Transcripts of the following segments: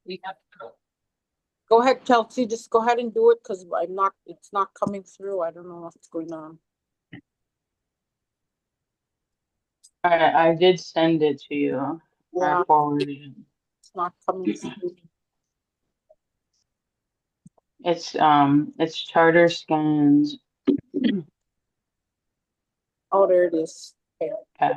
We have Go ahead, Chelsea. Just go ahead and do it because it's not coming through. I don't know what's going on. I did send it to you. Yeah. I forwarded it. It's not coming through. It's charter scans. Oh, there it is. Okay. Okay.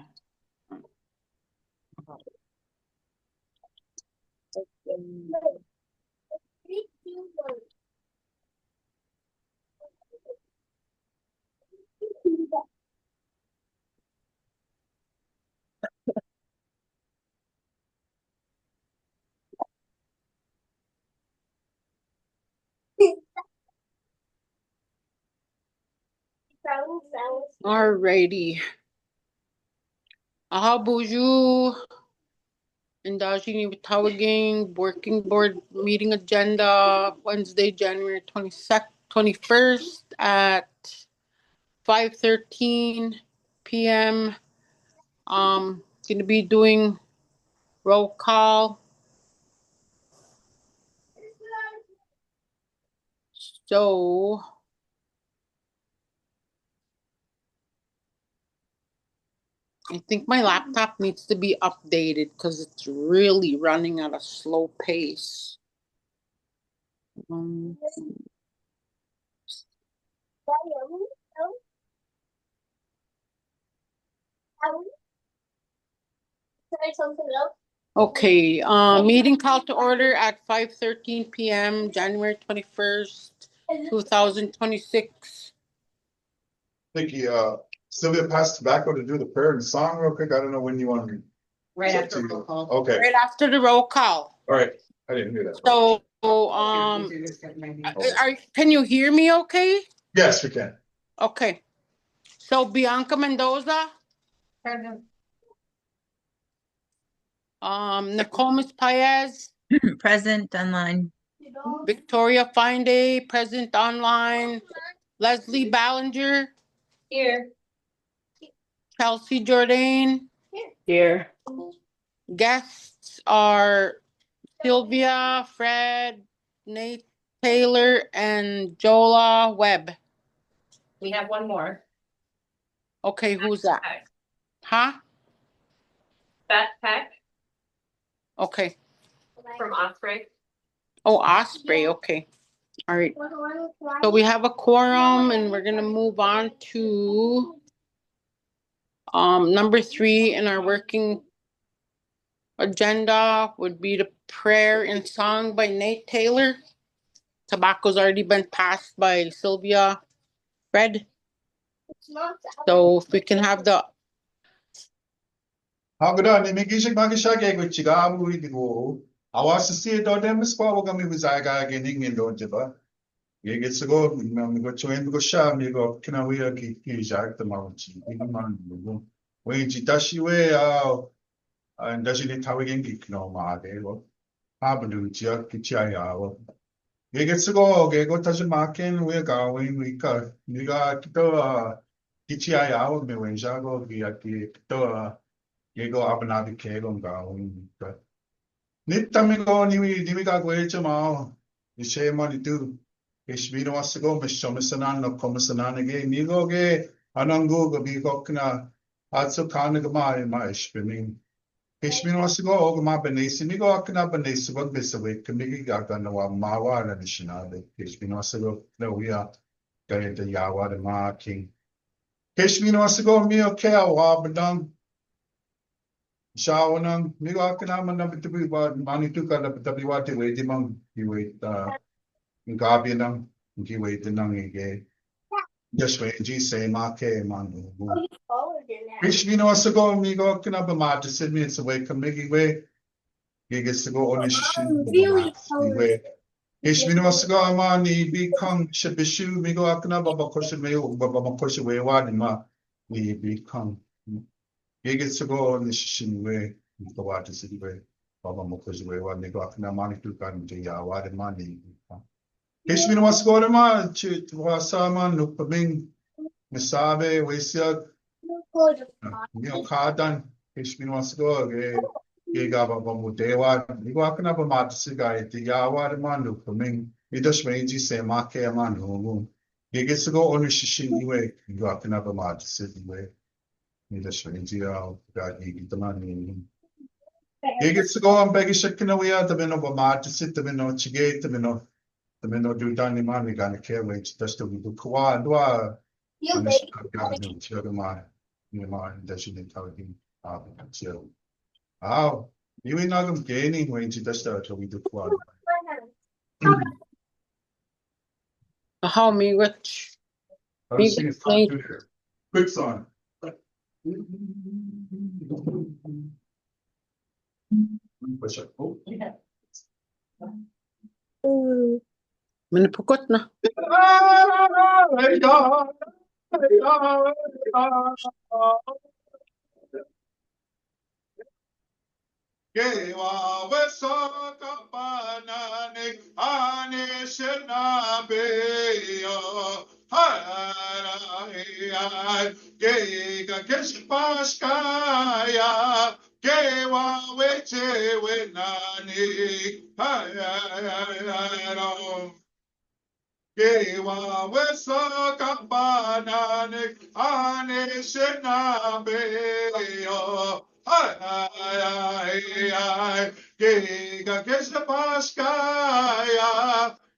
Alrighty. Aha, bonjour. Endazhi-Nitaawiging Working Board Meeting Agenda, Wednesday, January 21st at 5:13 p.m. Going to be doing roll call. So I think my laptop needs to be updated because it's really running at a slow pace. Okay, meeting call to order at 5:13 p.m., January 21st, 2026. Thank you. Sylvia, pass tobacco to do the prayer and song real quick. I don't know when you want to. right after roll call. Okay. Right after the roll call. All right. I didn't hear that. So, can you hear me okay? Yes, we can. Okay. So, Bianca Mendoza, Present. Nicomas Paez, Present online. Victoria Finde, present online. Leslie Ballinger, Here. Chelsea Jordan. Here. Guests are Sylvia, Fred, Nate Taylor, and Jola Webb. We have one more. Okay, who's that? Huh? Beth Peck Okay. from Osprey. Oh, Osprey. Okay. All right. So we have a quorum, and we're gonna move on to number 3 in our working agenda would be the prayer and song by Nate Taylor. Tobacco's already been passed by Sylvia. Fred. So if we can have the Hagda ni mikisik makisha ke guchiga amu idigo. Awas si do dem spa kami bizaga gening in do jiba. Ye gets to go mi go chuen go sha mi go kina we ki jak the mauchi. Man go. We jitashi we Endazhi-Nitaawiging ki ma de go. Abdu jia kichia ya. Ye gets to go tashi makin we going we ka. Niga kito kichia ya me we jago ki kito Yego abanabi kegong gawin ka. Nitamigo niwi ka kwecho mao. Ishema ni tu. Ishbino wasigo mishomisanan no komisanan ge nigo ge anangu go bigo kna atso kana gama ma ishbini. Ishbino wasigo og ma benesi nigo akna benesi wag bisawe kamigi gagana wa mawa na nishinade. Ishbino wasigo no we are going to yawa de ma king. Ishbino wasigo mi okay wa badang Shawanang, Migo Akanaman number to be about Manituka, the Tabiwati waiting on you wait, Gabianang, you wait the Nangi. Just wait, G say Make Manu. Ishvino was to go, Migo Kanabama to send me it's away, come making way. He gets to go on his shoe. Ishvino was to go, Amani, become Shabishu, Migo Akanaba, Koshimeo, Baba Koshaway, Wadima, we become. He gets to go on the shin way, the water city way, Baba Moko's way, while they got no money to come to Yawa and money. Kishmin was going to man, Wasaman, Lupaming, Misabe, Wesia, Cardan, Kishmin was go, Ke gaba ba mo dewa, ni wa kana ba matasiga iti yawa de manu kuming. Ito shwenji se make manu mo. Ke sigo onu shishin iwe, ni wa kana ba matasiga iwe. Ito shwenji au ga ito manu. Ke sigo ang bagi shakina wiya, tabi no ba matasiga, tabi no chige, tabi no dudan ni manu gana kewe, just to be kuwa, dua. Ano siya gaba no chiyo ma, ni ma Endazhi-Nitaawiging chiyo. Wow, iwi na gam gaining when you just to we do quad. How me which I me was singing which song late too here. Quick song. Push up. Oh. minapukot na. Kewa weso kapananik ane shenabeyo harai kega keshpashkaya kewa weche wenani harai Kewa weso kabanane ane shenabeyo. Ay, ay, ay, ay. Kega kesha pashkaya.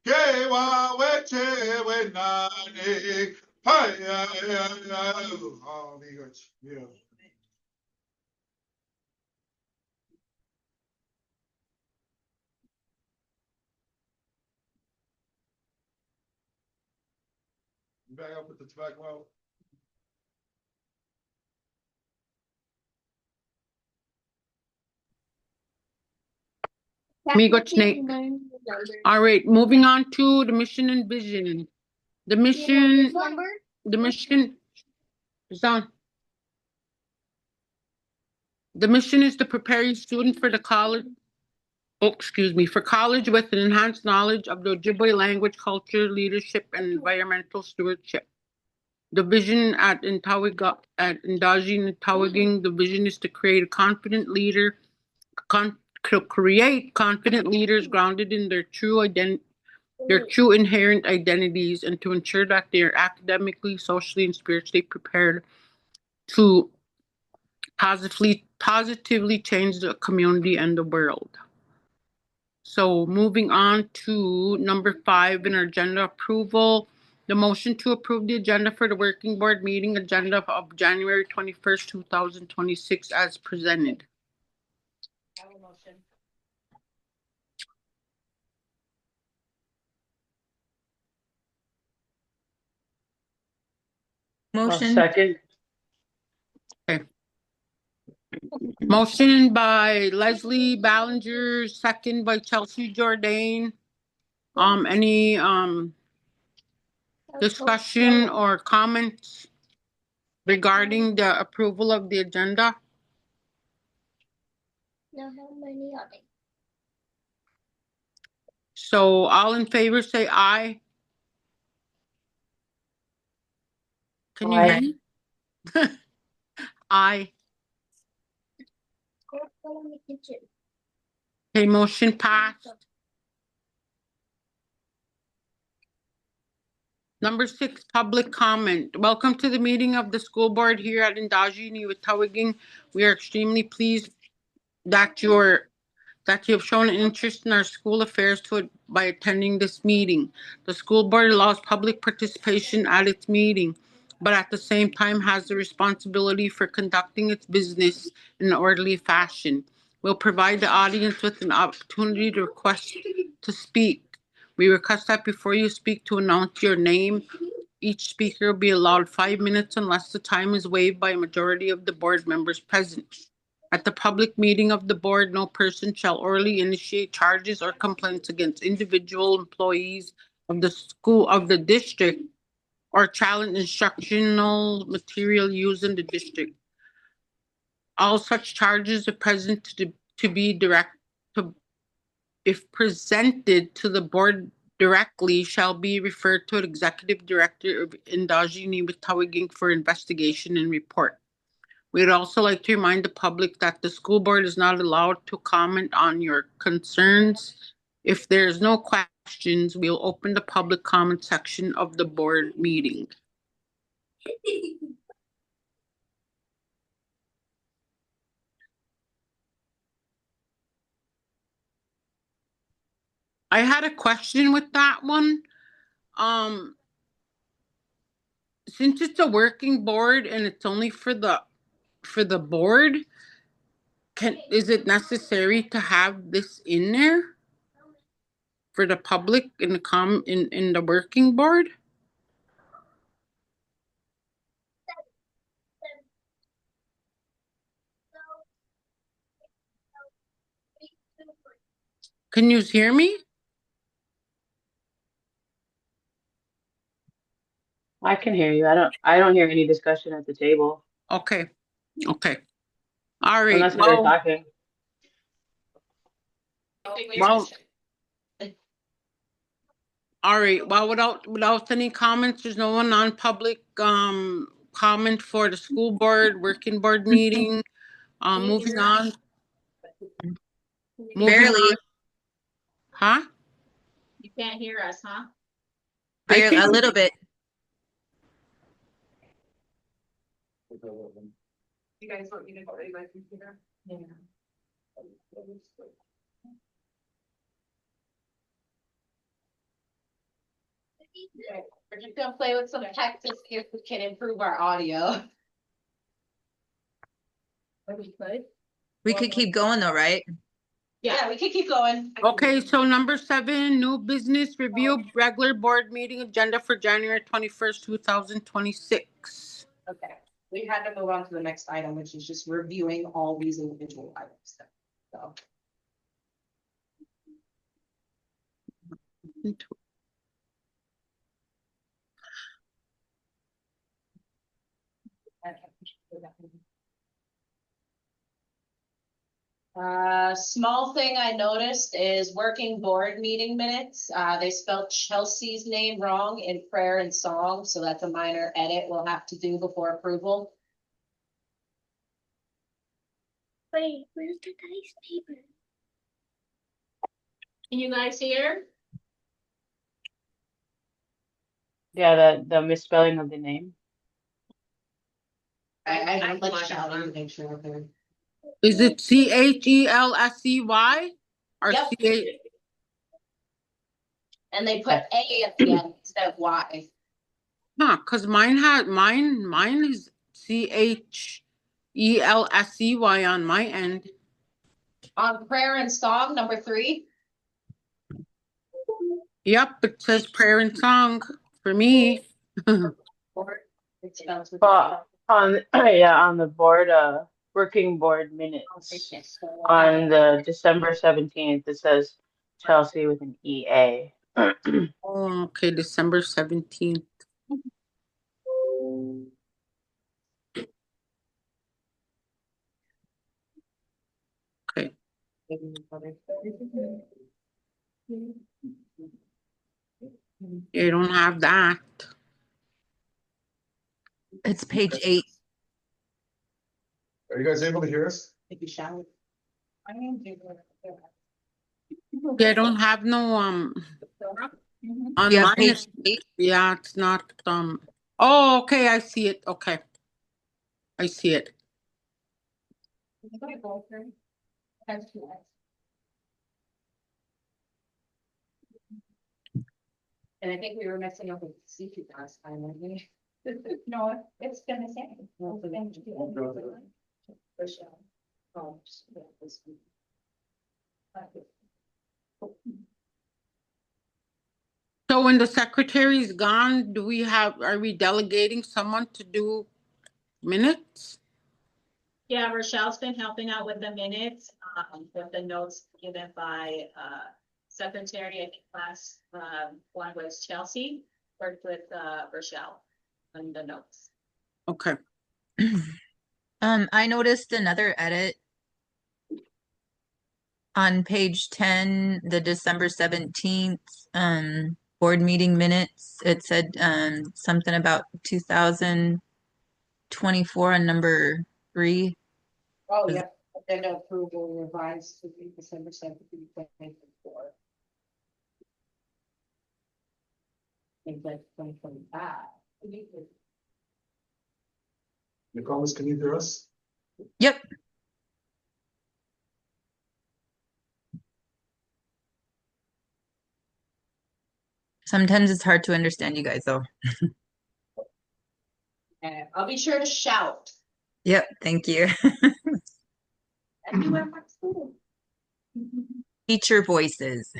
Kewa weche wenane. Ay, ay, ay, ay. Oh, yeah. Back up with the tobacco. Me go snake. All right, moving on to the mission and vision. The mission is on. The mission is to prepare your student for the college. Oh, excuse me, for college with an enhanced knowledge of the Ojibwe language, culture, leadership, and environmental stewardship. The vision at Endazhi-Nitaawiging, the vision is to create a confident leader, to create confident leaders grounded in their true inherent identities, and to ensure that they are academically, socially, and spiritually prepared to positively change the community and the world. So moving on to number 5 in our agenda approval. The motion to approve the agenda for the working board meeting agenda of January 21st, 2026 as presented. I will motion. Motion. Second. Motion by Leslie Ballinger, second by Chelsea Jordan. Any discussion or comments regarding the approval of the agenda? Now how many are they? So all in favor say aye. Can you hear me? Aye. Go in the kitchen. Okay, motion passed. Number 6, public comment. Welcome to the meeting of the school board here at Endazhi-Nitaawiging. We are extremely pleased that you have shown an interest in our school affairs by attending this meeting. The school board allows public participation at its meeting, but at the same time has the responsibility for conducting its business in an orderly fashion. We'll provide the audience with an opportunity to request to speak. We request that before you speak to announce your name. Each speaker will be allowed 5 minutes unless the time is waived by a majority of the board members present. At the public meeting of the board, no person shall orally initiate charges or complaints against individual employees of the school of the district or challenge instructional material used in the district. All such charges are present to be direct to, if presented to the board directly, shall be referred to an executive director of Endazhi-Nitaawiging for investigation and report. We'd also like to remind the public that the school board is not allowed to comment on your concerns. If there's no questions, we'll open the public comment section of the board meeting. I had a question with that one. Since it's a working board and it's only for the board, is it necessary to have this in there for the public in the in the working board? Can you hear me? I can hear you. I don't hear any discussion at the table Okay. Okay. All right. unless we were talking. Well, all right. Well, without any comments, there's no one on public comment for the school board working board meeting. Moving on. Barely, Huh? You can't hear us, huh? barely, can- a little bit. You guys want me to go to my computer? Yeah. We're just gonna play with some text to see if we can improve our audio. What we could? We could keep going though, right? Yeah, we could keep going. Okay, so number 7, new business review regular board meeting agenda for January 21st, 2026. Okay, we had to move on to the next item, which is just reviewing all these individual items. So. Small thing I noticed is working board meeting minutes. They spelled Chelsea's name wrong in prayer and song, so that's a minor edit we'll have to do before approval. Wait, where's the nice paper? Can you guys hear? Yeah, the misspelling of the name. I would like to make sure of it. Is it CHELSEY or Yep. CH? And they put A at the end instead of Y. Huh, because mine is CHELSEY on my end. On prayer and song, number 3. Yep, it says prayer and song for me. It spells with On on the board working board minutes on the December 17th, it says Chelsea with an EA. Oh, okay, December 17th. Okay. You don't have that. It's page 8. Are you guys able to hear us? If you shout. Yeah, I don't have no on Yeah, mine. page 8. Yeah, it's not oh, okay, I see it. Okay. I see it. And I think we were messing up with seafood last time, weren't we? No, it's been the same. No, for them to do. For sure. Oh, yeah, this one. So when the secretary's gone, are we delegating someone to do minutes? Yeah, Rochelle's been helping out with the minutes, with the notes given by, secretary. I think last, one was Chelsea, worked with, Rochelle on the notes. Okay. I noticed another edit on page 10, the December 17th board meeting minutes. It said something about 2024 on number 3. Oh, Is- yeah, agenda approval revised to be December 17th, 2024. Things like 2025. Nicholas, can you hear us? Yep. Sometimes it's hard to understand you guys though. And I'll be sure to shout. Yep, thank you. And you went back to school. Teacher voices.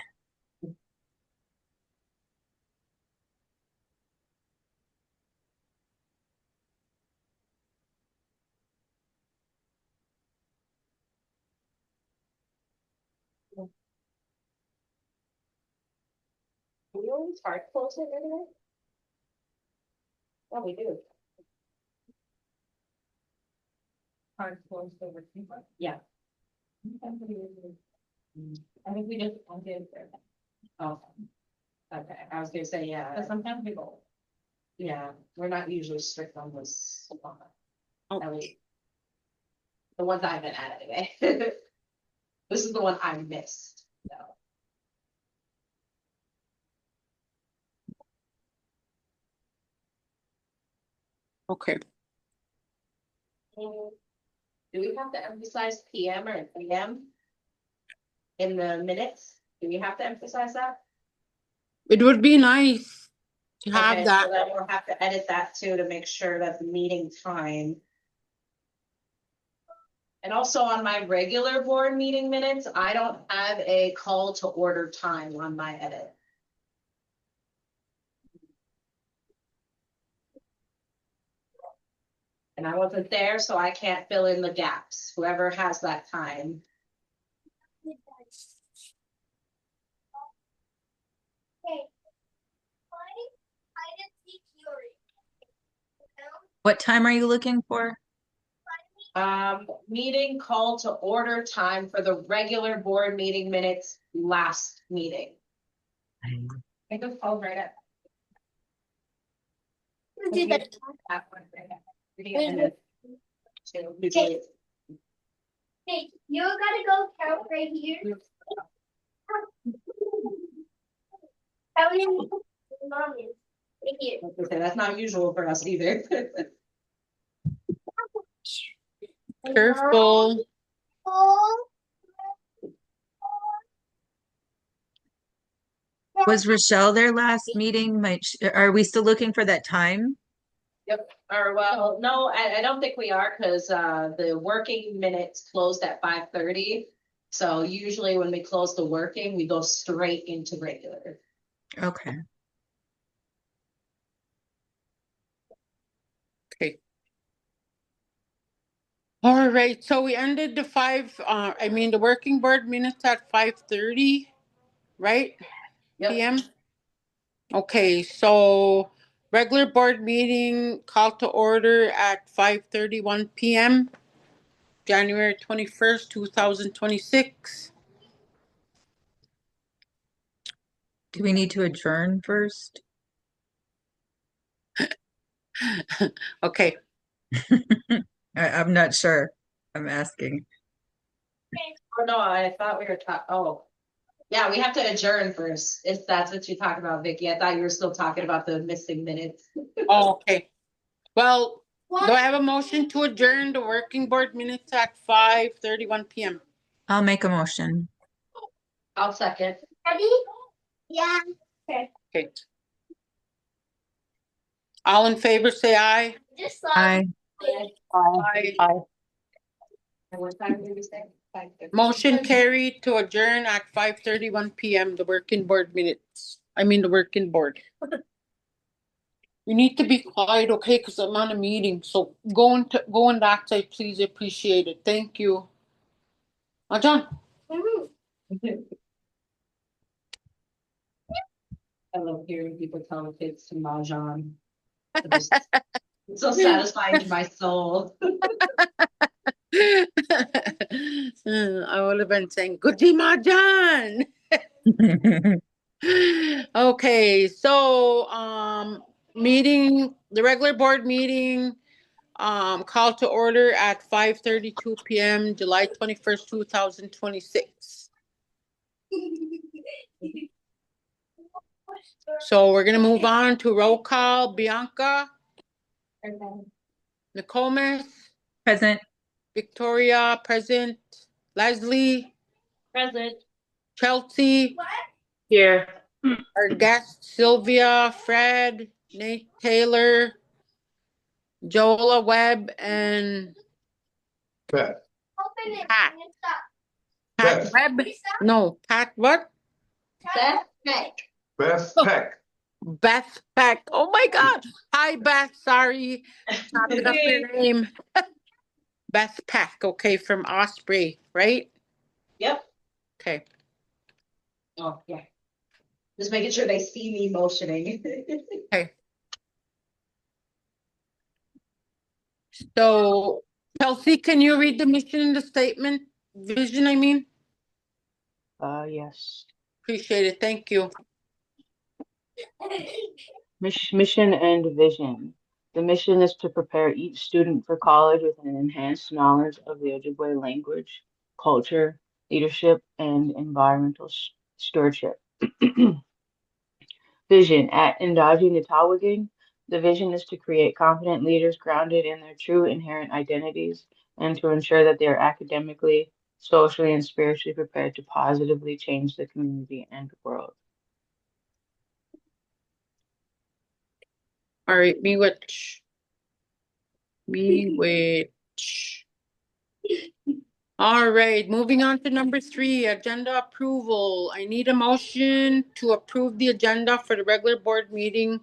We always hard close it anyway. Oh, we do. Hard close over. Yeah. I think we just did there. Oh. Okay, I was gonna say, yeah. But sometimes we go. Yeah, we're not usually strict on this. Oh. At least the ones I've been at anyway. This is the one I missed, so. Okay. Do we have to emphasize PM or PM? In the minutes? Do we have to emphasize that? It would be nice to have Okay, that. so then we'll have to edit that too to make sure that the meeting time. And also on my regular board meeting minutes, I don't have a call to order time on my edit. And I wasn't there, so I can't fill in the gaps, whoever has that time. What time are you looking for? Meeting call to order time for the regular board meeting minutes last meeting. I think it's called right at. Do that. That one right at. And then two, usually- Hey, you gotta go count right here. How many mom is right here? Okay, that's not usual for us either. Careful. Was Rochelle there last meeting? Are we still looking for that time? Yep, or well, no, I don't think we are, cause the working minutes closed at 5:30. So usually when we close the working, we go straight into regular. Okay. Okay. All right, so we ended the working board minutes at 5:30, right? Yep. PM? Okay, so regular board meeting call to order at 5:31 PM, January 21st, 2026. Do we need to adjourn first? Okay, I'm not sure. I'm asking. Oh, no, I thought we were yeah, we have to adjourn first, if that's what you're talking about, Vicky. I thought you were still talking about the missing minutes. oh, okay. Well, do I have a motion to adjourn the working board minutes at 5:31 PM? I'll make a motion. I'll second. Ready? Yeah. Okay. Okay. All in favor, say aye. Just Aye. Aye. And what time did we say? 5:30. Motion carried to adjourn at 5:31 PM, the working board minutes. The working board. You need to be quiet, okay, because I'm on a meeting, so go on that side, please, appreciate it, thank you. John? I love hearing people tell the kids to mahjong. It's so satisfying to my soul. I would have been saying, good John. Okay, so the regular board meeting Call to order at 5:32 p.m., July 21st, 2026. So we're gonna move on to roll call. Bianca, Nicole, Present. Victoria, present. Leslie, Present. Chelsea, Here. our guests, Sylvia, Fred, Nate Taylor, Jola Webb, and Beth. Pat. Beth. Webb? No, Pat what? Beth Peck. Beth Peck. Beth Peck. Oh my God. Hi, Beth. Sorry. Chopping up your name. Beth Peck. Okay, from Osprey, right? Yep. Okay. Oh, yeah. Just making sure they see me motioning. Okay. So, Chelsea, can you read the mission and the statement? Vision, I mean? Yes. Appreciate it. Thank you. Mission and vision. The mission is to prepare each student for college with an enhanced knowledge of the Ojibwe language, culture, leadership, and environmental stewardship. Vision. At Endazhi-Nitaawiging, the vision is to create confident leaders grounded in their true inherent identities and to ensure that they are academically, socially, and spiritually prepared to positively change the community and world. All right, Bewitch. Bewitch. All right, moving on to number 3, agenda approval. I need a motion to approve the agenda for the regular board meeting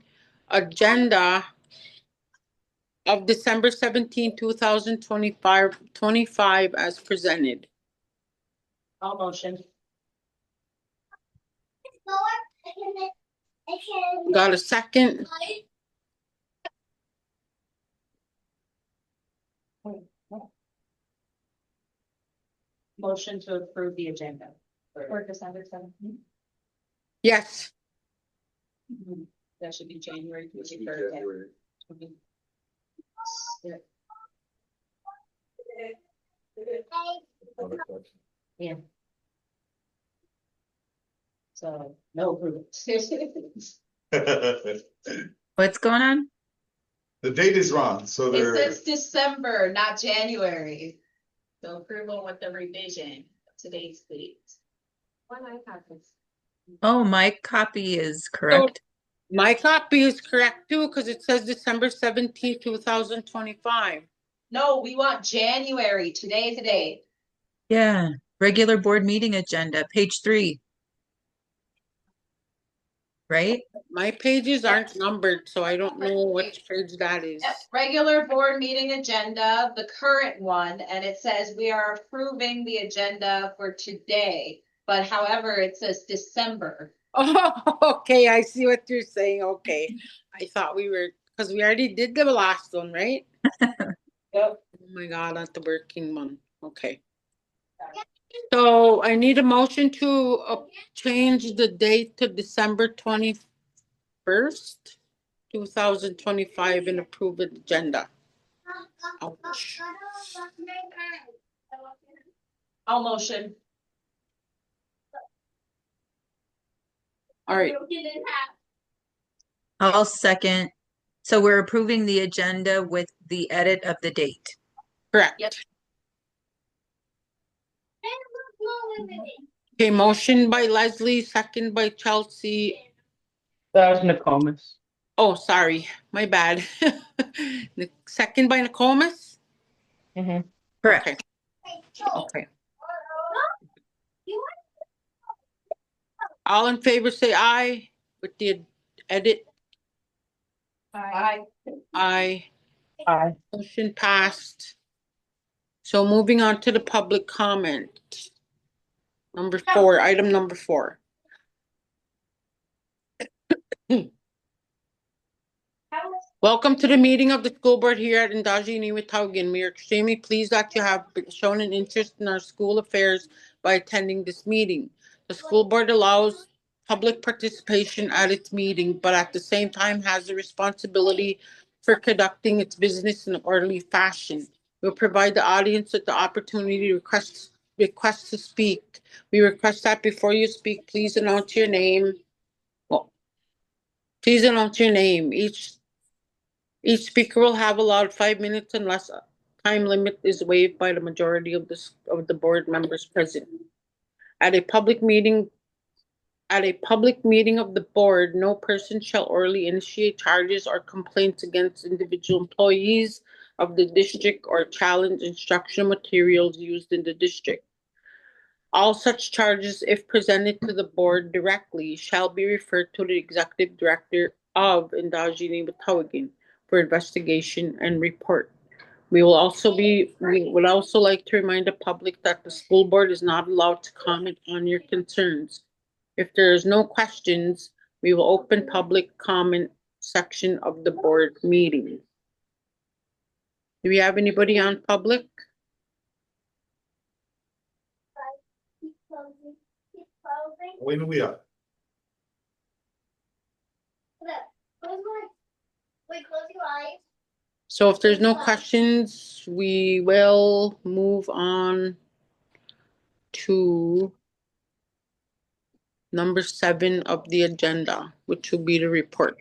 agenda of December 17, 2025 as presented. All motion. Got a second? Motion to approve the agenda for December 17th. Yes. That should be January 23rd. Yeah. So, no approval. What's going on? The date is wrong, so It there. says December, not January. So approval with the revision of today's date. Why do I have this? Oh, my copy is correct. My copy is correct too, because it says December 17, 2025. No, we want January. Today's the date. Yeah, regular board meeting agenda, page 3. Right? My pages aren't numbered, so I don't know which page that is. Yep, regular board meeting agenda, the current one, and it says we are approving the agenda for today. But however, it says December. Oh, okay, I see what you're saying. Okay. I thought we were, because we already did the last one, right? Yep. Oh my God, not the working one. Okay. So I need a motion to change the date to December 21st, 2025 and approve the agenda. Ouch. All motion. All right. I'll second. So we're approving the agenda with the edit of the date. Correct. Yep. Okay, motion by Leslie, second by Chelsea. That was Nokomis. Oh, sorry, my bad. Second by Nokomis? Correct. Okay. Okay. All in favor say aye with the edit. Aye. Aye. Aye. Motion passed. So moving on to the public comment. Number 4, item number 4. Welcome to the meeting of the school board here at Endazhi-Nitaawiging. We are extremely pleased that you have shown an interest in our school affairs by attending this meeting. The school board allows public participation at its meeting, but at the same time has the responsibility for conducting its business in an orderly fashion. We'll provide the audience with the opportunity to request to speak. We request that before you speak, please announce your name. Well, please announce your name. Each speaker will have allowed 5 minutes unless a time limit is waived by the majority of the board members present. At a public meeting of the board, no person shall orally initiate charges or complaints against individual employees of the district or challenge instructional materials used in the district. All such charges, if presented to the board directly, shall be referred to the executive director of Endazhi-Nitaawiging for investigation and report. We would also like to remind the public that the school board is not allowed to comment on your concerns. If there is no questions, we will open public comment section of the board meeting. Do we have anybody on public? Keep closing. Keep closing. When we are. Look, close my. Wait, close your eyes. So if there's no questions, we will move on to number 7 of the agenda, which will be the report.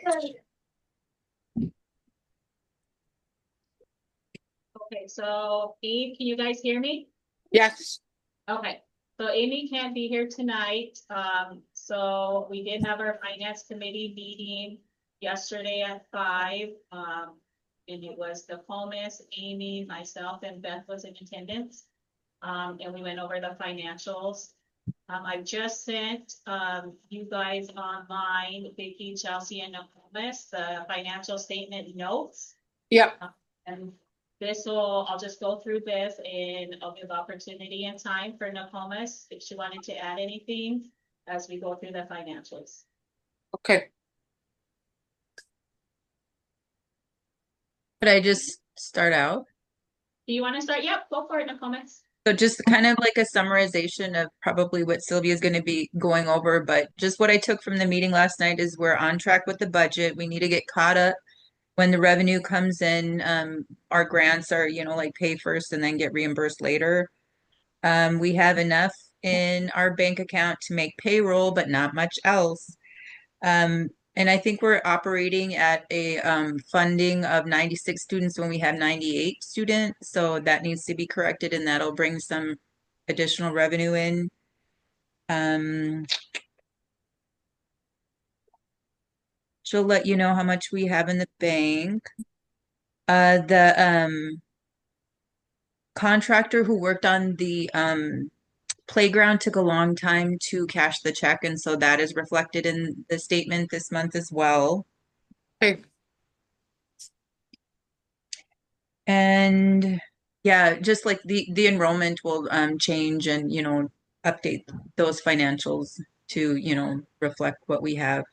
Okay, so Eve, can you guys hear me? Yes. Okay, so Amy can't be here tonight. So we did have our finance committee meeting yesterday at 5. And it was the Comus, Amy, myself, and Beth was in attendance. And we went over the financials. I've just sent you guys online, Vicky, Chelsea, and Comus, the financial statement notes. Yep. And I'll just go through this and I'll give opportunity and time for Nokomis if she wanted to add anything as we go through the financials. Okay. Could I just start out? Do you want to start? Yep, go for it, Nokomis. So just kind of like a summarization of probably what Sylvia is going to be going over, but just what I took from the meeting last night is we're on track with the budget. We need to get caught up when the revenue comes in. Our grants are, like pay first and then get reimbursed later. We have enough in our bank account to make payroll, but not much else. And I think we're operating at a funding of 96 students when we have 98 students. So that needs to be corrected and that'll bring some additional revenue in. She'll let you know how much we have in the bank. The contractor who worked on the playground took a long time to cash the check, and so that is reflected in the statement this month as well. Okay. And yeah, just like the enrollment will change and update those financials to reflect what we have.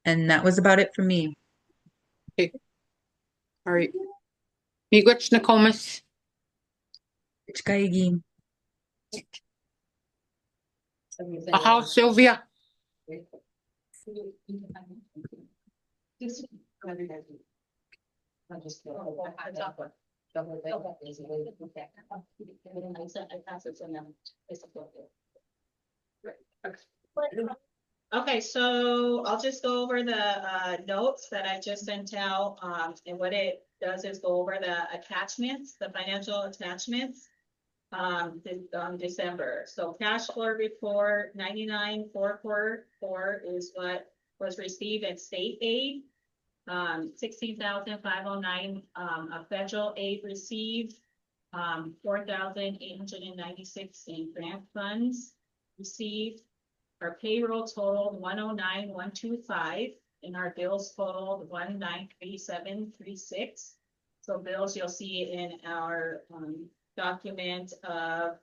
And that was about it for me. Okay. All right. Miigwech Nokomis. Kaigi. How Sylvia? Okay, so I'll just go over the notes that I just sent out. And what it does is go over the attachments, the financial attachments. December. So cash flow report 99,444 is what was received in state aid. 16,509 of federal aid received. 4,896 in grant funds received. Our payroll totaled 109,125 and our bills totaled 1,93736. So bills you'll see in our document of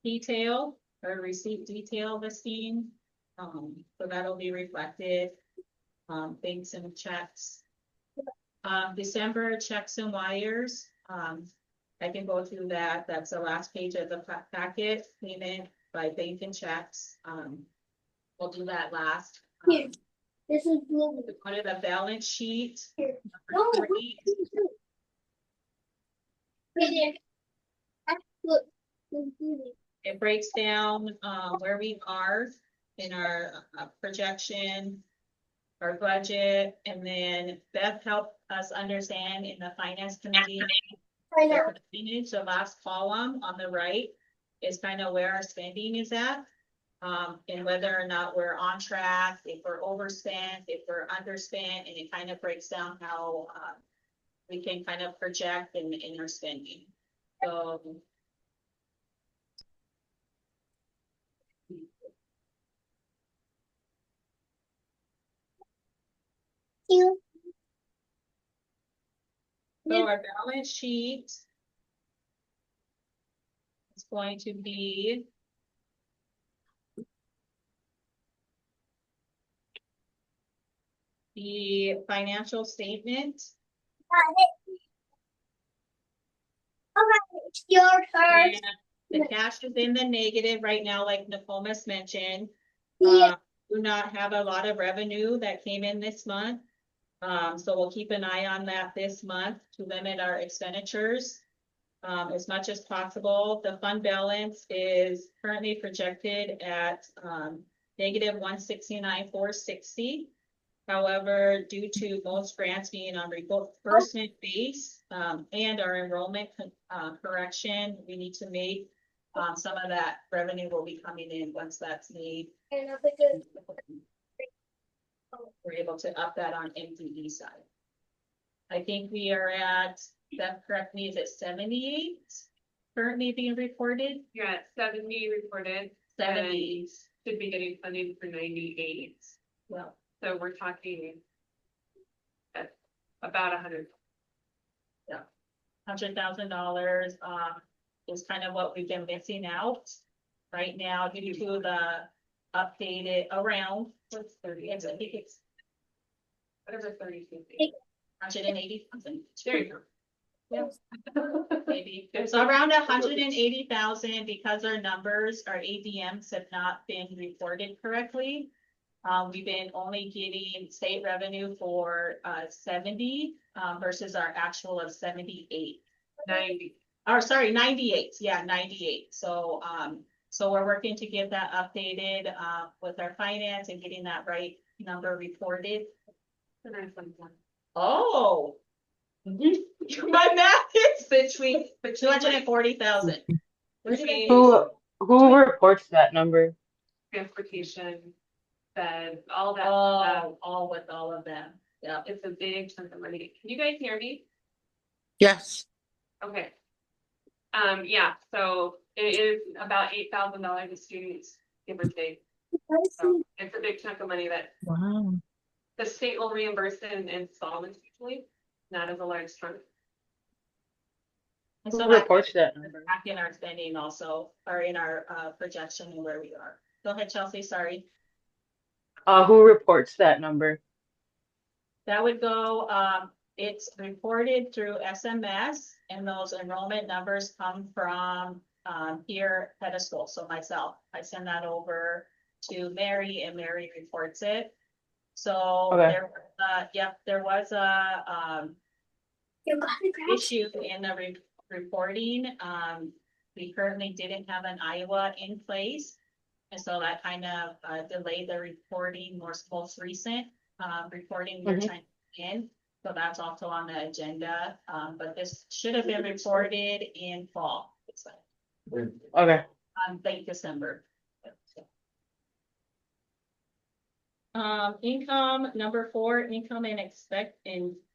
detail or receipt detail listing. So that'll be reflected. Banks and checks. December checks and wires. I can go through that. That's the last page of the packet. Payment by bank and checks. We'll do that last. Here. This is blue. Go to the balance sheet. Here. Number No, 3. right there. Look. This is blue. It breaks down where we are in our projection, our budget, and then Beth helped us understand in the finance committee. I know. The percentage, the last column on the right is kind of where our spending is at. And whether or not we're on track, if we're overspent, if we're underspent, and it kind of breaks down how we can kind of project in our spending. So You. our balance sheet is going to be the financial statement. Okay, it's your turn. And the cash is in the negative right now, like Nicole's mentioned. Yeah. Do not have a lot of revenue that came in this month. So we'll keep an eye on that this month to limit our expenditures as much as possible. The fund balance is currently projected at negative 169,460. However, due to most grants being on reimbursement base and our enrollment correction, we need to make some of that revenue will be coming in once that's made. And I'll pick it. We're able to up that on MDE side. I think we are at, that correct me, is it 78 currently being reported? Yeah, 70 reported. 70. Should be getting funding for 98. Well, So we're talking at about 100. $100,000 is kind of what we've been missing out right now due to the updated around, what's 30, I think it's Whatever 30. 180,000. There you go. Maybe it's around 180,000 because our numbers, our ADMs have not been reported correctly. We've been only getting state revenue for 70 versus our actual of 78. 90. Or sorry, 98. Yeah, 98. So so we're working to get that updated with our finance and getting that right number reported. Oh. My math is between 240,000. Who reports that number? Transportation, fed, all that. All with all of them. Yeah. It's a big chunk of money. Can you guys hear me? Yes. Okay. Yeah, so it is about $8,000 a student, give or take. So it's a big chunk of money that Wow. the state will reimburse in installments usually, not as a large chunk. And Who so that reports that number? back in our spending also, or in our projection and where we are. Go ahead, Chelsea, sorry. Who reports that number? That would go, it's reported through SMS and those enrollment numbers come from here at a school. So myself, I send that over to Mary and Mary reports it. So Okay. there was a You got it, Grandma. issue in the reporting. We currently didn't have an Iowa in place. And so that kind of delayed the reporting, most recent reporting we're trying to in. So that's also on the agenda. But this should have been reported in fall. It's like Okay. late December. Income number 4, income and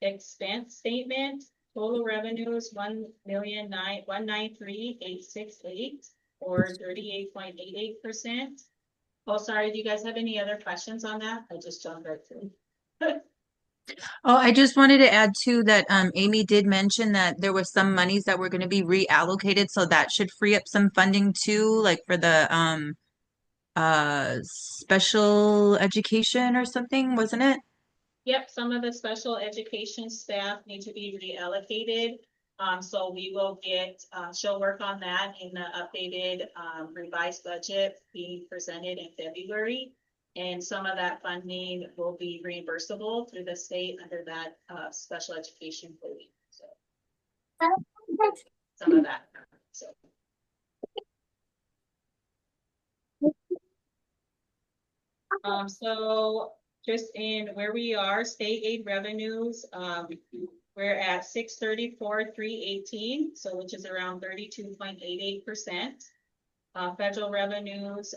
expense statement. Total revenues 1,193,868 or 38.88%. Oh, sorry. Do you guys have any other questions on that? I just jumped right through. Oh, I just wanted to add too that Amy did mention that there was some monies that were going to be reallocated, so that should free up some funding too, like for the special education or something, wasn't it? Yep, some of the special education staff need to be reallocated. So we will get, she'll work on that in the updated revised budget being presented in February. And some of that funding will be reimbursable through the state under that special education coding. So some of that. So so just in where we are, state aid revenues, we're at 634,318, so which is around 32.88%. Federal revenues,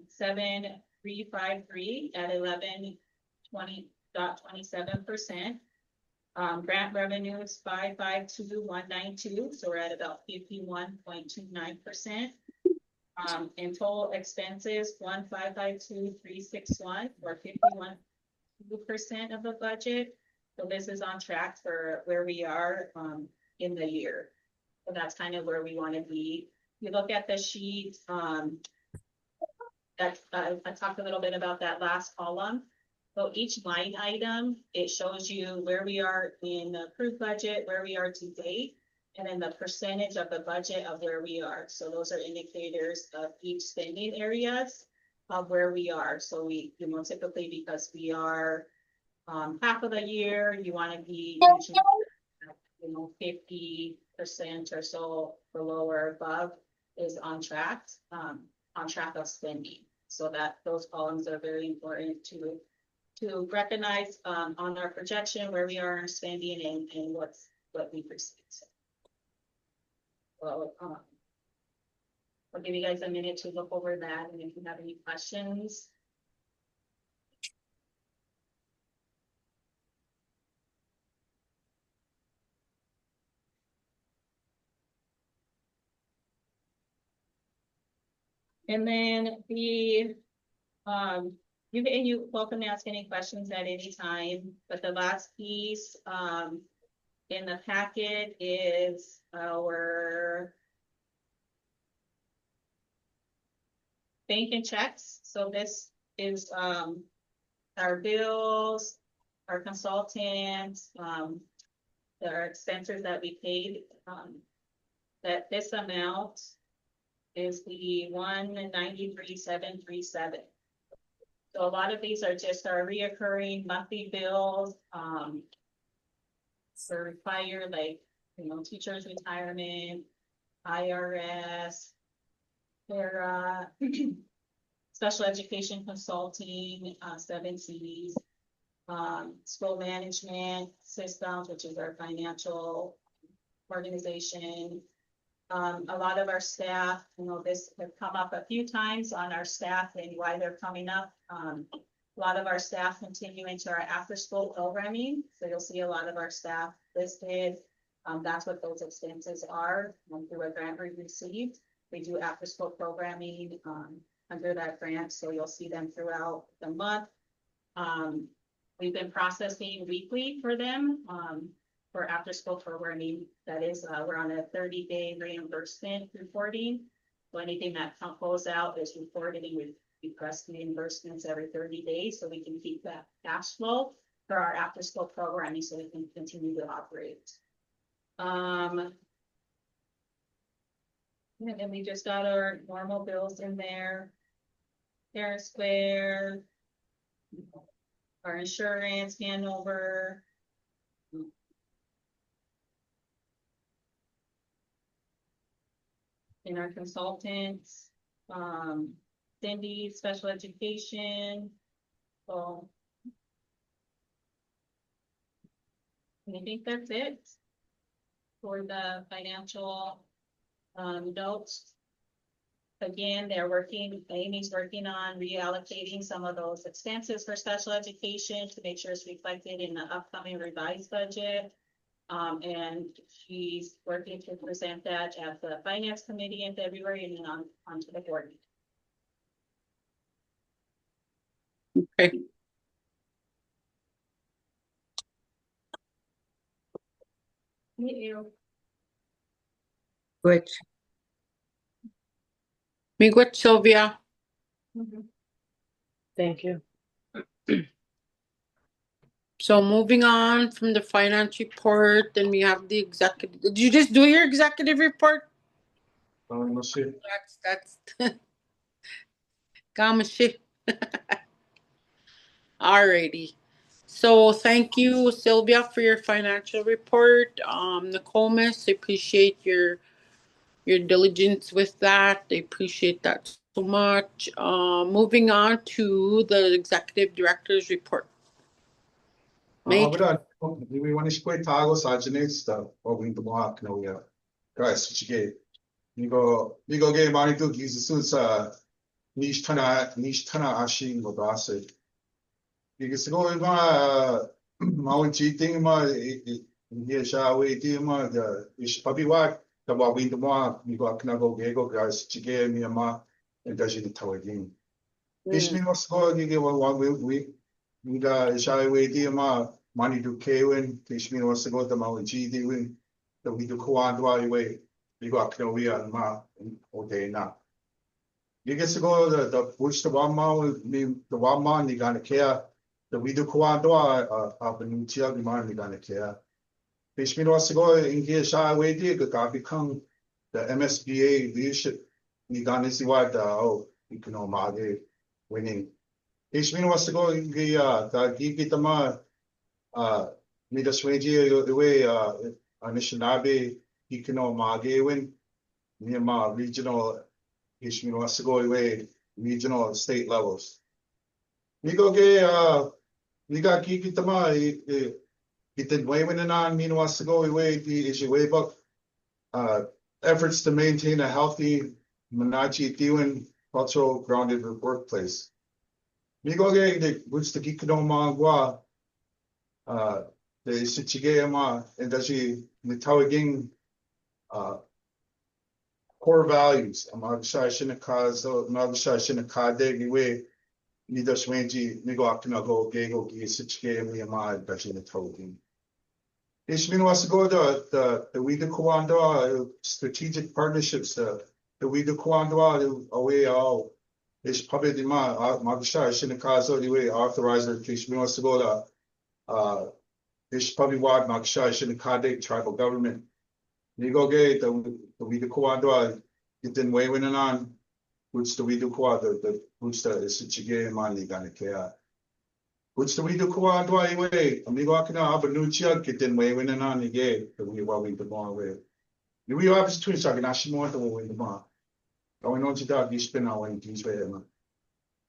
7,353 at 11.27%. Grant revenues, 552,192, so we're at about 51.29%. And total expenses, 1,552,361, or 51% of the budget. So this is on track for where we are in the year. So that's kind of where we want to be. You look at the sheet, I talked a little bit about that last column. So each line item, it shows you where we are in the approved budget, where we are to date, and then the percentage of the budget of where we are. So those are indicators of each spending areas of where we are. So we, typically because we are half of the year, you want to be reaching, 50% or so below or above is on track of spending. So that those columns are very important to recognize on our projection where we are in spending and what we perceive. So I'll give you guys a minute to look over that, and if you have any questions. And then you're welcome to ask any questions at any time, but the last piece in the packet is our bank and checks. So this is our bills, our consultants, our expenses that we paid. That this amount is the 193,737. So a lot of these are just our reoccurring monthly bills. So require teachers' retirement, IRS, their special education consulting, 7 Cs, school management systems, which is our financial organization. A lot of our staff, this has come up a few times on our staff and why they're coming up. A lot of our staff continue into our after-school programming. So you'll see a lot of our staff listed. That's what those expenses are through a grant we received. We do after-school programming under that grant. So you'll see them throughout the month. We've been processing weekly for them. For after-school programming, that is, we're on a 30-day reimbursement reporting. So anything that goes out is reported, and we request reimbursements every 30 days so we can keep that cash flow for our after-school programming so we can continue to operate. And then we just got our normal bills in there. Parent Square, our insurance, Hanover. And our consultants, Cindy, special education. So I think that's it for the financial notes. Again, Amy's working on reallocating some of those expenses for special education to make sure it's reflected in the upcoming revised budget. And she's working to present that at the finance committee in February and then on to the board. Okay. Thank you. Which Miigwech, Sylvia. Thank you. So moving on from the finance report, then we have the executive. Did you just do your executive report? Let's see. That's Gamashi. Alrighty. So thank you, Sylvia, for your financial report. Nicole, Miss, I appreciate your diligence with that. I appreciate that so much. Moving on to the executive director's report. Make we want to split tago sa stuff or we the block no yeah. Guys, what you get? You go get money to gives sa niche tana ashin mo base. You get go in ma cheating ma yeah sha waiting ma the is papi what the what we the block you go go guys chige mi ma Endazhi-Nitaawiging. Ish mi was go you get what we Nga siya wedi ma money do kewin tish mi was go the ma G di win the we do kuan do I way we go akno we ma o day na. You get to go the push the one ma me the one ma ni gonna care the we do kuan do up in chia the man ni gonna care. Tish mi was go in here siya wedi ga become the MSBA leadership ni gonna see what you know ma winning. Ishmin was to go in the Gigitama Midasweji away Anishinaabe Ikino Magewin Myanmar regional Ishmin was to go away regional state levels. We go get Niga Gigitama it did way when on mean was to go away the issue way book efforts to maintain a healthy Manachi Diwan cultural grounded workplace. We go get the which the Gikino Gua the Sichigema Endazhi-Nitaawiging core values. Amagsha Shinakazo, Magsha Shinakade, way Nidashwenji, Nigo Akinago, Gego, Sichige, Miyama, Endazhi-Nitaawiging. Ishmin was to go the Wida Kuanda strategic partnerships, the Wida Kuanda away all. It's probably the Magsha Shinakazo, the way authorizer, Ishmin was to go the it's probably why Magsha Shinakade tribal government. Nigo Gay, the Wida Kuanda, it didn't weigh in on, which the Wida Kuanda, the which the Sichige and Mani Ganakea. Which the Wida Kuanda anyway, Amigo Akina Abanuchia, it didn't weigh in on the gay, the we were the more way. We have between Saganashimo and the way the bar. Going on to that, you spin out when these way.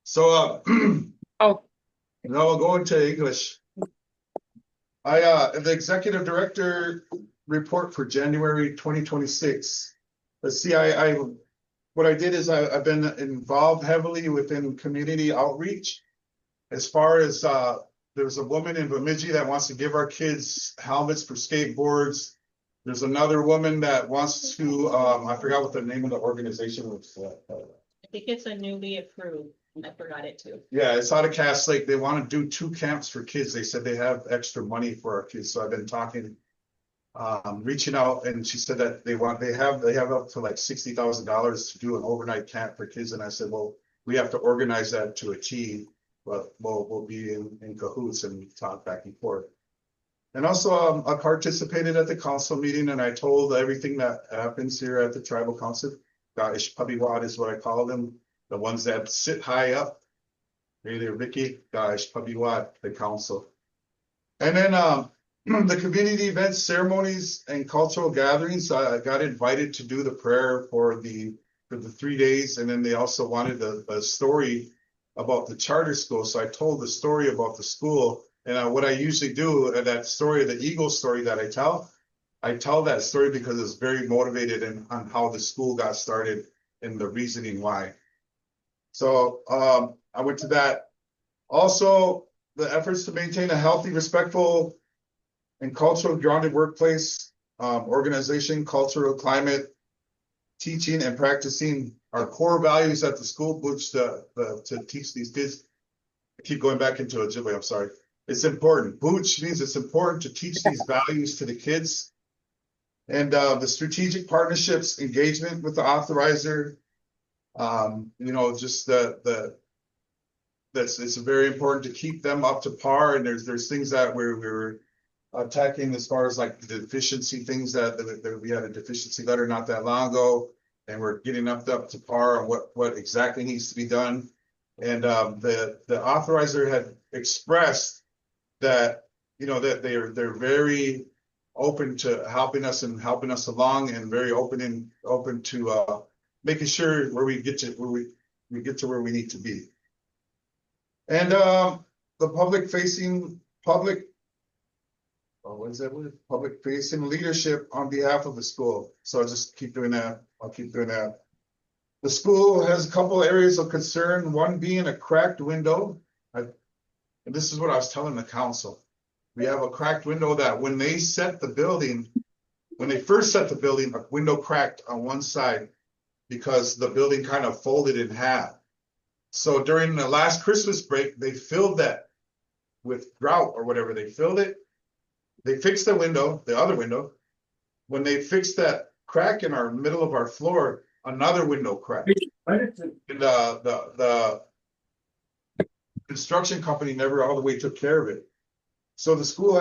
So, oh, now we'll go into English. The executive director report for January 2026. Let's see, what I did is I've been involved heavily within community outreach. As far as there's a woman in Bemidji that wants to give our kids helmets for skateboards. There's another woman that wants to, I forgot what the name of the organization was. I think it's a newly approved. I forgot it too. Yeah, it's out of Cass Lake. They want to do 2 camps for kids. They said they have extra money for our kids. So I've been talking, reaching out, and she said that they have up to like $60,000 to do an overnight camp for kids. And I said, well, we have to organize that to a T, but we'll be in cahoots and talk back and forth. And also, I participated at the council meeting, and I told everything that happens here at the tribal council. Ish Pabiwad is what I call them. The ones that sit high up, they're Vicky, Ish Pabiwad, the council. And then the community events, ceremonies, and cultural gatherings. I got invited to do the prayer for the 3 days, and then they also wanted a story about the charter school. So I told the story about the school, and what I usually do, that story, the Eagle story that I tell that story because it's very motivated on how the school got started and the reasoning why. So I went to that. Also, the efforts to maintain a healthy, respectful, and culturally grounded workplace, organization, cultural climate, teaching and practicing our core values at the school, which to teach these kids. I keep going back into Ojibwe, I'm sorry. It's important. Booch means it's important to teach these values to the kids. And the strategic partnerships, engagement with the authorizer, just it's very important to keep them up to par. And there's things that we're attacking as far as like the deficiency things that we had a deficiency letter not that long ago, and we're getting up to par on what exactly needs to be done. And the authorizer expressed that, you know, that they're very open to helping us and helping us along, and very open to making sure where we get to where we need to be. And the public facing leadership on behalf of the school. So I'll just keep doing that. I'll keep doing that. The school has a couple areas of concern, one being a cracked window. And this is what I was telling the council. We have a cracked window that when they first set the building, a window cracked on one side because the building kind of folded in half. So during the last Christmas break, they filled that with grout or whatever. They filled it. They fixed the window, the other window. When they fixed that crack in our middle of our floor, another window cracked. And the construction company never all the way took care of it. So the school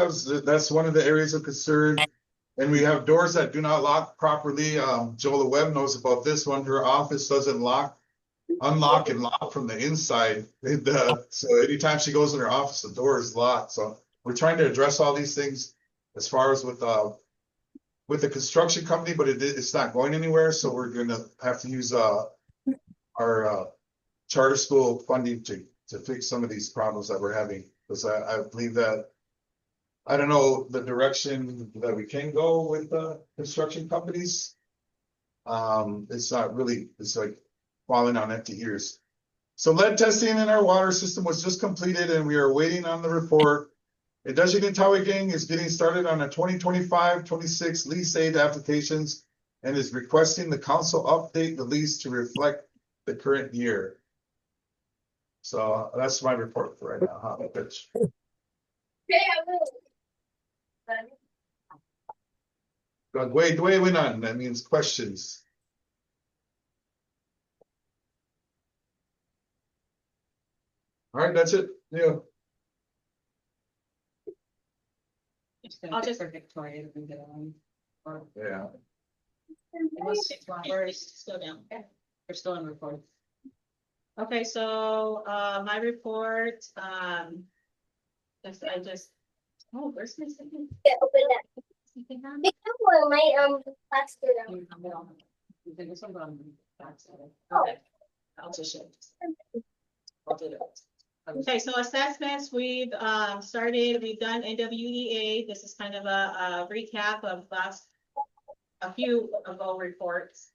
that's one of the areas of concern. And we have doors that do not lock properly. Jola Webb knows about this one. Her office doesn't unlock and lock from the inside. So anytime she goes in her office, the door is locked. So we're trying to address all these things as far as with the construction company, but it's not going anywhere. So we're going to have to use our charter school funding to fix some of these problems that we're having. Because I believe that, I don't know the direction that we can go with the construction companies. It's not really, it's like falling on empty ears. So lead testing in our water system was just completed and we are waiting on the report. Endazhi-Nitaawiging is getting started on a 2025-26 lease aid applications and is requesting the council update the lease to reflect the current year. So that's my report for right now. How about Pitch? Wait, that means questions. All right, that's it. Yeah. I'll just for Victoria to get on. Yeah. We're still down. We're still in report. Okay, so my report, I just, oh, where's my second? Yeah, open that. Be careful, my plaster down. Okay, I'll just show you. I'll do it. Okay, so assessments, we've we've done NWEA. This is kind of a recap of a few of our reports.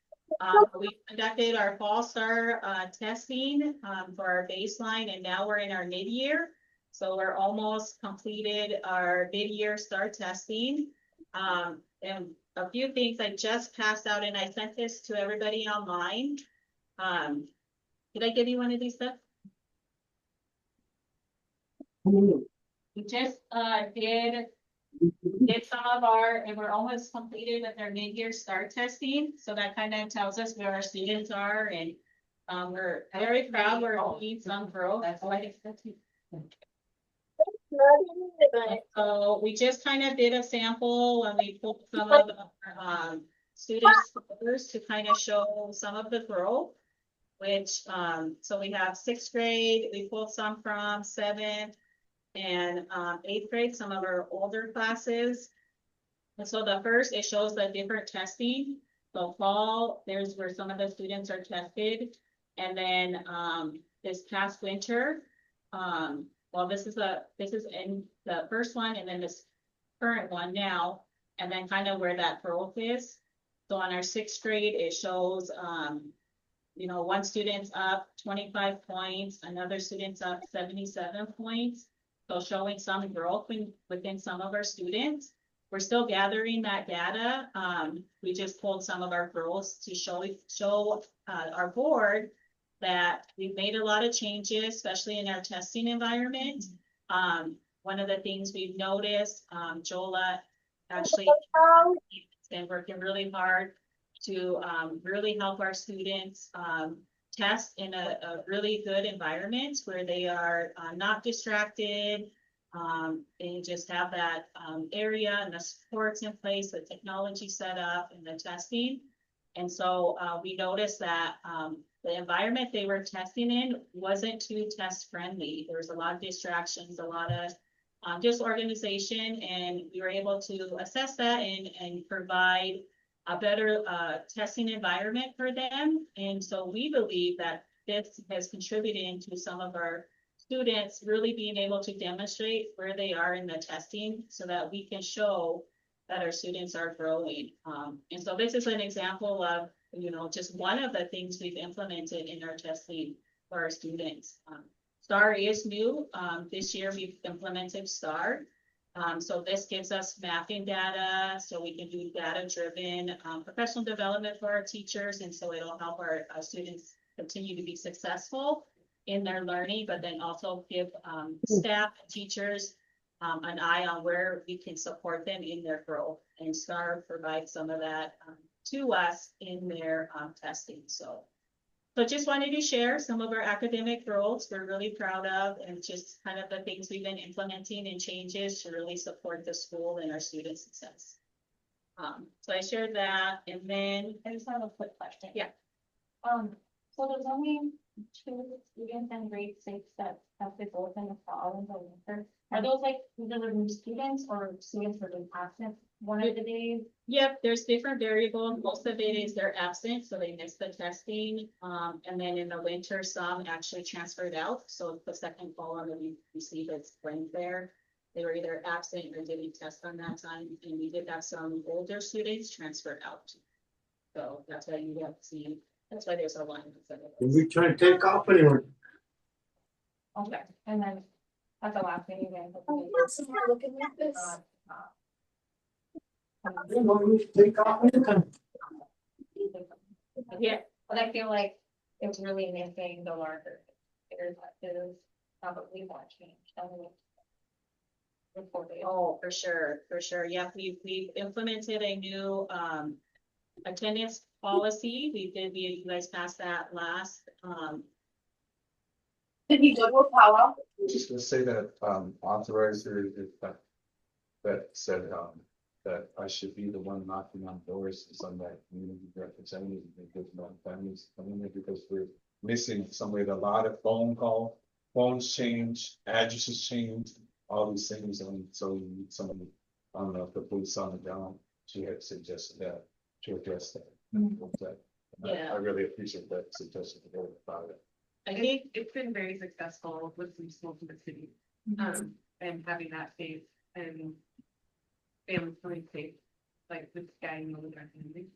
We conducted our fall star testing for our baseline, and now we're in our mid-year. So we're almost completed our mid-year star testing. And a few things I just passed out, and I sent this to everybody online. Did I give you one of these stuff? We just did some of our, and we're almost completed with our mid-year star testing. So that kind of tells us where our students are, and we're very proud we're seeing some growth. So we just kind of did a sample when we pulled some of our students scores to kind of show some of the growth, which so we have 6th grade, we pulled some from 7th and 8th grade, some of our older classes. And so the first, it shows the different testing. So fall, there's where some of the students are tested. And then this past winter, well, this is in the first one, and then this current one now, and then kind of where that growth is. So on our 6th grade, it shows, you know, one student's up 25 points, another student's up 77 points. So showing some growth within some of our students. We're still gathering that data. We just pulled some of our growths to show our board that we've made a lot of changes, especially in our testing environment. One of the things we've noticed, Jola actually has been working really hard to really help our students test in a really good environment where they are not distracted. They just have that area and the supports in place, the technology set up, and the testing. And so, we noticed that, the environment they were testing in wasn't too test friendly. There was a lot of distractions, a lot of disorganization, and we were able to assess that and provide a better testing environment for them. And so we believe that this has contributed to some of our students really being able to demonstrate where they are in the testing so that we can show that our students are growing. And so this is an example of, just one of the things we've implemented in our testing for our students. STAR is new. This year we've implemented STAR. So this gives us mapping data, so we can do data-driven professional development for our teachers, and so it'll help our students continue to be successful in their learning, but then also give staff and teachers an eye on where we can support them in their growth. And STAR provides some of that to us in their testing. So just wanted to share some of our academic growths we're really proud of, and just kind of the things we've been implementing and changes to really support the school and our student success. So I shared that, and then I just have a quick question. Yeah. So there's only 2 students in grade 6 that have to go in the fall and the winter. Are those like either the new students or students who have been absent one of the days? Yep, there's different variables. Most of it is they're absent, so they missed the testing. And then in the winter, some actually transferred out. So the second column that you see that's blank there, they were either absent or didn't test on that time. And we did have some older students transfer out. So that's why you have seen, that's why there's a line. Did we try to take off anyone? Okay, and then that's the last thing you guys. Looking at this. Take off anything. Yeah, But I feel like it's really missing the larger. There's probably more change. oh, for sure. Yeah, we've implemented a new attendance policy. You guys passed that last. Did you double power? Just gonna say that, authorizer, that said, that I should be the one knocking on doors, and some of that community representatives, and good families coming in, because we're missing somebody, a lot of phones change, addresses change, all these things, and so you need somebody, I don't know if the police on the down, she had suggested that, to address that. Yeah. I really appreciate that suggestion to go about it. I think It's been very successful with some schools in the city, and having that safe and families feeling safe, like this guy in the family.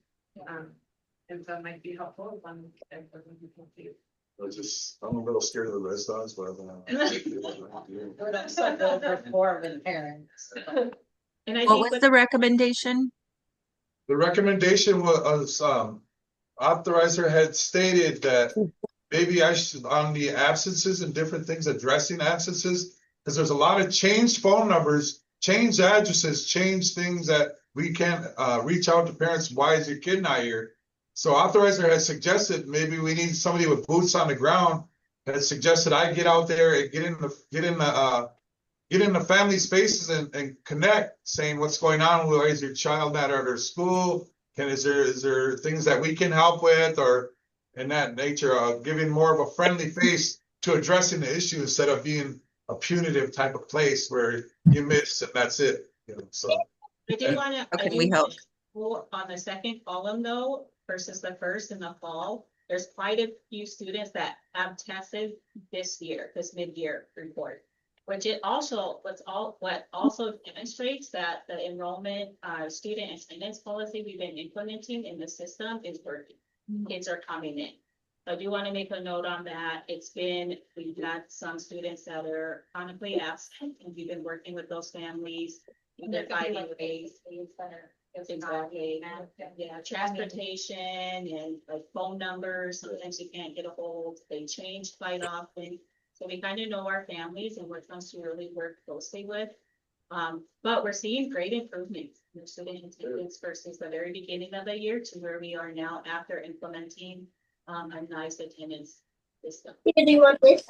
And so it might be helpful if I'm safe. I'm a little scared of the restaurants, but I'm so good for foreign parents. And I What think was the recommendation? the recommendation was, authorizer had stated that maybe I should, on the absences and different things, addressing absences, because there's a lot of changed phone numbers, changed addresses, changed things that we can't reach out to parents. Why is your kid not here? So authorizer has suggested maybe we need somebody with boots on the ground. Has suggested I get out there and get in the family spaces and connect, saying what's going on. Why is your child not at their school? Is there things that we can help with, or in that nature, giving more of a friendly face to addressing the issue instead of being a punitive type of place where you miss and that's it. So I do want to. How can we help? On the second column though, versus the first in the fall, there's quite a few students that have tested this mid-year report. Which what also demonstrates that the enrollment, student attendance policy we've been implementing in the system is working. Kids are coming in. I do want to make a note on that. We've had some students that are chronically absent, and we've been working with those families. They're finding ways. Exactly. Yeah, transportation and like phone numbers, sometimes you can't get a hold, they change quite often. So we kind of know our families and which ones to really work closely with. But we're seeing great improvements in student attendance versus the very beginning of the year to where we are now after implementing a nice attendance system. Do you want this?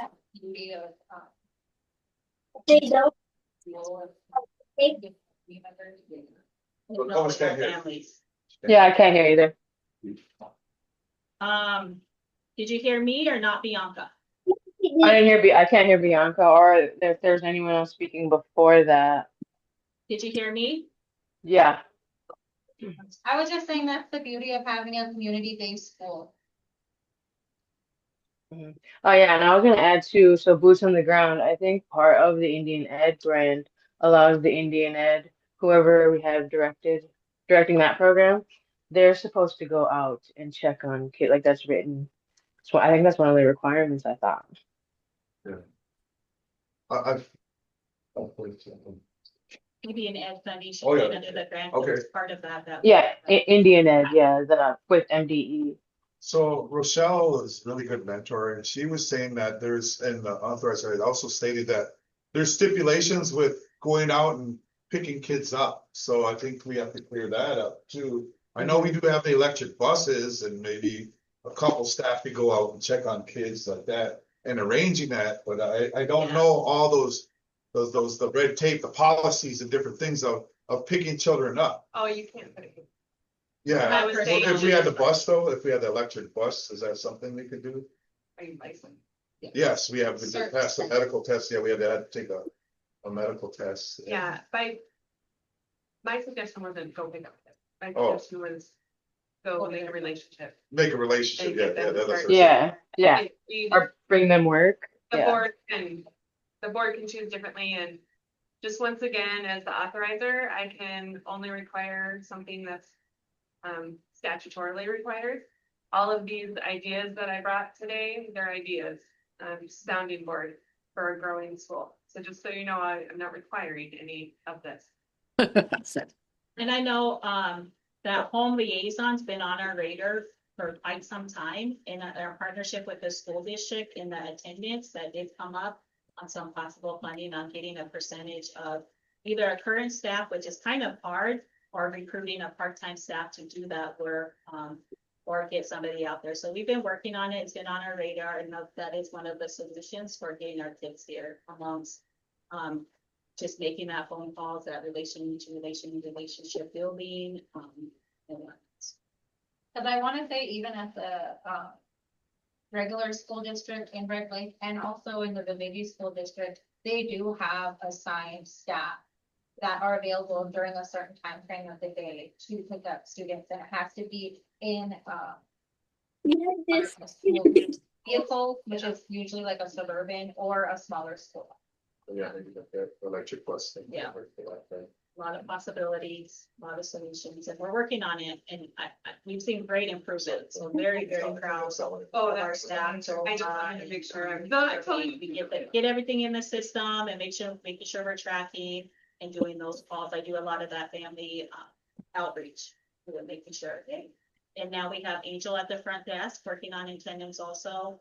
There you go. No, with our families. Yeah, I can't hear either. Did you hear me or not, Bianca? I didn't hear I can't hear Bianca or if there's anyone else speaking before that. Did you hear me? Yeah. I was just saying that's the beauty of having a community-based school. Mhm. Oh yeah, and I was gonna add too, so boots on the ground, I think part of the Indian Ed brand allows the Indian Ed, whoever we have directing that program, they're supposed to go out and check on kid like that's written. So I think that's one of the requirements, I thought. Yeah. I've. Hopefully, Maybe an Ed funding should Oh, be yeah. under the grant. Okay. It's part of that. Yeah, Indian Ed, yeah, the with MDE. So Rochelle is a really good mentor, and she was saying that and the authorizer also stated that there's stipulations with going out and picking kids up. So I think we have to clear that up too. I know we do have the electric buses and maybe a couple staff could go out and check on kids like that and arranging that, but I don't know all the red tape, the policies and different things of picking children up. Oh, you can't put it. Yeah, I was saying if we had the on bus though, if we had the electric bus, is that something we could do? Are you licensed? Yes, we have to Cert pass the test. medical test. Yeah, we had to take a medical test. Yeah, my suggestion wasn't go pick up. My Oh. suggestion was go make a relationship. Make a relationship, And yeah, get them yeah, that's started. what Yeah, If we- or bring them work. The Yeah. board can choose differently, and just once again, as the authorizer, I can only require something that's statutorily required. All of these ideas that I brought today, they're ideas, sounding board for a growing school. So just so you know, I'm not requiring any of this. And I know, that home liaison's been on our radar for quite some time in our partnership with the school district in the attendance that did come up on some possible funding on getting a percentage of either a current staff, which is kind of hard, or recruiting a part-time staff to do that work, or get somebody out there. So we've been working on it. It's been on our radar, and that is one of the solutions for getting our kids here amongst, just making that phone calls, that relationship building, and what. Cause I wanna say even at the, regular school district in Red Lake and also in the Bemidji School District, they do have assigned staff that are available during a certain time frame of the day to pick up students, and it has to be in, a school vehicle, which is usually like a suburban or a smaller school. Yeah, maybe the electric bus thing. Yeah. A lot of possibilities, a lot of solutions, and we're working on it, and we've seen great improvements, so very, very proud of our staff. So, I just wanted to make sure I'm not we get everything in the system and making sure we're tracking and doing those calls. I do a lot of that family outreach, making sure. And now we have Angel at the front desk working on attendance also.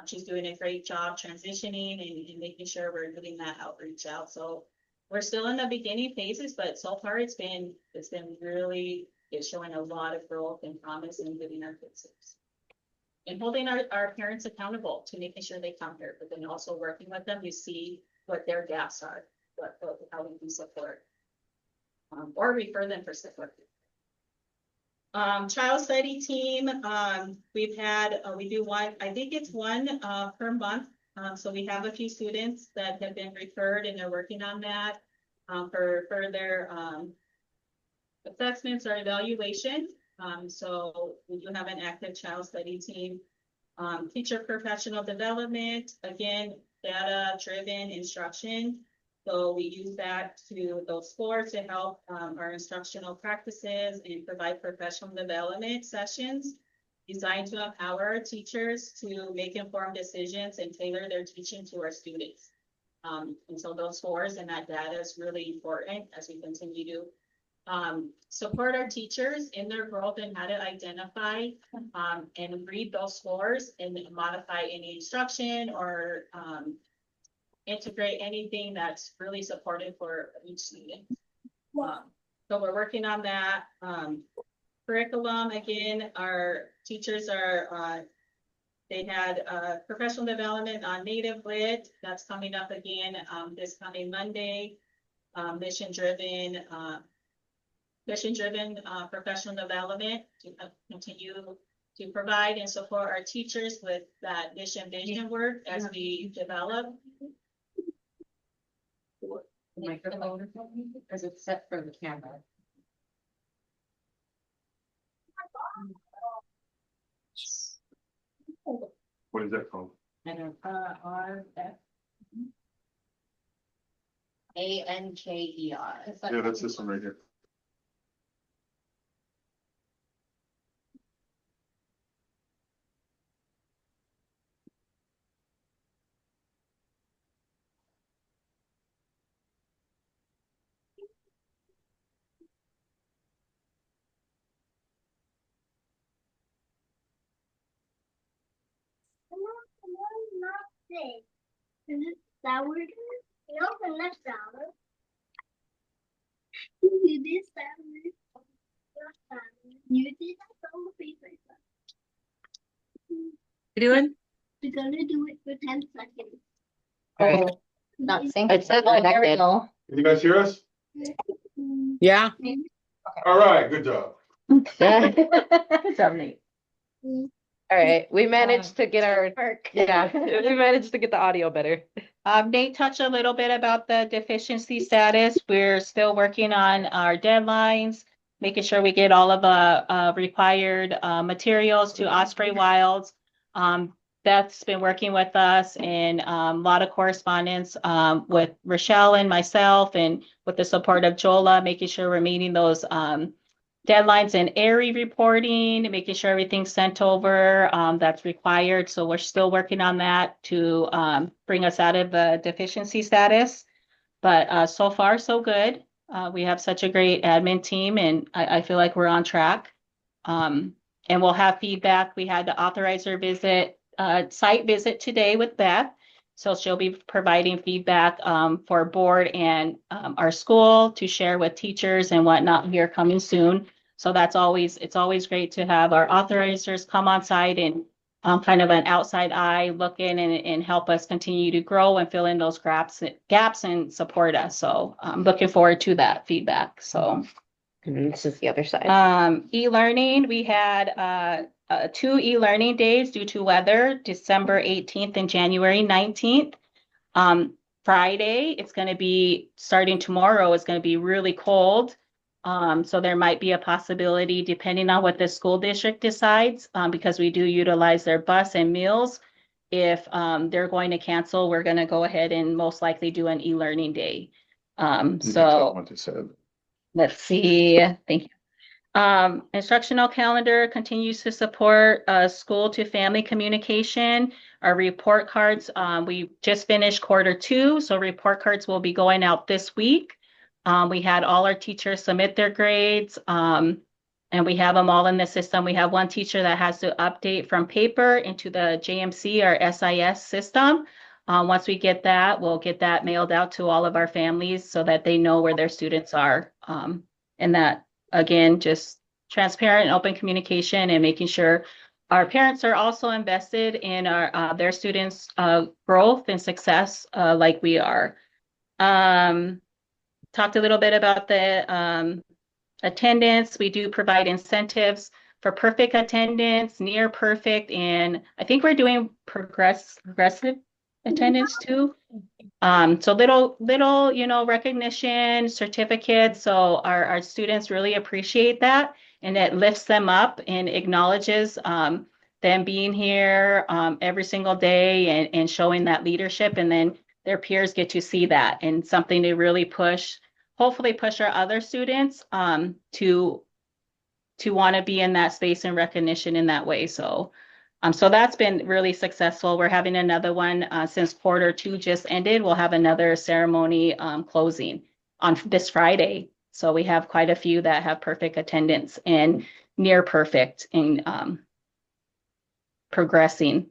She's doing a great job transitioning and making sure we're getting that outreach out. So we're still in the beginning phases, but so far it's been really, it's showing a lot of growth and promise in getting our kids. And holding our parents accountable to making sure they come here, but then also working with them to see what their gaps are, how we can support. Or refer them for support. Child study team, we've had, we do one, I think it's one per month. So we have a few students that have been referred and they're working on that for further assessments or evaluation. So we do have an active child study team. Teacher professional development, again, data-driven instruction. So we use that those scores to help our instructional practices and provide professional development sessions designed to empower our teachers to make informed decisions and tailor their teaching to our students. And so those scores and that data is really important as we continue to support our teachers in their growth and how to identify and read those scores and modify any instruction or integrate anything that's really supportive for each student. So we're working on that. Curriculum, again, our teachers are, they had professional development on native lit. That's coming up again this coming Monday. Mission driven mission-driven professional development to continue to provide and support our teachers with that mission vision work as we develop. Microphone or something, because it's set for the camera. What is that called? I don't, ANKER. Yeah, that's this one right here. Is it sour? No, it's not sour. You did sour. You did that on the paper. You doing? We're gonna do it for 10 seconds. Oh, not synced. It said connected. Can you guys hear us? Yeah. All right, good job. Good job, Nate. All right, we managed to get we managed to get the audio better. Nate touched a little bit about the deficiency status. We're still working on our deadlines, making sure we get all of the required materials to Osprey Wilds. Beth's been working with us and a lot of correspondence with Rochelle and myself and with the support of Jola, making sure we're meeting those deadlines and ARI reporting, making sure everything's sent over that's required. So we're still working on that to bring us out of the deficiency status. But so far, so good. We have such a great admin team and I feel like we're on track. And we'll have feedback. We had the authorizer visit, site visit today with Beth. So she'll be providing feedback for board and our school to share with teachers and whatnot here coming soon. So it's always great to have our authorizers come on site and kind of an outside eye look in and help us continue to grow and fill in those gaps and support us. So I'm looking forward to that feedback. So. And this is the other side. E-learning, we had 2 e-learning days due to weather, December 18th and January 19th. Friday, it's going to be starting tomorrow, it's going to be really cold. So there might be a possibility, depending on what the school district decides, because we do utilize their bus and meals. If they're going to cancel, we're going to go ahead and most likely do an e-learning day. So let's see. Thank you. Instructional calendar continues to support school to family communication. Our report cards, we just finished Q2, so report cards will be going out this week. We had all our teachers submit their grades, and we have them all in the system. We have one teacher that has to update from paper into the JMC or SIS system. Once we get that, we'll get that mailed out to all of our families so that they know where their students are. And that, again, just transparent and open communication and making sure our parents are also invested in their students' growth and success like we are. Talked a little bit about the attendance. We do provide incentives for perfect attendance, near perfect, and I think we're doing progressive attendance too. So little, recognition, certificates. So our students really appreciate that, and it lifts them up and acknowledges them being here every single day and showing that leadership. And then their peers get to see that and something to really hopefully push our other students to want to be in that space and recognition in that way. So that's been really successful. We're having another one since Q2 just ended. We'll have another ceremony closing on this Friday. So we have quite a few that have perfect attendance and near perfect in progressing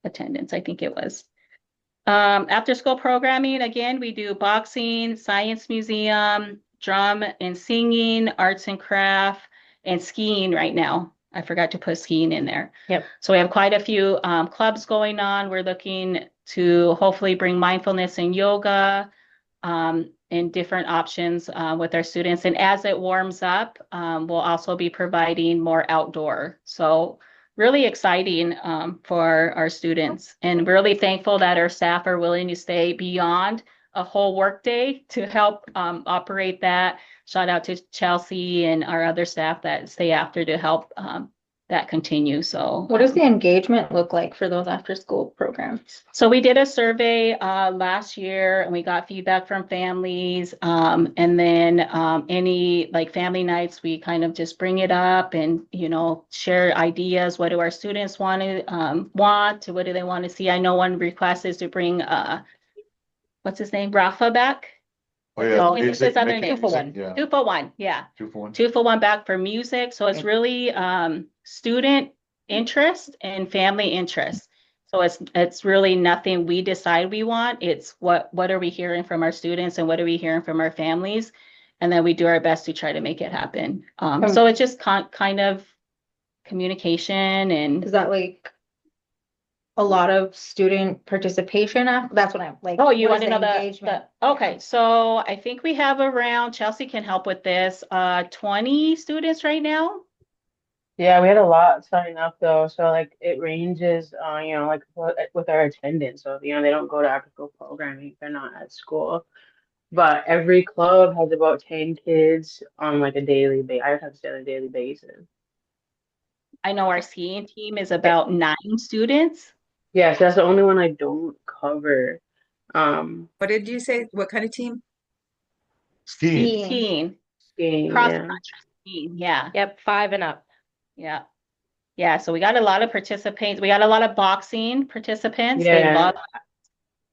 attendance, I think it was. After school programming, again, we do boxing, science museum, drum and singing, arts and craft, and skiing right now. I forgot to put skiing in there. Yep. So we have quite a few clubs going on. We're looking to hopefully bring mindfulness and yoga. in different options with our students. And as it warms up, we'll also be providing more outdoor. So really exciting for our students, and really thankful that our staff are willing to stay beyond a whole workday to help operate that. Shout out to Chelsea and our other staff that stay after to help that continue. So What does the engagement look like for those after school programs? so we did a survey last year and we got feedback from families. And then any like family nights, we kind of just bring it up and, you know, share ideas. What do our students want to what do they want to see? I know one request is to bring what's his name? Rafa back. Oh, yeah. What's his other name? 2-for-1. Yeah. 2-for-1, yeah. 2-for-1. 2-for-1 back for music. So it's really student interest and family interest. So it's really nothing we decide we want. It's what are we hearing from our students and what are we hearing from our families? And then we do our best to try to make it happen. So it's just kind of communication and Is that like a lot of student participation? That's what I'm like. oh, you what want is to know the engagement? okay, so I think we have around, Chelsea can help with this, 20 students right now. Yeah, we had a lot sign up though, so like it ranges, you know, like with our attendance. So you know, they don't go to after school programming if they're not at school. But every club has about 10 kids on like a daily basis. I would have to say on a daily basis. I know our skiing team is about 9 students. Yes, that's the only one I don't cover. What did you say? What kind of team? Skiing. Skiing, Yeah. country skiing, yeah. Yep, 5 and up. Yeah. Yeah, so we got a lot of participants. We got a lot of boxing participants. They Yeah. love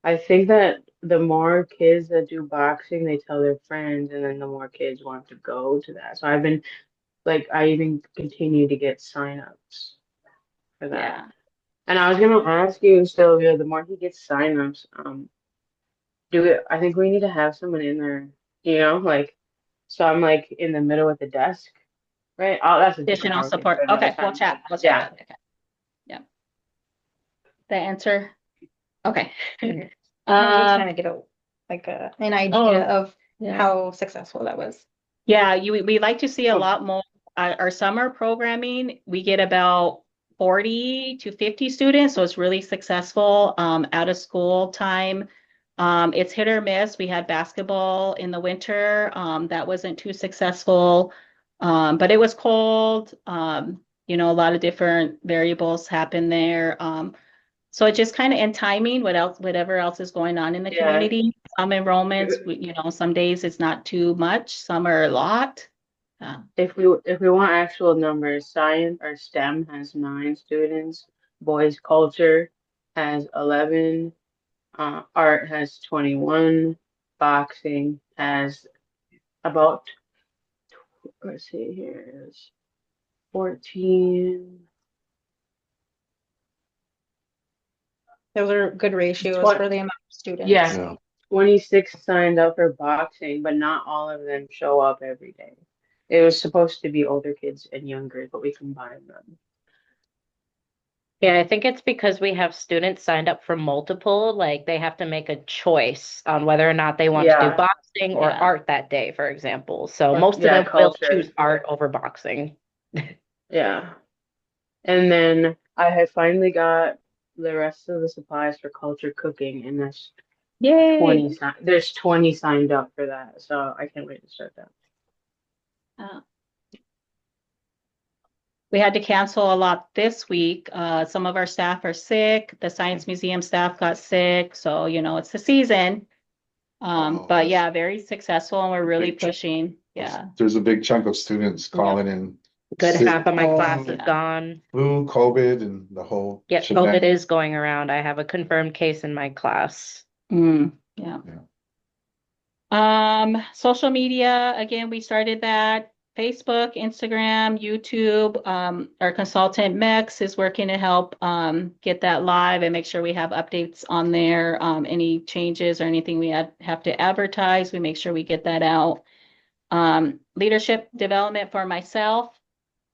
I think that the more kids that do boxing, they tell their friends, and then the more kids want to go to that. So I've been like, I even continue to get signups for that. yeah. And I was gonna ask you, Sylvia, the more he gets signups, I think we need to have someone in there, you know, like, so I'm like in the middle with the desk, right? Oh, that's a different Additional support. conversation for another Okay, we'll time. chat. Yeah. Okay. Yeah. The answer. Okay. I was just trying to get an idea of yeah. how successful that was. Yeah, we like to see a lot more. Our summer programming, we get about 40 to 50 students, so it's really successful. Out of school time, it's hit or miss. We had basketball in the winter, that wasn't too successful, but it was cold. You know, a lot of different variables happen there. So it just kind of in timing, whatever else is going on in the Yeah. community. Some enrollments, you know, some days it's not too much, some are a lot. If we want actual numbers, science or STEM has 9 students, boys culture has 11, art has 21, boxing has about, let's see here, is 14. Those are good ratios for the amount of students. Yeah, Yeah. 26 signed up for boxing, but not all of them show up every day. It was supposed to be older kids and younger, but we combined them. Yeah, I think it's because we have students signed up for multiple, like they have to make a choice on whether or not they want to do Yeah. boxing or Yeah. art that day, for example. So Or- most of yeah, them will culture. choose art over boxing. Yeah. And then I had finally got the rest of the supplies for culture cooking, and there's Yay. 20 signed up for that, so I can't wait to start that. We had to cancel a lot this week. Some of our staff are sick. The Science Museum staff got sick, so you know it's the season. But yeah, very successful, and we're really Big chunk. pushing. Yeah. There's a big chunk of students calling in. Good sick, half of my class is yeah. gone. flu, COVID, and the whole. Yeah, shebang. COVID is going around. I have a confirmed case in my class. Yeah. Social media, again, we started that. Facebook, Instagram, YouTube. Our consultant Mex is working to help get that live and make sure we have updates on there. Any changes or anything we have to advertise, we make sure we get that out. Leadership development for myself.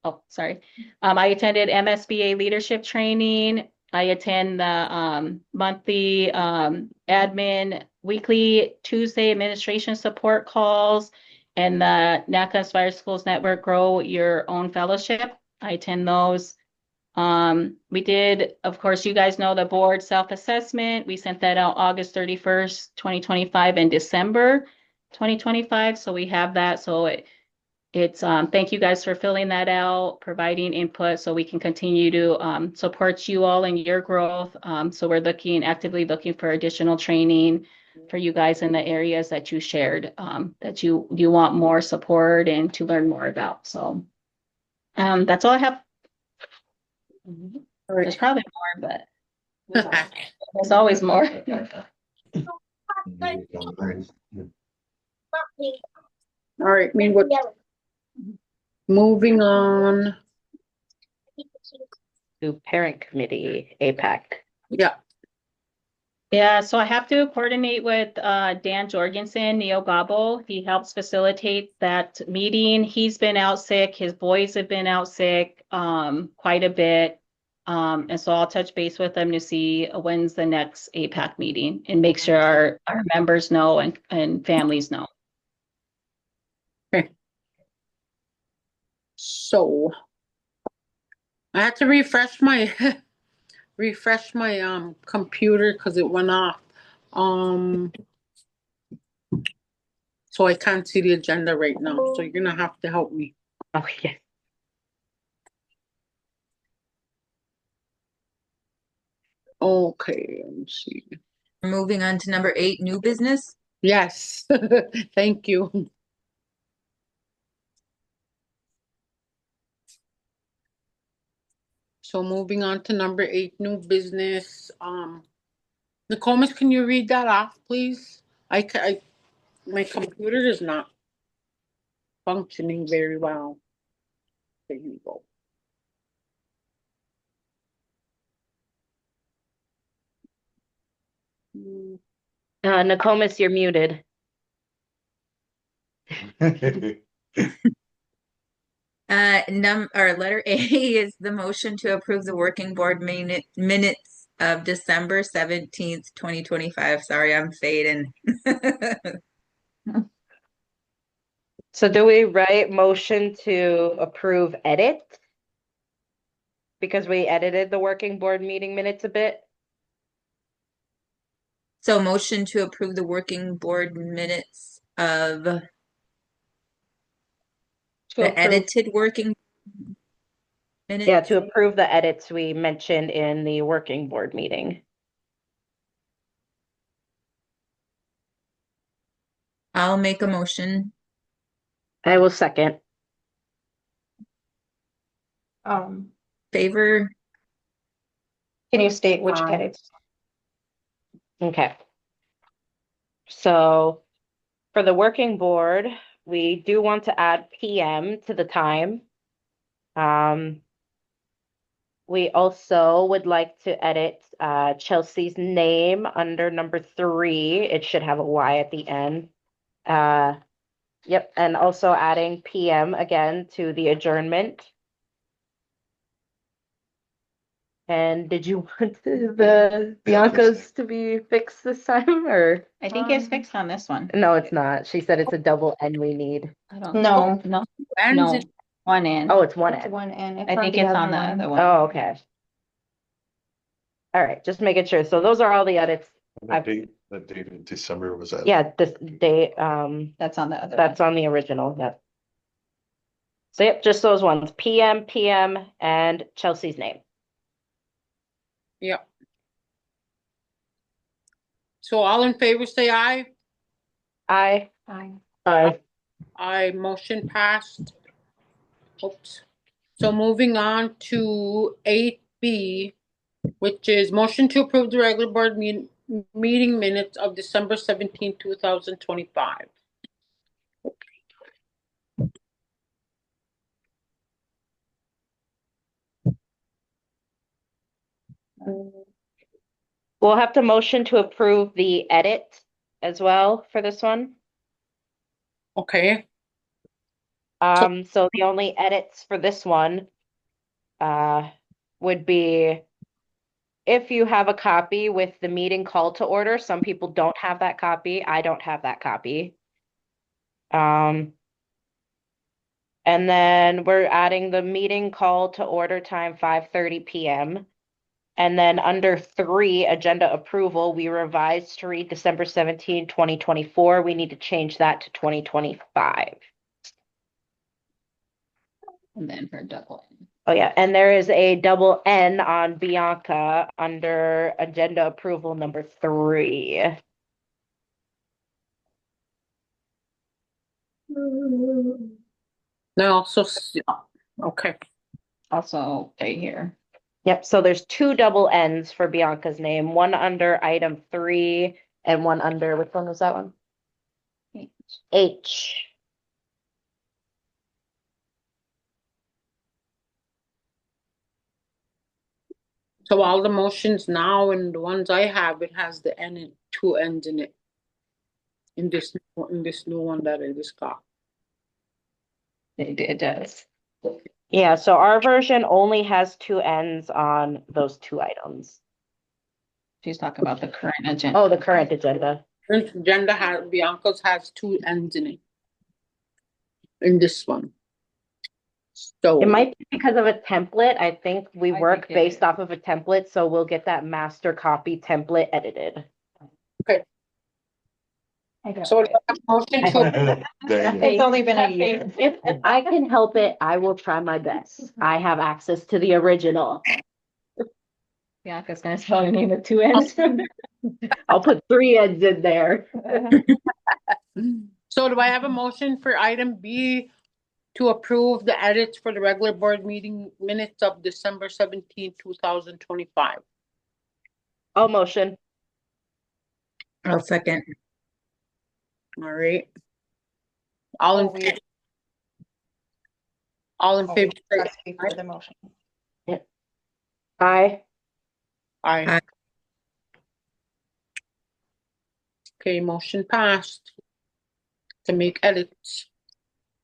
Oh, sorry. I attended MSBA leadership training. I attend the monthly admin weekly Tuesday administration support calls and the NACA Inspired Schools Network Grow Your Own Fellowship. I attend those. We did, of course, you guys know the board self-assessment. We sent that out August 31st, 2025 and December 2025. So we have that. So it's thank you guys for filling that out, providing input so we can continue to support you all in your growth. So we're actively looking for additional training for you guys in the areas that you shared, that you want more support and to learn more about. So that's all I have. There's probably more, but there's always more. All right, moving on. To parent committee, APAC. Yeah. Yeah, so I have to coordinate with Dan Jorgensen, Neo Gobble. He helps facilitate that meeting. He's been out sick. His boys have been out sick quite a bit. And so I'll touch base with them to see when's the next APAC meeting and make sure our members know and families know. Okay. So I had to refresh my computer because it went off. So I can't see the agenda right now. So you're gonna have to help me. Oh, yeah. Okay, let me see. Moving on to number 8, new business. Yes, thank you. So moving on to number 8, new business. Nicole, can you read that off, please? My computer is not functioning very well. There you go. Nokomis, you're muted. Letter A is the motion to approve the working board minutes of December 17th, 2025. Sorry, I'm fading. So do we write motion to approve edit? Because we edited the working board meeting minutes a bit. So motion to approve the working board minutes of the edited working minutes. Yeah, to approve the edits we mentioned in the working board meeting. I'll make a motion. I will second. Favor. Can you state which edits? Okay. So for the working board, we do want to add PM to the time. We also would like to edit Chelsea's name under number 3. It should have a Y at the end. Yep, and also adding PM again to the adjournment. And did you want the Bianca's to be fixed this time, or? I think it's fixed on this one. No, it's not. She said it's a double N we need. I don't. No. No. Ends No. it- One in. Oh, it's one It's N. one N. I think it's on the other one. Oh, okay. All right, just making sure. So those are all the edits. That date in December was that? Yeah, this date, That's on the other that's on the original, yep. So yep, just those ones, PM, and Chelsea's name. Yep. So all in favor, say aye. Aye. Aye, motion passed. Oops. So moving on to 8B, which is motion to approve the regular board meeting minutes of December 17th, 2025. We'll have to motion to approve the edit as well for this one. Okay. So the only edits for this one would be if you have a copy with the meeting call to order, some people don't have that copy. I don't have that copy. And then we're adding the meeting call to order time 5:30 p.m. And then under 3, agenda approval, we revised to read December 17, 2024. We need to change that to 2025. And then for double N. Oh, yeah. And there is a double N on Bianca under agenda approval number 3. No, so, okay. Also, right here. Yep. So there's 2 double N's for Bianca's name, one under item 3 and one under, which one was that one? H. So all the motions now and the ones I have, it has the N and 2 N's in it. In this new one that I just got. It does. Yeah, so our version only has 2 N's on those 2 items. She's talking about the current agenda. Oh, the current agenda. Current agenda has, Bianca's has 2 N's in it. In this one. So it might be because of a template. I think we work think it based is. off of a template, so we'll get that master copy template edited. Okay. I got So it. motion to Dang it. It's only been a year. If I can help it, I will try my best. I have access to the original. Bianca's gonna tell you name the 2 N's. I'll put 3 N's in there. So do I have a motion for item B to approve the edits for the regular board meeting minutes of December 17, 2025? I'll motion. I'll second. All right. All in favor? All in favor? say That's before the motion. Aye. aye. Aye. Okay, motion passed to make edits.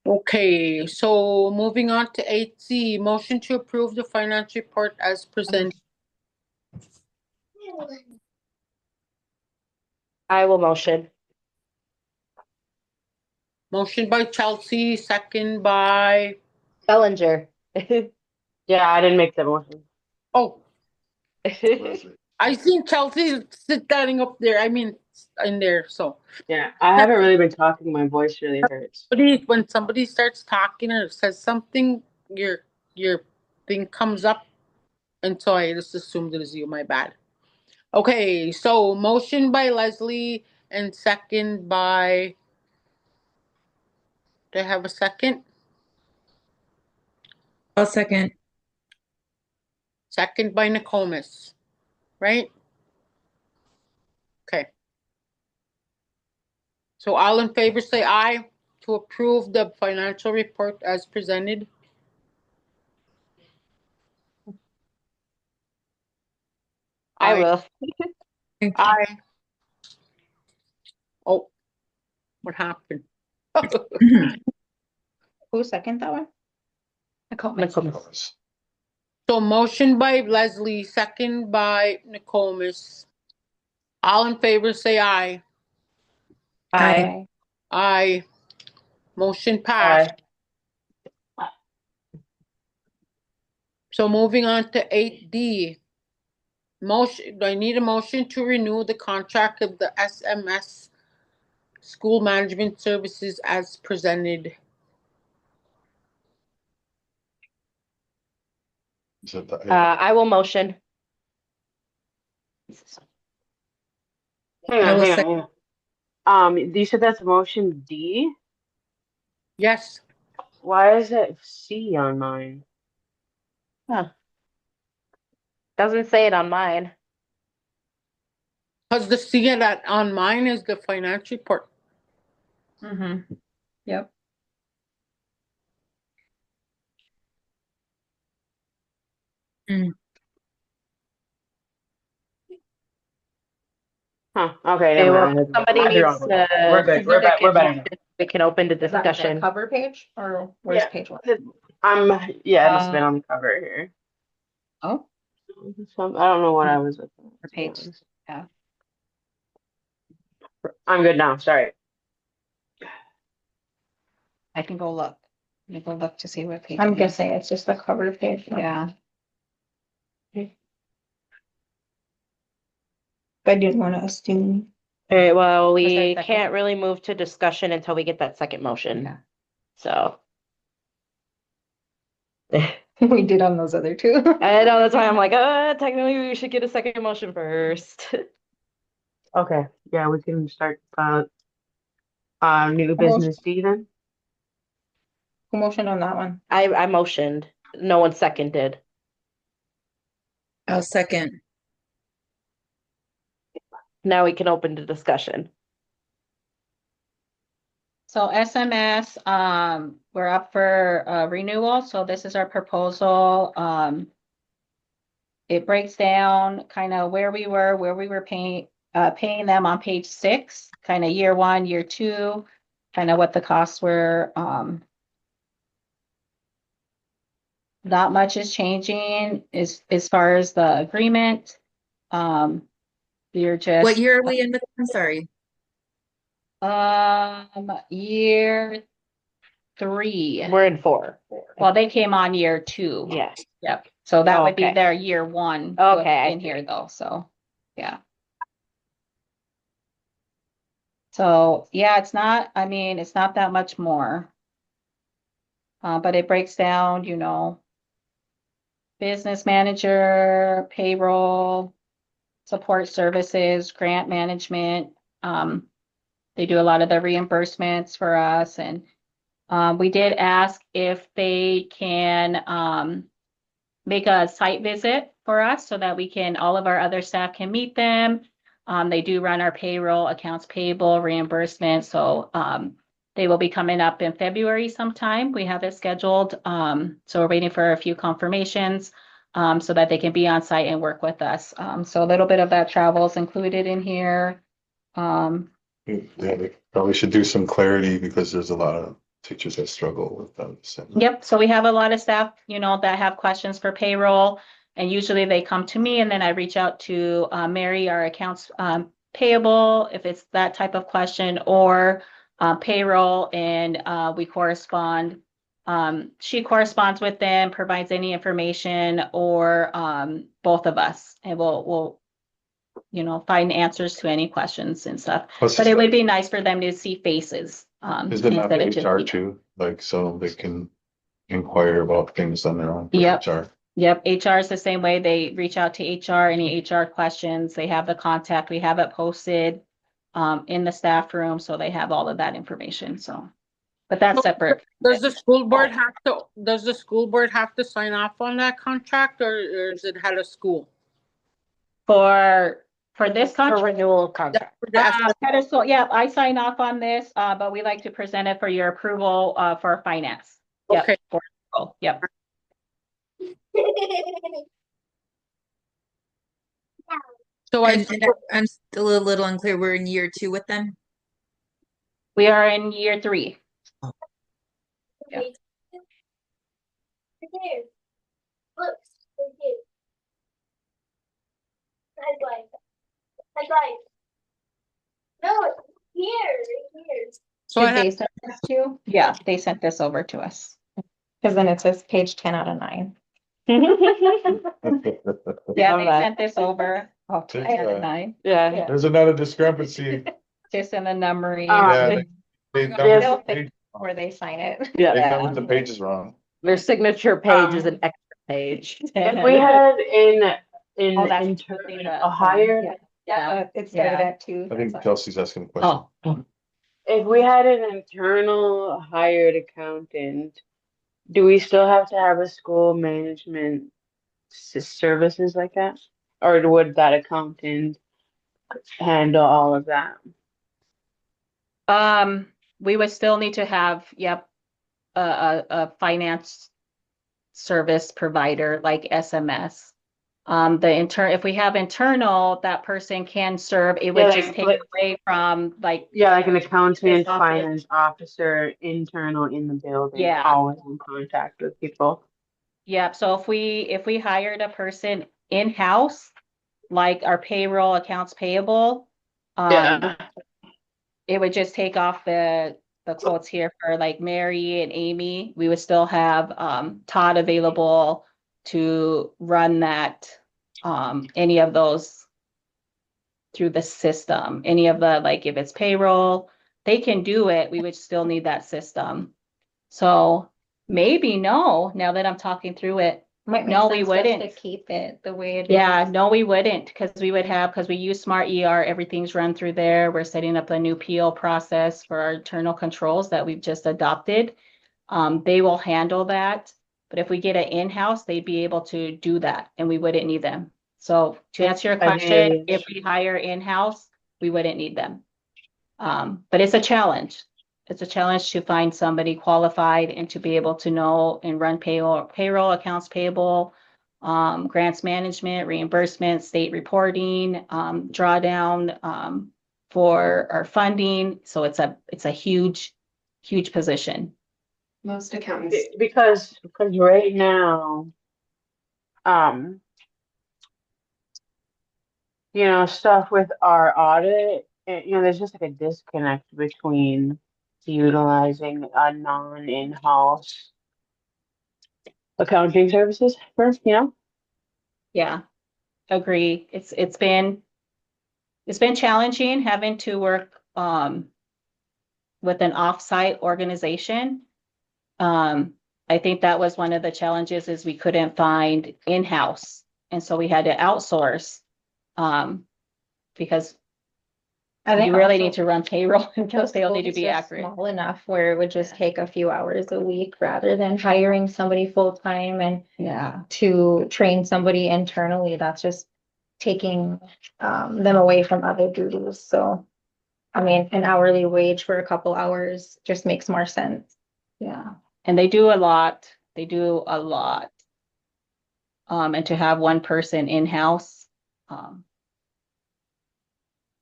Okay, so moving on to 8C, motion to approve the finance report as presented. I will motion. Motion by Chelsea, second by, Bellinger. Yeah, I didn't make that motion. oh, Leslie. I seen Chelsea standing up there, I mean, in there, so. Yeah, I haven't really been talking. My voice really hurts. When somebody starts talking or says something, your thing comes up, and so I just assumed it was you. My bad. Okay, so motion by Leslie and second by. Do I have a second? I'll second. Second by Nicomas, right? Okay. So all in favor say aye to approve the financial report as presented. I will. Aye. Oh, what happened? Who second that one? Nicomas. So motion by Leslie, second by Nicomas. All in favor say aye. Aye. Aye. Motion passed. So moving on to 8D. Motion, do I need a motion to renew the contract of the SMS School Management Services as presented? Is that the- I will motion. Hang I on, will hang on. You said that's motion D? Yes. Why is it C on mine? Huh. Doesn't say it on mine. Because the C that on mine is the finance report. Mm-hmm. Yep. Huh. Okay, Okay, never well, mind. somebody I had the needs wrong one. to. We're good. We're back. We're better now. We can open the Is that the discussion. cover page or where's Yeah. page 1? Yeah, it must have been on the cover here. Oh, I don't know what I was looking at. For to be page, honest. yeah. I'm good now, sorry. I can go look. Let me go look to see what page. I'm it is. guessing it's just the cover page. Yeah. I didn't want to assume. All right, well, Was there a we second? can't really move to discussion until we get that second motion. Yeah. So. We did on those other two. I know, that's why I'm like, technically we should get a second motion first. Okay, yeah, we can start, new Motion. business D then. Who motioned on that one? I motioned, no one seconded. I'll second. Now we can open the discussion. So SMS, we're up for renewal, so this is our proposal. It breaks down kind of where we were paying them on page 6, kind of year 1, year 2, kind of what the costs were. Not much is changing as far as the agreement. You're just. What year are we in with? I'm sorry. Year 3. We're in 4. Well, they came on year 2. Yeah. Yep. So that would be Okay. their year 1. Okay, In here though, so, yeah. So, yeah, it's not that much more. But it breaks down, business manager, payroll, support services, grant management. They do a lot of the reimbursements for us, and we did ask if they can make a site visit for us so that all of our other staff can meet them. They do run our payroll, accounts payable, reimbursement, so they will be coming up in February sometime. We have it scheduled, so we're waiting for a few confirmations so that they can be on site and work with us. So a little bit of that travel is included in here. Yeah, they probably should do some clarity because there's a lot of teachers that struggle with them. Yep, so we have a lot of staff, that have questions for payroll, and usually they come to me and then I reach out to Mary, our accounts payable, if it's that type of question, or payroll, and we correspond. She corresponds with them, provides any information, or both of us, and we'll find answers to any questions and stuff. But it would be nice for them to see faces. Is there not instead of just HR too? Like, so they can inquire about things on their own. Yep. HR. Yep, HR is the same way. They reach out to HR, any HR questions, they have the contact, we have it posted in the staff room, so they have all of that information, so. But that's separate. Does the school board have to sign off on that contract, or is it head of school? For this For contract, renewal contract. so yeah, I sign off on this, but we like to present it for your approval for finance. Yep, Okay. for approval. Yep. So I'm still a little unclear. We're in year 2 with them. We are in year 3. Yeah. Right there. Look, right here. Headlight. No, it's here, right here. So Did I they have, send this to you? Yeah, they sent this over to us. Because then it says page 10 out of 9. Yeah, All they right. sent this over. Oh, There's, 10 out of 9. Yeah. There's another discrepancy. Just in the numbering. Yeah, they Yes. numbers the page- Where they sign it. they Yeah. numbered the pages wrong. Their signature page is an extra page. If we had Oh, that's a hired, Yeah. It started Yeah. at 2. I think Kelsey's asking a question. Oh, if we had an internal hired accountant, do we still have to have a school management services like that? Or would that accountant handle all of that? we would still need to have, a finance service provider like SMS. If we have internal, that person can serve, it would Yeah, just take away from like. Yeah, like an accountant, office. finance officer, internal in the building, Yeah. always in contact with people. Yeah, so if we hired a person in-house, like our payroll, accounts payable, Yeah. it would just take off the quotes here for like Mary and Amy. We would still have Todd available to run that, any of those through the system. Any of the, like if it's payroll, they can do it. We would still need that system. So maybe no, now that I'm talking through it. Might make No, we sense just to wouldn't. keep it the way it is. Yeah, no, we wouldn't, because we use Smart ER, everything's run through there. We're setting up a new PO process for our internal controls that we've just adopted. They will handle that, but if we get it in-house, they'd be able to do that and we wouldn't need them. So to answer your I hear question, you. if we hire in-house, we wouldn't need them. But it's a challenge. It's a challenge to find somebody qualified and to be able to know and run payroll, accounts payable, grants management, reimbursement, state reporting, drawdown, for our funding. So it's a huge, huge position. Most accountants. Because right now, stuff with our audit, there's just like a disconnect between utilizing a non-in-house accounting services first, Yeah, agree. It's been challenging having to work with an offsite organization. I think that was one of the challenges is we couldn't find in-house. And so we had to outsource because I think you really also need to run payroll and those they'll need to schools be are accurate. small enough where it would just take a few hours a week rather than hiring somebody full-time and Yeah. to train somebody internally. That's just taking them away from other duties. So, I mean, an hourly wage for a couple hours just makes more sense. Yeah. And they do a lot. They do a lot. And to have one person in-house,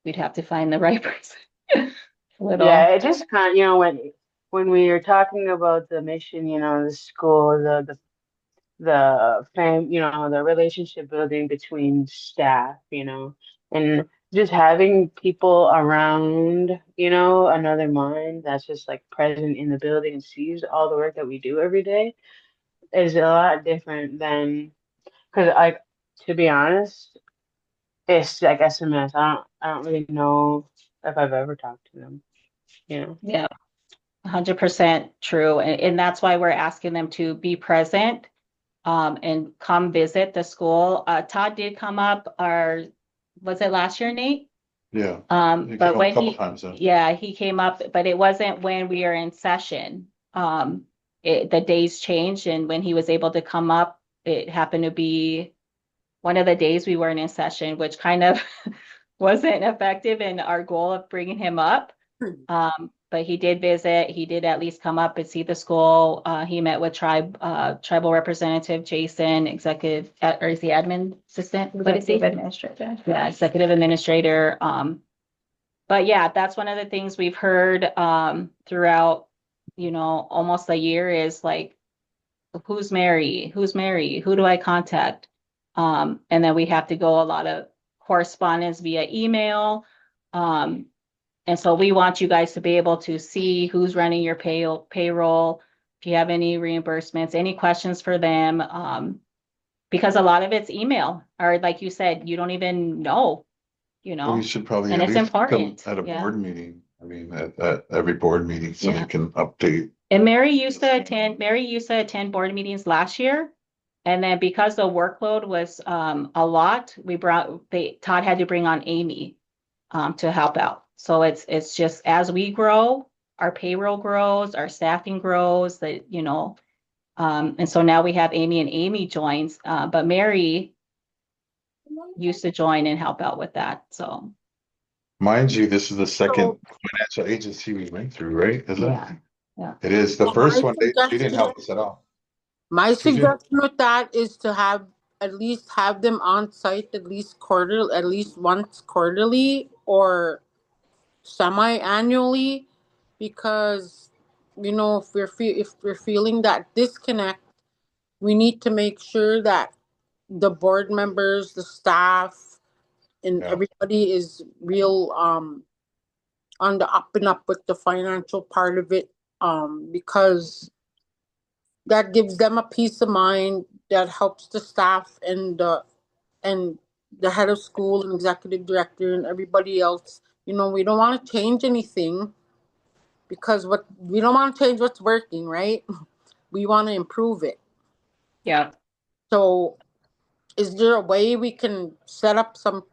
we'd have to find the right person. Little. Yeah, it just kind of, when we were talking about the mission, the school, the the relationship building between staff, and just having people around, another mind that's just like present in the building and sees all the work that we do every day is a lot different than, because to be honest, it's like SMS. I don't really know if I've ever talked to them, Yeah, 100% true. And that's why we're asking them to be present and come visit the school. Todd did come up, was it last year, Nate? Yeah. He But came when a couple times, he came up, but it wasn't when we are in session. The days changed, and when he was able to come up, it happened to be one of the days we weren't in session, which kind of wasn't effective in our goal of bringing him up. But he did visit. He did at least come up and see the school. He met with tribal representative Jason, executive, or is he admin assistant? What is he? Executive administrator. Yeah, executive administrator. But yeah, that's one of the things we've heard throughout, almost a year is like, who's Mary? Who's Mary? Who do I contact? And then we have to go a lot of correspondence via email. And so we want you guys to be able to see who's running your payroll. If you have any reimbursements, any questions for them, because a lot of it's email, or like you said, you don't even know, Well, we should probably and at it's least come important. at a Yeah. board meeting. I mean, at every board meeting, so we can update. And Mary used to attend board meetings last year. And then because the workload was a lot, Todd had to bring on Amy to help out. So it's just as we grow, our payroll grows, our staffing grows, and so now we have Amy, and Amy joins, but Mary used to join and help out with that. So Mind you, this is the second financial agency we went through, right? Is yeah, it? yeah. It is. The first one, she didn't help us at all. My suggestion with that is to at least have them on site at least once quarterly or semi-annually, because if we're feeling that disconnect, we need to make sure that the board members, the staff, and Yeah. everybody is real on the up and up with the financial part of it, because that gives them a peace of mind, that helps the staff and the head of school and executive director and everybody else. You know, we don't want to change anything because we don't want to change what's working, right? We want to improve it. Yeah. So is there a way we can set up some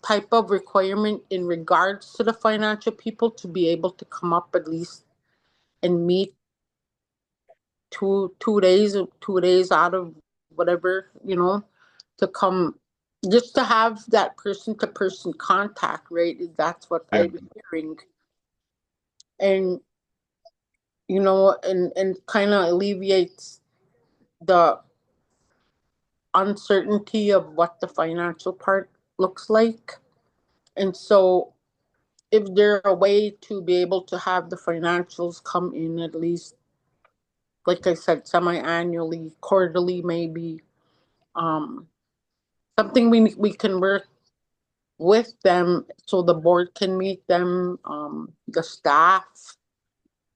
type of requirement in regards to the financial people to be able to come up at least and meet two days out of whatever, you know, to come just to have that person to person contact, right? That's what Yeah. I'm hearing. And you know, and kind of alleviates the uncertainty of what the financial part looks like. And so if there a way to be able to have the financials come in at least, like I said, semi-annually, quarterly maybe, something we can work with them so the board can meet them, the staff,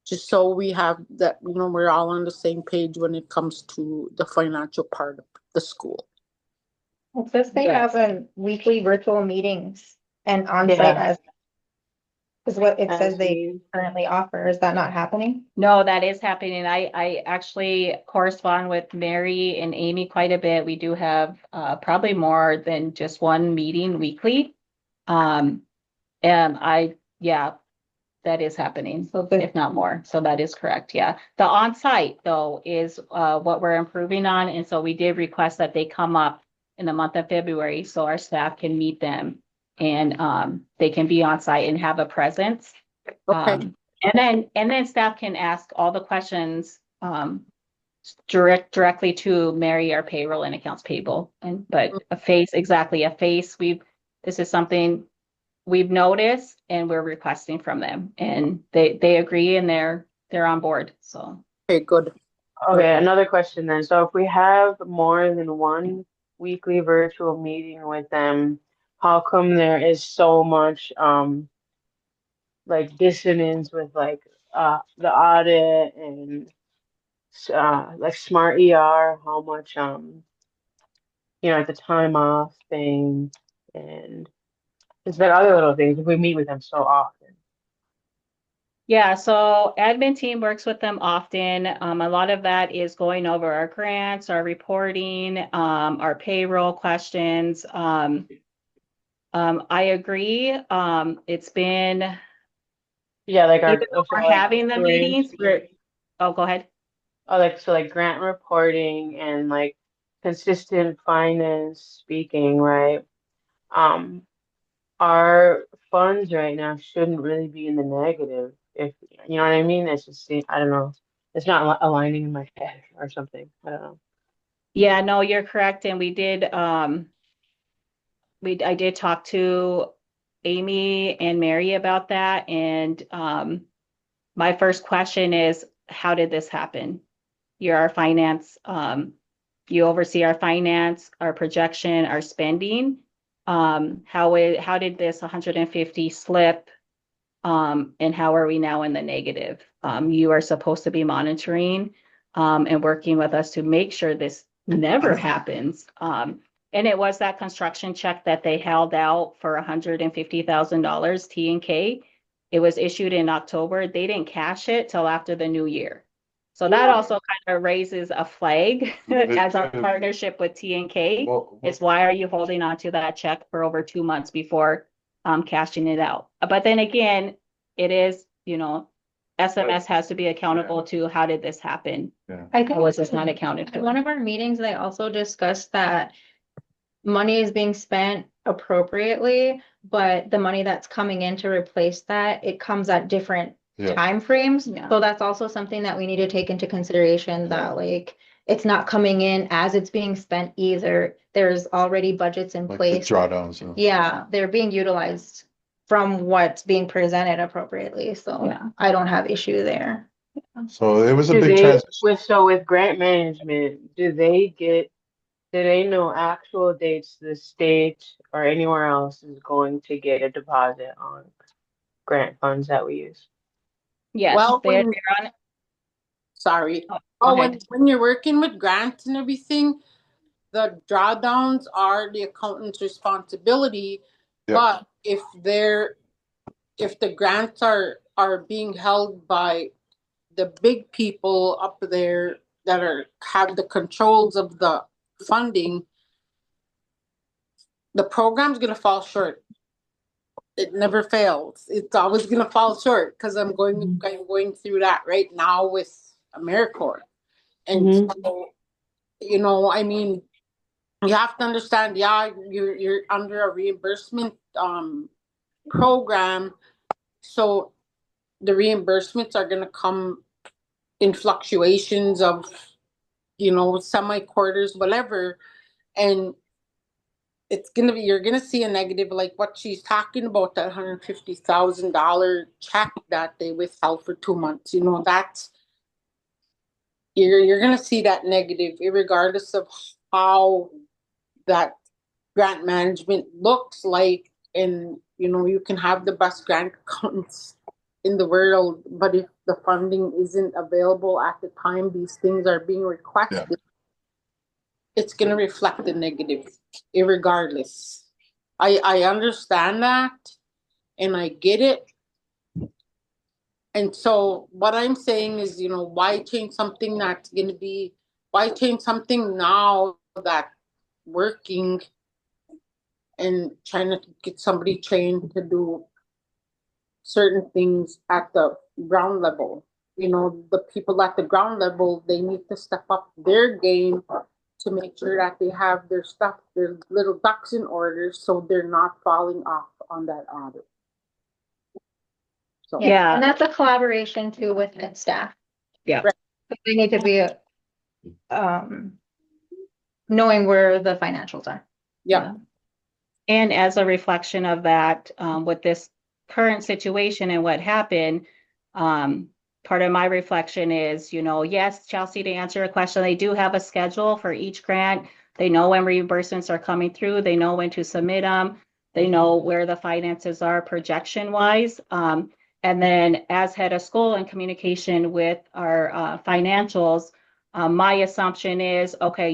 just so we have that, you know, we're all on the same page when it comes to the financial part of the school. It says they have a weekly virtual meetings and on-site Yeah. as is what it says As they needed. currently offer. Is that not happening? No, that is happening. I actually correspond with Mary and Amy quite a bit. We do have probably more than just one meeting weekly. And yeah, that is happening, So if not more. So that is correct. Yeah. The on-site though is what we're improving on. And so we did request that they come up in the month of February so our staff can meet them and they can be on site and have a presence. Okay. And then staff can ask all the questions directly to Mary, our payroll and accounts payable. But a face, this is something we've noticed and we're requesting from them, and they agree and they're on board. So Okay, good. Okay, another question then. So if we have more than one weekly virtual meeting with them, how come there is so much like dissonance with like the audit and like smart ER, how much you know, like the time off thing and just like other little things if we meet with them so often. yeah, so admin team works with them often. A lot of that is going over our grants, our reporting, our payroll questions. I agree. It's been Yeah, like our even though so we're like having the grant, meetings, go ahead. oh like so like grant reporting and like consistent finance speaking, right? Um, our funds right now shouldn't really be in the negative. If you know what I mean, it's just I don't know. It's not aligning in my head or something. I don't know. Yeah, no, you're correct. And we did, I did talk to Amy and Mary about that. And my first question is, how did this happen? You're our finance, you oversee our finance, our projection, our spending. How did this 150 slip? And how are we now in the negative? You are supposed to be monitoring and working with us to make sure this never happens. And it was that construction check that they held out for $150,000 T&K. It was issued in October. They didn't cash it till after the new year. So that also kind of raises a flag as our partnership with T&K. It's why are you holding on to that check for over 2 months before cashing it out? But then again, it is, you know, SMS has to be accountable to how did this happen? Yeah. I think How was this not accounted at for? one of our meetings, they also discussed that money is being spent appropriately, but the money that's coming in to replace that, it comes at different Yeah. time frames. Yeah. So that's also something that we need to take into consideration that like it's not coming in as it's being spent either. There's already budgets in Like the place. drawdowns. You know. Yeah, they're being utilized from what's being presented appropriately. So Yeah. I don't have issue there. So it was a Do big they transition. with grant management, do they get Do they know actual dates the state or anywhere else is going to get a deposit on grant funds that we use? Yes, Well, they're when, on. sorry. Oh, go Oh, ahead. when you're working with grants and everything, the drawdowns are the accountant's responsibility. Yeah. But if the grants are being held by the big people up there that have the controls of the funding, the program's gonna fall short. It never fails. It's always gonna fall short because I'm going through that right now with AmeriCorps. And Mm-hmm. so, I mean, you have to understand, yeah, you're under a reimbursement program, so the reimbursements are gonna come in fluctuations of, semi quarters, whatever, and you're gonna see a negative, like what she's talking about, that $150,000 check that they withheld for 2 months. That's you're gonna see that negative, regardless of how that grant management looks like. And you can have the best grant accountants in the world, but if the funding isn't available at the time these things are being requested, it's going to reflect the negative, regardless. I understand that, and I get it. And so what I'm saying is, why change something now that working, and trying to get somebody trained to do certain things at the ground level. The people at the ground level, they need to step up their game to make sure that they have their stuff, their little ducks in order, so they're not falling off on that audit. So, Yeah. And that's a collaboration too with the staff. Yeah. Right. They need to be knowing where the financials are. Yeah. And as a reflection of that, with this current situation and what happened, part of my reflection is, yes, Chelsea, to answer your question, they do have a schedule for each grant. They know when reimbursements are coming through. They know when to submit them. They know where the finances are projection wise. And then as head of school and communication with our financials, my assumption is, okay,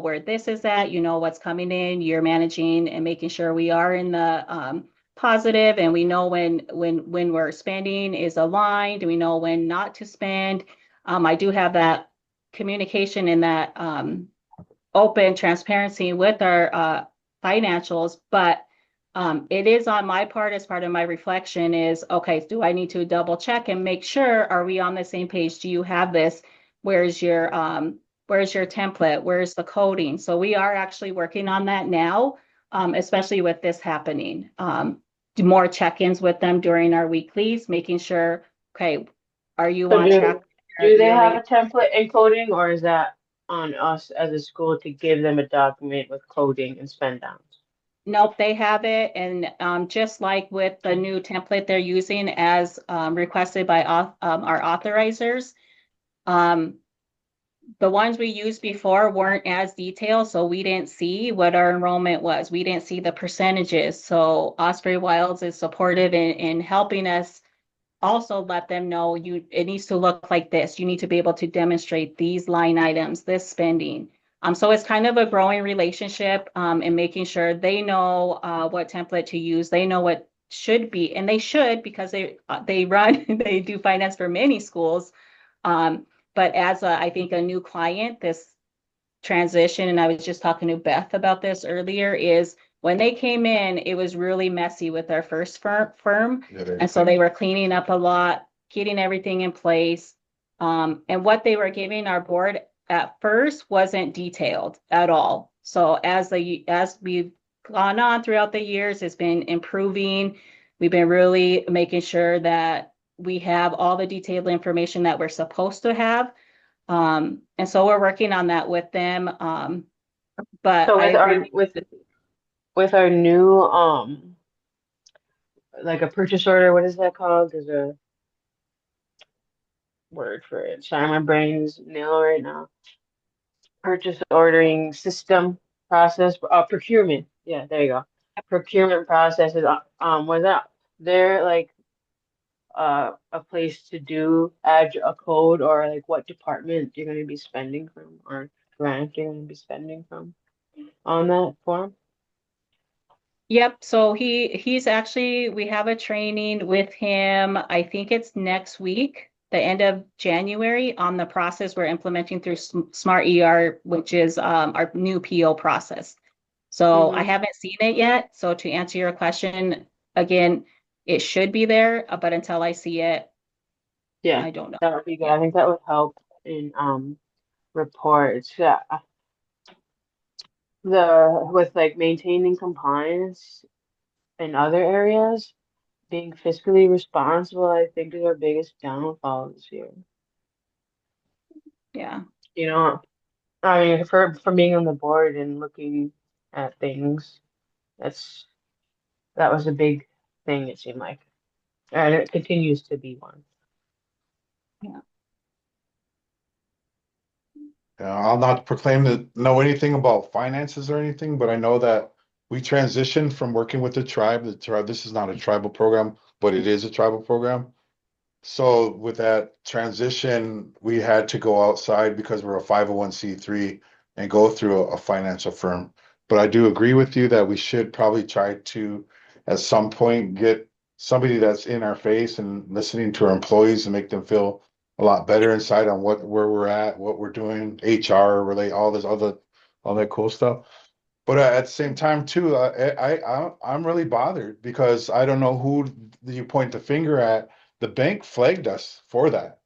where this is at, what's coming in, you're managing and making sure we are in the positive, and we know when we're spending is aligned, and we know when not to spend. I do have that communication and that open transparency with our financials, but it is on my part, as part of my reflection, is, okay, do I need to double check and make sure, are we on the same page? Do you have this? Where's your template? Where's the coding? So we are actually working on that now, especially with this happening. Do more check-ins with them during our weeklies, making sure, okay, are you So on track? do they have a template and coding, or is that on us as a school to give them a document with coding and spend downs? Nope, they have it. And just like with the new template they're using as requested by our authorizers, the ones we used before weren't as detailed, so we didn't see what our enrollment was. We didn't see the percentages. So Osprey Wilds is supportive in helping us also let them know it needs to look like this. You need to be able to demonstrate these line items, this spending. So it's kind of a growing relationship, and making sure they know what template to use. They know what should be, and they should, because they they do finance for many schools. But as I think a new client, this transition, and I was just talking to Beth about this earlier, is when they came in, it was really messy with our first firm. And so they were cleaning up a lot, getting everything in place. And what they were giving our board at first wasn't detailed at all. So as we've gone on throughout the years, it's been improving. We've been really making sure that we have all the detailed information that we're supposed to have. And so we're working on that with them. But So I agree. with our new like a purchase order, what is that called? There's a word for it. Sorry, my brain's nil right now. purchase ordering system process, procurement. Yeah, there you go. Procurement processes. Was that there like a place to do add a code or like what department you're going to be spending from or grant you're going to be spending from on that form? Yep, so he's actually, we have a training with him, I think it's next week, the end of January, on the process we're implementing through Smart ER, which is our new PO process. So I haven't seen it yet. So to answer your question, again, it should be there, but until I see it, Yeah, I don't know. that would be good. I think that would help in reports. Yeah, the with like maintaining compliance in other areas, being fiscally responsible, I think is our biggest downfall this year. Yeah. You know, I mean, for being on the board and looking at things, that was a big thing, it seemed like. And it continues to be one. Yeah. I'll not proclaim to know anything about finances or anything, but I know that we transitioned from working with the tribe. The tribe, this is not a tribal program, but it is a tribal program. So with that transition, we had to go outside because we're a 501c3 and go through a financial firm. But I do agree with you that we should probably try to, at some point, get somebody that's in our face and listening to our employees and make them feel a lot better inside on where we're at, what we're doing, HR, relate all this other, all that cool stuff. But at the same time, too, I'm really bothered because I don't know who you point the finger at. The bank flagged us for that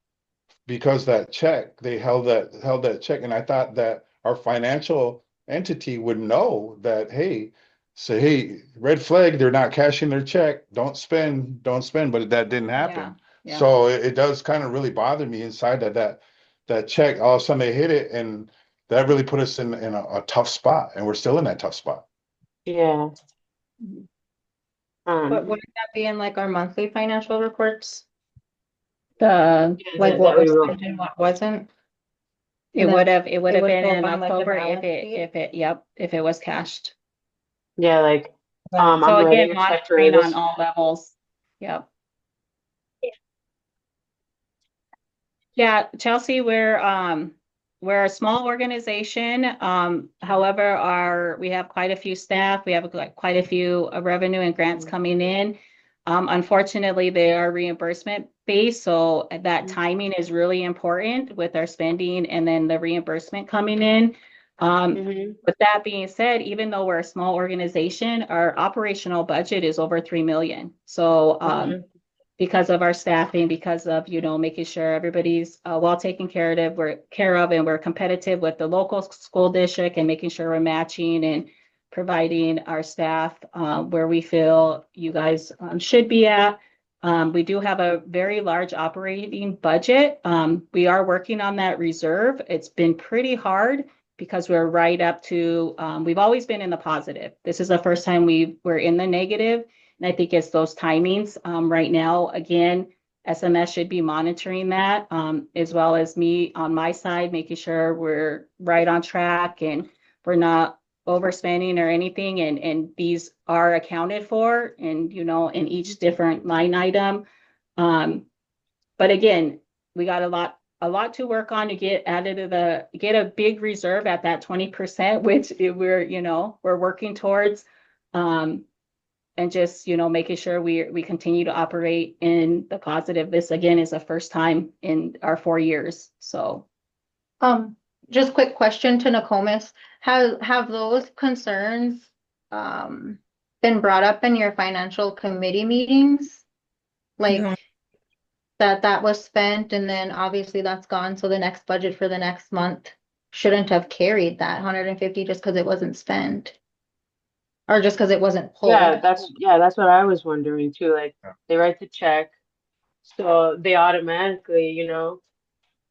because that check, they held that check, and I thought that our financial entity would know that, hey, say, hey, red flag, they're not cashing their check, don't spend, but that didn't happen. Yeah. So it does kind of really bother me inside that check, all of a sudden they hit it, and that really put us in a tough spot, and we're still in that tough spot. Yeah. But wouldn't that be in like our monthly financial reports? The, Yeah, like that what we was will. spent and what wasn't? It And would then have, it would it have would been go in on, like, the October balance sheet? if it was cashed. Yeah, like So I'm again, writing a check for monitoring on this. all levels. Yep. Yeah, Chelsea, we're a small organization. However, we have quite a few staff. We have like quite a few revenue and grants coming in. Unfortunately, they are reimbursement based, so that timing is really important with our spending and then the reimbursement coming in. With that being said, even though we're a small organization, our operational budget is over 3 million. So because of our staffing, because of, making sure everybody's well taken care of, and we're competitive with the local school district and making sure we're matching and providing our staff where we feel you guys should be at. We do have a very large operating budget. We are working on that reserve. It's been pretty hard because we're right up to, we've always been in the positive. This is the first time we're in the negative. And I think it's those timings. Right now, again, SMS should be monitoring that, as well as me on my side, making sure we're right on track and we're not overspending or anything. And these are accounted for and, in each different line item. But again, we got a lot to work on to get a big reserve at that 20%, which we're working towards. And just, making sure we continue to operate in the positive. This again is the first time in our 4 years. So Just quick question to Nokomis. Have those concerns been brought up in your financial committee meetings? Like No. that was spent and then obviously that's gone, so the next budget for the next month shouldn't have carried that 150 just because it wasn't spent. Or just because it wasn't pulled. Yeah, that's what I was wondering too. Like they write the check, so they automatically,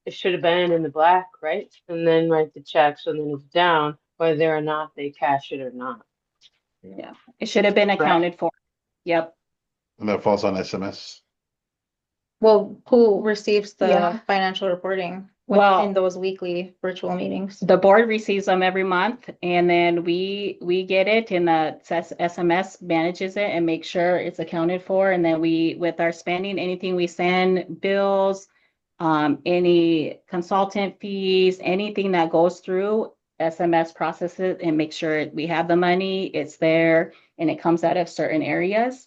it should have been in the black, right? And then write the check, so then it's down, whether or not they cash it or not. Yeah, it should have been accounted for. Yep. And that falls on SMS. Well, who receives the financial reporting? Well- in those weekly virtual meetings? The board receives them every month and then we get it and the SMS manages it and makes sure it's accounted for. And then we, with our spending, anything we send, bills, any consultant fees, anything that goes through, SMS processes and make sure we have the money, it's there, and it comes out of certain areas.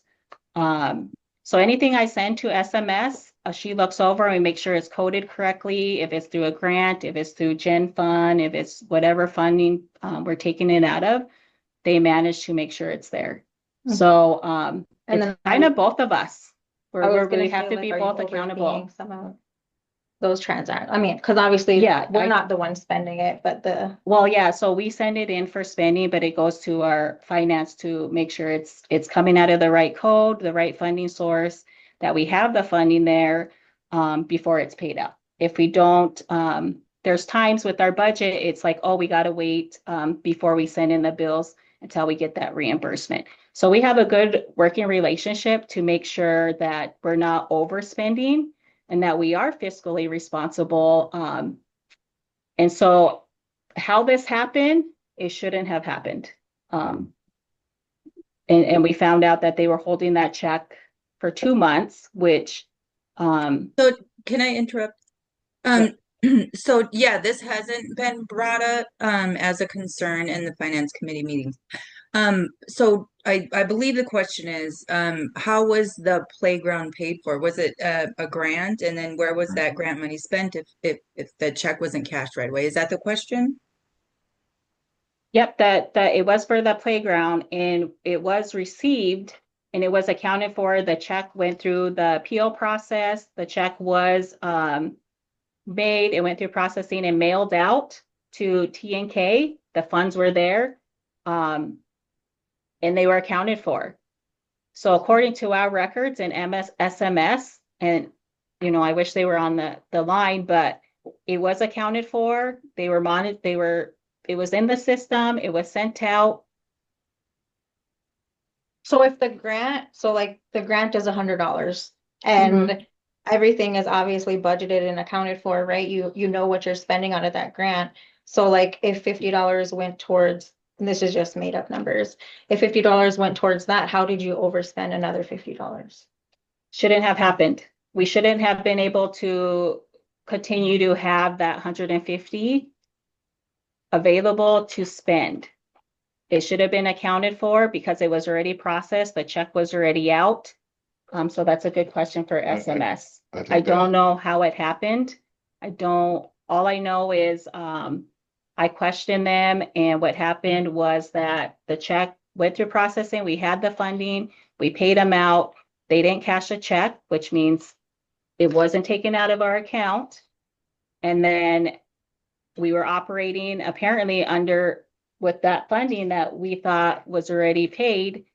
So anything I send to SMS, she looks over and we make sure it's coded correctly. If it's through a grant, if it's through Gen Fund, if it's whatever funding we're taking it out of, they manage to make sure it's there. Mhm. So And it's then kind of both of us. I was gonna We have say, to like, be are you both accountable. overseeing some of those transactions? I mean, because obviously Yeah, we're not the ones spending it, but the, Well, yeah, so we send it in for spending, but it goes to our finance to make sure it's coming out of the right code, the right funding source, that we have the funding there before it's paid out. If we don't, there's times with our budget, it's like, oh, we gotta wait before we send in the bills until we get that reimbursement. So we have a good working relationship to make sure that we're not overspending and that we are fiscally responsible. And so how this happened, it shouldn't have happened. And we found out that they were holding that check for 2 months, which, So can I interrupt? So yeah, this hasn't been brought up as a concern in the finance committee meetings. So I believe the question is, how was the playground paid for? Was it a grant? And then where was that grant money spent if the check wasn't cashed right away? Is that the question? yep, that it was for the playground and it was received and it was accounted for. The check went through the appeal process. The check was made, it went through processing and mailed out to TNK. The funds were there. And they were accounted for. So according to our records and SMS, and I wish they were on the line, but it was accounted for. They were monitored, it was in the system, it was sent out. so if the grant, so like the grant is $100 and everything is obviously budgeted and accounted for, right? You know what you're spending out of that grant. So like if $50 went towards, and this is just made up numbers, if $50 went towards that, how did you overspend another $50? Shouldn't have happened. We shouldn't have been able to continue to have that 150 available to spend. It should have been accounted for because it was already processed. The check was already out. So that's a good question for SMS. I think I that- don't know how it happened. All I know is I questioned them and what happened was that the check went through processing. We had the funding, we paid them out. They didn't cash a check, which means it wasn't taken out of our account. And then we were operating apparently under with that funding that we thought was already paid.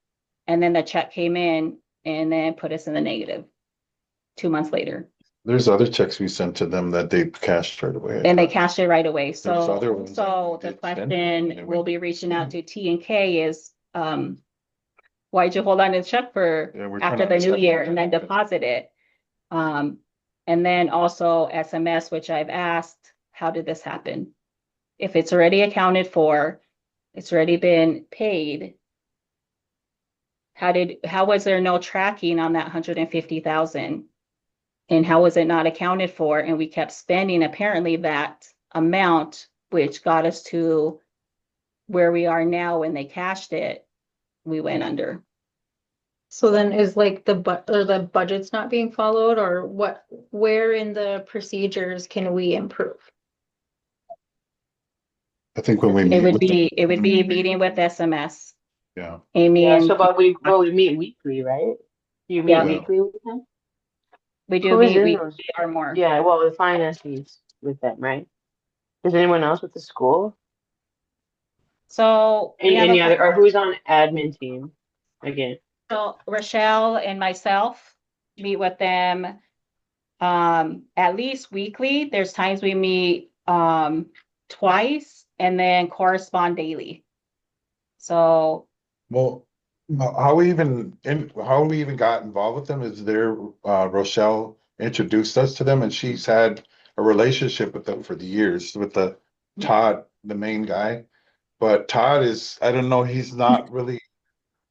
And then the check came in and then put us in the negative 2 months later. There's other checks we sent to them that they cashed right away. And they cashed it right away. There's other So, ones so that the we did send, question and we'll be reaching out to T and K is, why'd you hold on to the check for Yeah, we're trying after to the new understand year why. and then deposit it? And then also SMS, which I've asked, how did this happen? If it's already accounted for, it's already been paid. How was there no tracking on that 150,000? And how was it not accounted for? And we kept spending apparently that amount, which got us to where we are now. When they cashed it, we went under. So then is like the budget's not being followed, or what, where in the procedures can we improve? I think when we It meet would with be a meeting with SMS. yeah, Amy Yeah, and so but we meet weekly, right? You meet Yeah. weekly with them? we do Who is meet in weekly those? or more. Yeah, well, the finance meets with them, right? Is anyone else with the school? So we have Any a other, or who's on admin team again? So Rochelle and myself meet with them at least weekly. There's times we meet twice and then correspond daily. So well, how we even got involved with them is Rochelle introduced us to them and she's had a relationship with them for the years with the Todd, the main guy. But Todd is, I don't know, he's not really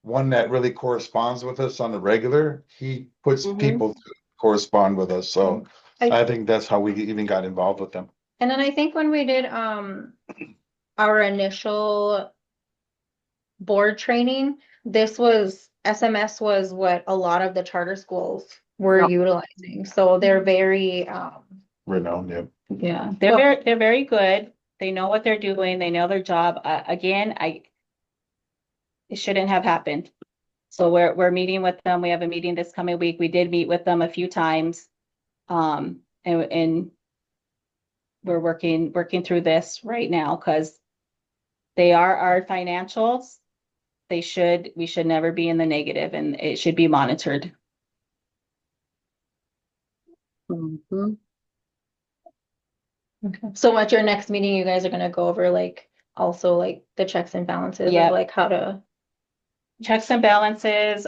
one that really corresponds with us on the regular. He puts people to correspond with us. So I think that's how we even got involved with them. And then I think when we did our initial board training, this was SMS was what a lot of the charter schools were utilizing. So they're very Renowned, yeah. Yeah, they're very good. They know what they're doing. They know their job. Again, it shouldn't have happened. So we're meeting with them. We have a meeting this coming week. We did meet with them a few times. And we're working through this right now because they are our financials. We should never be in the negative, and it should be monitored. Okay. So at your next meeting, you guys are gonna go over like also like the checks and balances of Yeah. like how to. Checks and balances,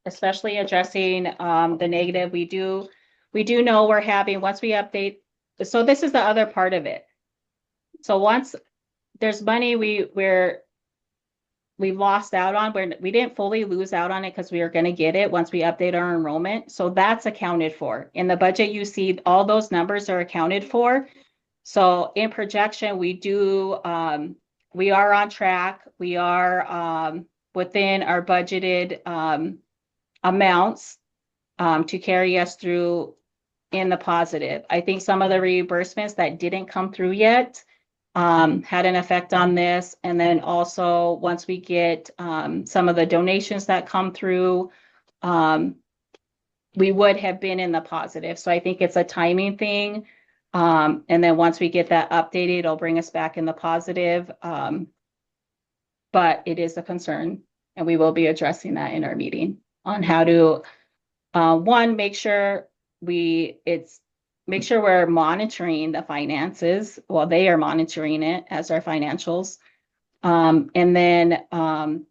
especially addressing the negative. We do know we're having, once we update, so this is the other part of it. So once there's money we've lost out on, we didn't fully lose out on it because we were going to get it once we update our enrollment. So that's accounted for. In the budget, you see all those numbers are accounted for. So in projection, we are on track. We are within our budgeted amounts to carry us through in the positive. I think some of the reimbursements that didn't come through yet had an effect on this. And then also once we get some of the donations that come through, we would have been in the positive. So I think it's a timing thing. And then once we get that updated, it'll bring us back in the positive. But it is a concern, and we will be addressing that in our meeting on how to, one, make sure we're monitoring the finances. Well, they are monitoring it as our financials. And then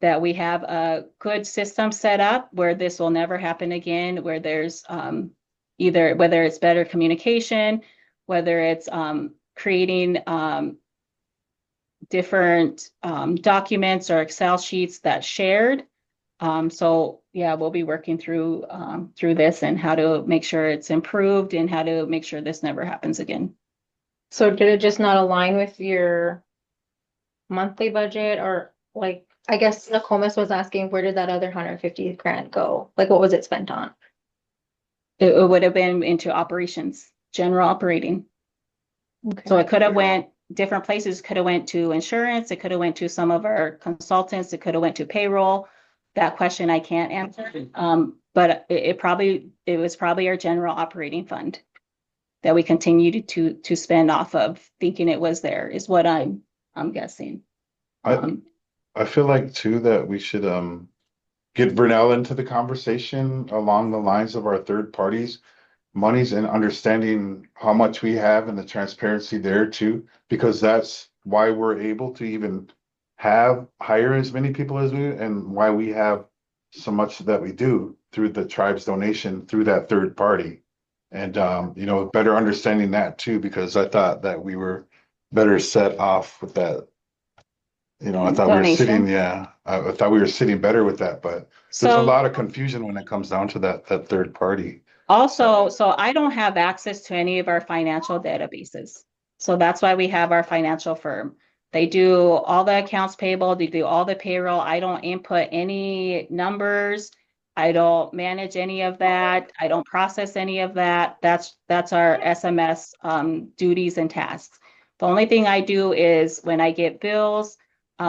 that we have a good system set up where this will never happen again, where there's whether it's better communication, whether it's creating different documents or Excel sheets that's shared. So yeah, we'll be working through this and how to make sure it's improved and how to make sure this never happens again. So did it just not align with your monthly budget, or like, I guess Nokomis was asking, where did that other 150 grand go? Like, what was it spent on? It would have been into operations, general operating. Okay. So it could have went different places, could have went to insurance, it could have went to some of our consultants, it could have went to payroll. That question I can't answer. But it was probably our general operating fund that we continued to spend off of, thinking it was there, is what I'm guessing. I feel like too that we should get Vernell into the conversation along the lines of our third parties monies and understanding how much we have and the transparency there too, because that's why we're able to even hire as many people as we do, and why we have so much that we do through the tribe's donation through that third party. And better understanding that too, because I thought that we were better set off with that. I thought Donation. I thought we were sitting better with that, but there's a So lot of confusion when it comes down to that third party. also, so I don't have access to any of our financial databases. So that's why we have our financial firm. They do all the accounts payable, they do all the payroll. I don't input any numbers. I don't manage any of that. I don't process any of that. That's our SMS duties and tasks. The only thing I do is when I get bills,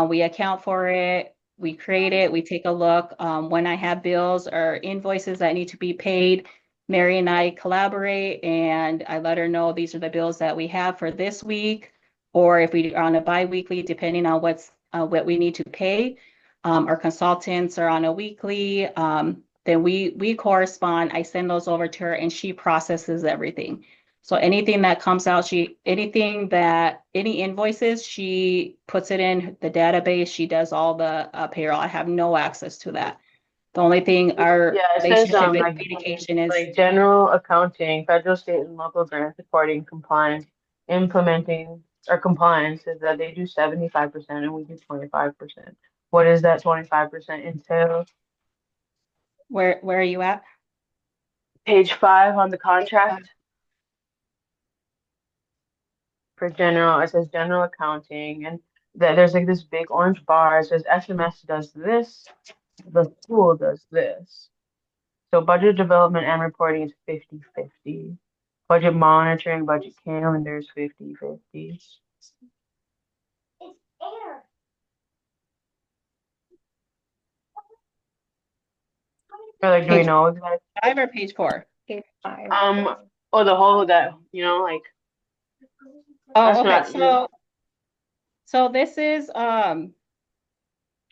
we account for it, we create it, we take a look. When I have bills or invoices that need to be paid, Mary and I collaborate, and I let her know these are the bills that we have for this week, or if we are on a bi-weekly, depending on what we need to pay. Our consultants are on a weekly. Then we correspond. I send those over to her, and she processes everything. So anything that comes out, any invoices, she puts it in the database. She does all the payroll. I have no access to that. The only thing our Yeah, it says relationship with like communication is like general accounting, federal, state, and local grant reporting, compliance, implementing or compliance is that they do 75% and we do 25%. What is that 25% entail? where are you at? Page 5 on the contract for general, it says general accounting, and there's like this big orange bar. It says SMS does this, the school does this. So budget development and reporting is 50/50. Budget monitoring, budget calendars, 50/50. Or like, do we Page know exactly? 5 or page 4? Page 5. Oh, the whole of that, like that's Oh, okay. not. So this is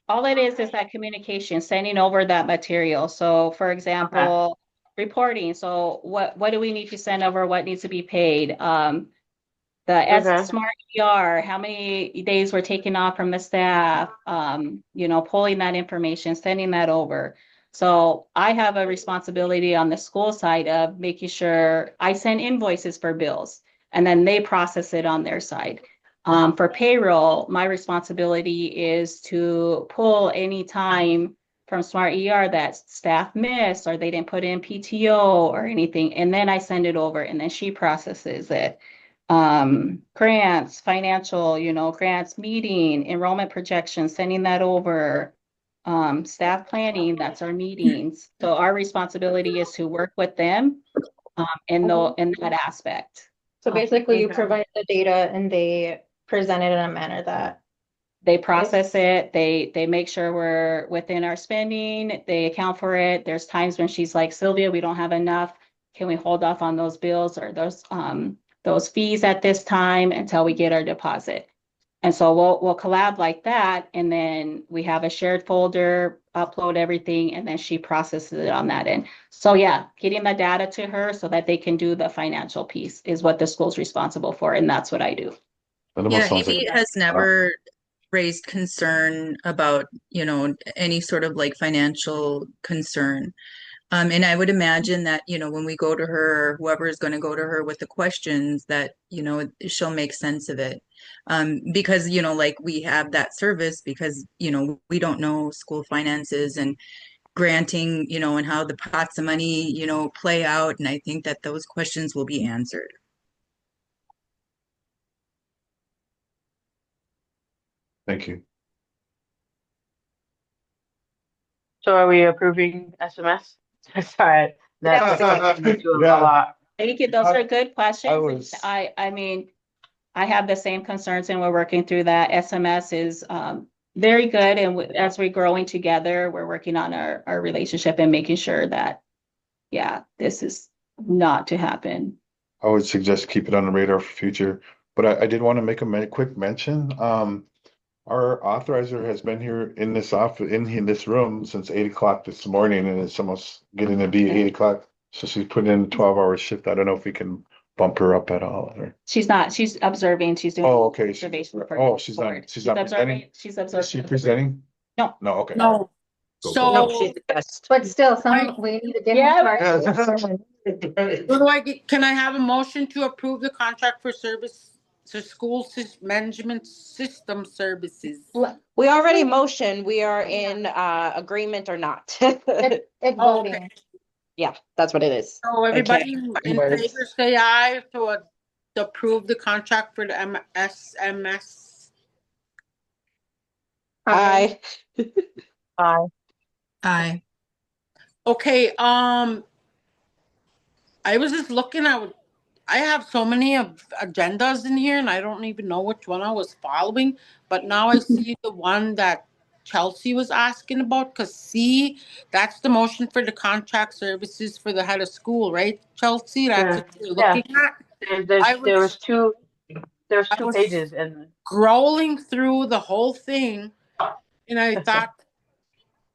all it is that communication, sending over that material. So for example, reporting. So what do we need to send over? What needs to be paid? The Okay. Smart ER, how many days were taken off from the staff, pulling that information, sending that over. So I have a responsibility on the school side of making sure I send invoices for bills and then they process it on their side. For payroll, my responsibility is to pull any time from Smart ER that staff missed or they didn't put in PTO or anything, and then I send it over and then she processes it. Grants, financial, grants meeting, enrollment projections, sending that over. Staff planning, that's our meetings. So our responsibility is to work with them in that aspect. So basically you provide the data and they present it in a manner that They process it, they make sure we're within our spending, they account for it. There's times when she's like, Sylvia, we don't have enough. Can we hold off on those bills or those fees at this time until we get our deposit? And so we'll collab like that, and then we have a shared folder, upload everything, and then she processes it on that end. So yeah, getting the data to her so that they can do the financial piece is what the school's responsible for, and that's what I do. That Yeah, almost sounds Amy like has never raised concern about, any sort of like financial concern. And I would imagine that, when we go to her, or whoever is going to go to her with the questions, that, she'll make sense of it. Because, like we have that service because, we don't know school finances and granting, and how the pots of money, play out. And I think that those questions will be answered. thank you. So are we approving SMS? Sorry, that's a lot. Thank you. Those are good questions. was- I mean, I have the same concerns and we're working through that. SMS is very good. And as we're growing together, we're working on our relationship and making sure that, yeah, this is not to happen. I would suggest keep it on the radar for future, but I did want to make a quick mention. Our authorizer has been here in this office, in this room since 8 o'clock this morning, and it's almost getting to be 8 o'clock. So she's putting in a 12-hour shift. I don't know if we can bump her up at all. Or... She's not, she's observing, she's doing. Oh, okay. Observation for Oh, the she's board. not, she's not observing. presenting? She's Is observing. she presenting? No. No, okay. No. Go, So, No, she's the guest. But still, we need to give them what do I get? Can I have a motion to approve the contract for service to school management system services? We already motioned, we are in agreement or not. It's Oh, voting. okay. Yeah, that's what it is. So everybody in words. favor say aye to approve the contract for the SMS. Aye. Aye. Aye. Okay, I was just looking at, I have so many agendas in here and I don't even know which one I was following, but now I see the one that Chelsea was asking about, because see, that's the motion for the contract services for the head of school, right, Chelsea? That's what you're looking at? There was two I was pages and scrolling through the whole thing and I thought,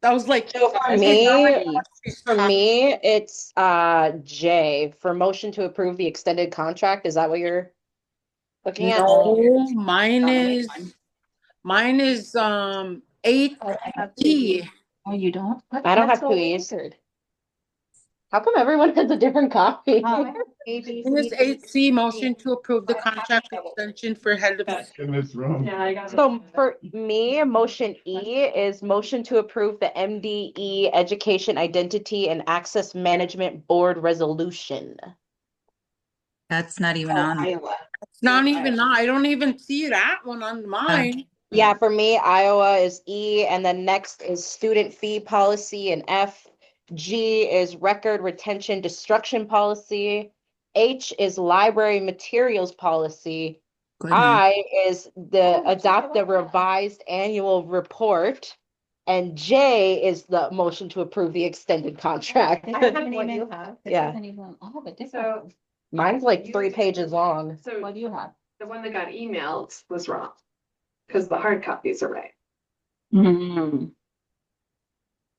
I was like, So for me, it's J for motion to approve the extended contract. Is that what you're looking at? no, mine is 8D. Oh, you don't? I don't have cookies. How come everyone has a different copy? Thing is 8C, motion to approve the contract extension for head of. In this room. Yeah, I got. So for me, motion E is motion to approve the MDE Education Identity and Access Management Board Resolution. That's not even on. It's not even, I don't even see that one on mine. Yeah, for me, Iowa is E, and then next is student fee policy and F. G is record retention destruction policy. H is library materials policy. Goodness. I is the adopt the revised annual report. And J is the motion to approve the extended contract. What you have? This Yeah. isn't even, I have a different So, one. Mine's like 3 pages long. so What do you have? the one that got emailed was wrong. Because the hard copies are right.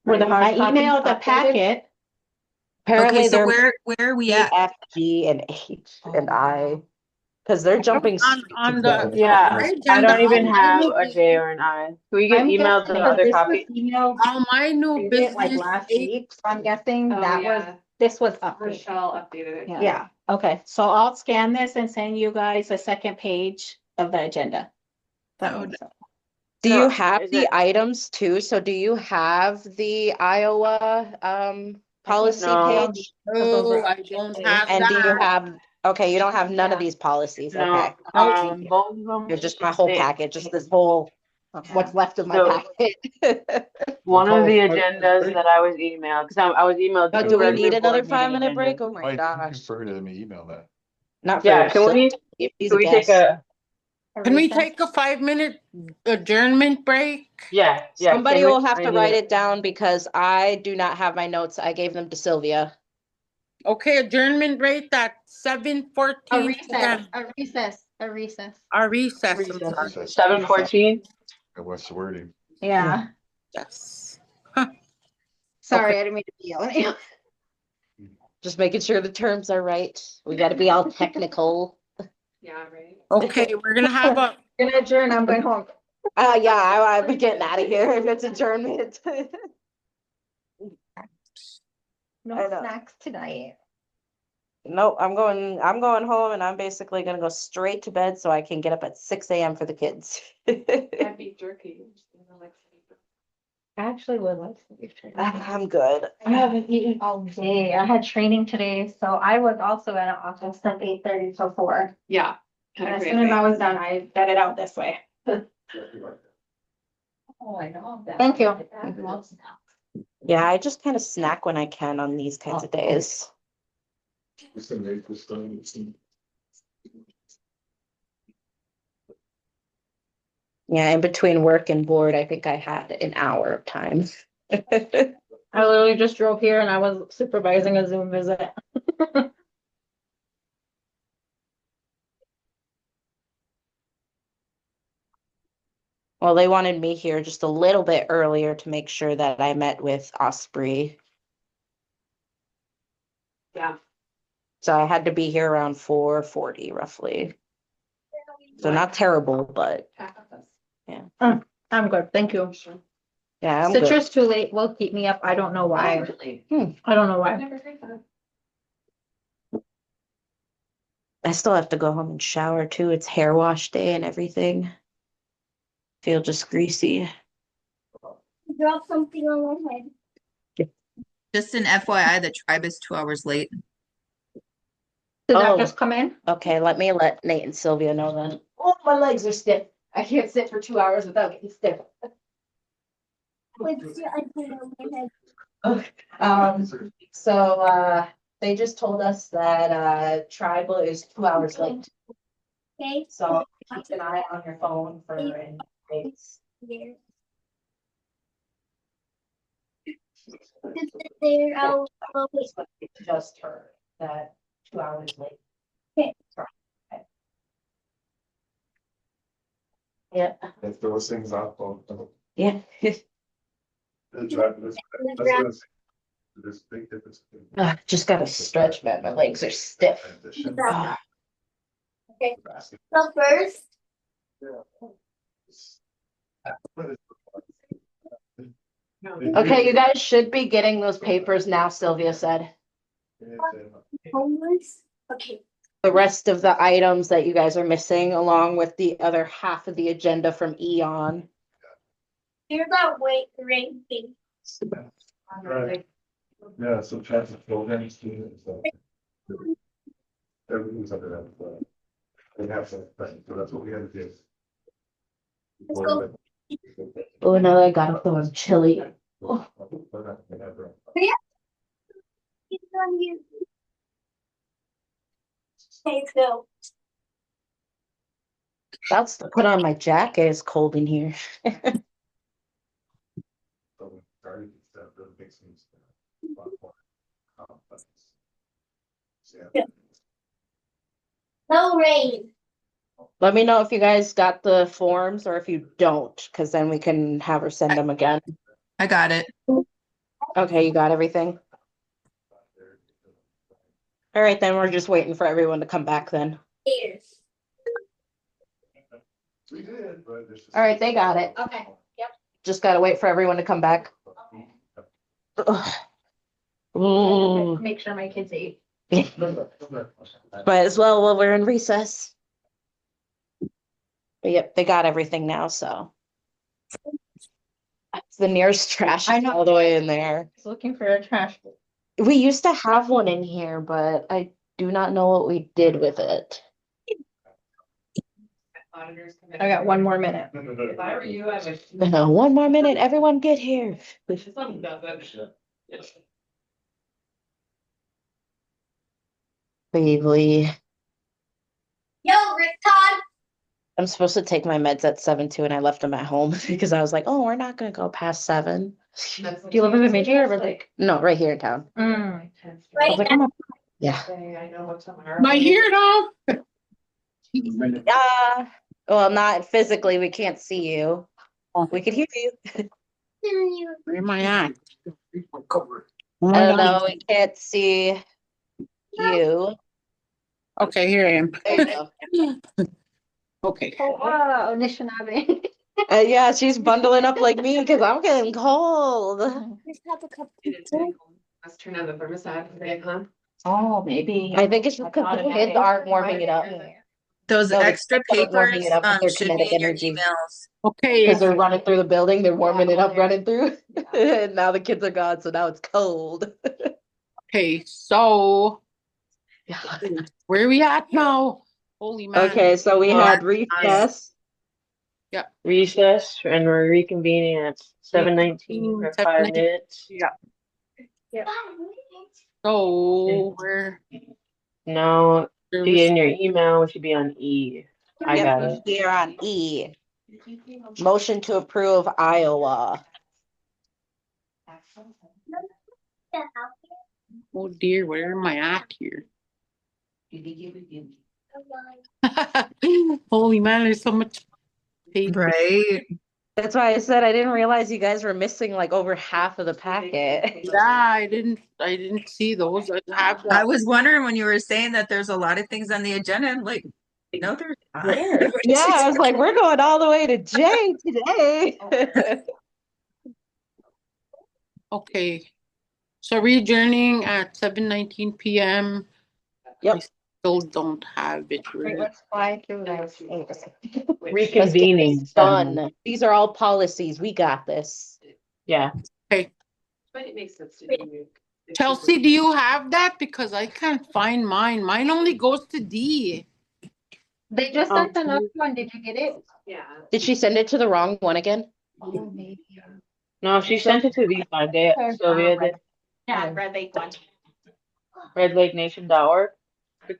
Were the hard I emailed the copies updated? packet. Apparently Okay, so they're where are we at? F, G, and H and I, because they're jumping On the. Yeah, my I agenda, don't even all my have new a J or an I. Can we get I'm emailed guessing the because other this was copy? emailed All my new dated, like business. last week, so I'm guessing Oh, that was, yeah. this was updated. Rochelle updated it. Yeah. Yeah, okay, so I'll scan this and send you guys a second page of the agenda. That would- do So, you have is the it- items too? So do you have the Iowa policy No. page? Oh, I don't have And do you that. have, okay, you don't have none of these policies, No, okay. both of them. You're just my whole packet, just this whole, what's left of my So- packet. One of the agendas that I was emailed, because I was emailed Oh, two do we regular need another board meeting 5-minute break? agendas. Oh my Mike, gosh, prefer to me email that. not for Yeah, can we, yourself. He's can a we take guest. Can we take a 5-minute adjournment break? yeah. Somebody can we- will have I to need write it. it down because I do not have my notes. I gave them to Sylvia. Okay, adjournment rate at A 7:14 recess, p.m. a recess, a recess. Our recess. I'm Recess. sorry. 7:14. What's the wording? Yeah. Yes. Sorry, Okay. I didn't mean to be yelling at you. Just making sure the terms are right. We got to be all technical. Yeah, right. Okay, we're gonna have a. Gonna adjourn, I'm going home. Yeah, I'm getting out of here if it's adjournment. No I know. snacks tonight. No, I'm going home and I'm basically gonna go straight to bed so I can get up at 6 a.m. for the kids. I'd be jerky. I actually would like some beef jerky. I'm good. I haven't eaten all day. I had training today, so I was also at an office from 8:30 till 4. Yeah. And as soon as I was done, I got it out this way. Oh, I know. Thank you. Yeah, I just kind of snack when I can on these kinds of days. Yeah, in between work and board, I think I had an hour of time. I literally just drove here and I was supervising a Zoom visit. Well, they wanted me here just a little bit earlier to make sure that I met with Osprey. Yeah. So I had to be here around 4:40 roughly. So not terrible, but yeah. I'm good, thank you. Yeah, I'm good. Citrus too late will keep me up. I don't know why. Really? I don't know why. Never heard that. I still have to go home and shower too. It's hair wash day and everything. Feel just greasy. Drop something on my head. Just an FYI, the tribe is 2 hours late. Did that Oh. just come in? Okay, let Nate and Sylvia know then. Oh, my legs are stiff. I can't sit for 2 hours without getting stiff. Wait, I put it on my head. So they just told us that tribal is 2 hours late. Okay. So keep an eye on your phone for any updates. There. Just sit there. I'll wait. Just her that 2 hours late. Okay. Yeah. If those things up, Yeah. there's big difference. Just gotta stretch, man. My legs are stiff. Ah. Okay. So first, Okay, you guys should be getting those papers now, Sylvia said. Homeless? Okay. The rest of the items that you guys are missing, along with the other half of the agenda from Eon. Here's that rate thing. Right. Yeah, so traffic programs too, so. Everything's under that, they have some, so that's what we had to do. Let's go. Oh, now I got them chili. Oh. Yeah. It's on you. Okay, so. That's to put on my jacket. It's cold in here. No rain. Let me know if you guys got the forms or if you don't, because then we can have her send them again. I got it. Okay, you got everything? All right, then we're just waiting for everyone to come back then. Ears. All right, they got it. Okay. Yep. Just gotta wait for everyone to come back. Ooh. Make sure my kids eat. Might as well while we're in recess. But yep, they got everything now, so. That's the nearest trash I know. all the way in there. Just looking for a trash. We used to have one in here, but I do not know what we did with it. I got 1 more minute. If I were you, I would. No, 1 more minute, everyone get here. Bailey. Yo, Rick Todd. I'm supposed to take my meds at 7 too, and I left them at home because I was like, oh, we're not gonna go past 7. Do you live in Bemidji or Ridley? No, right here in town. Mm. I was Right like, now. yeah. I know what's on Am I here now? Well, not physically, we can't see you. We can hear you. Where am I at? Oh I my don't God. know, we can't see you. Okay, here I am. There you go. Okay. Oh, wow, Anishinaabe. Yeah, she's bundling up like me because I'm getting cold. Just have a cup. Let's turn on the thermostat, right, huh? Oh, maybe. I think it's just because the kids aren't warming it up. Those No, the extra kids aren't warming papers it up with their should be kinetic in your energy. emails. Okay. Because they're running through the building, they're warming it up, running through. And now the kids are gone, so now it's cold. Okay, so Yeah. where are we at now? Holy man. Okay, so we had Nice. recess. Yeah. Recess, and we're reconvening at 7:19 for 5 7:19. minutes. Yeah. Yeah. So where Now, there to was- get in your email, it should be on E. I Yep, got it. here on E. Motion to approve Iowa. oh dear, where am I at here? Holy man, there's so much paper. Right. That's why I said I didn't realize you guys were missing like over half of the packet. Yeah, I didn't see those. I have I that. was wondering when you were saying that there's a lot of things on the agenda. I'm like, no, there's not. Yeah, I was like, we're going all the way to J today. Okay. So we're adjourning at 7:19 p.m. Yep. I still don't have it. Wait, let's fly through those. Reconvening. Done. These are all policies. We got this. Yeah. Okay. But it makes sense to do. Chelsea, do you have that? Because I can't find mine. Mine only goes to D. They just sent another one. Did you get it? Yeah. Did she send it to the wrong one again? Oh, maybe. No, she sent it to the fund. Sylvia did. Yeah, Red Lake one. RedLakeNation.org.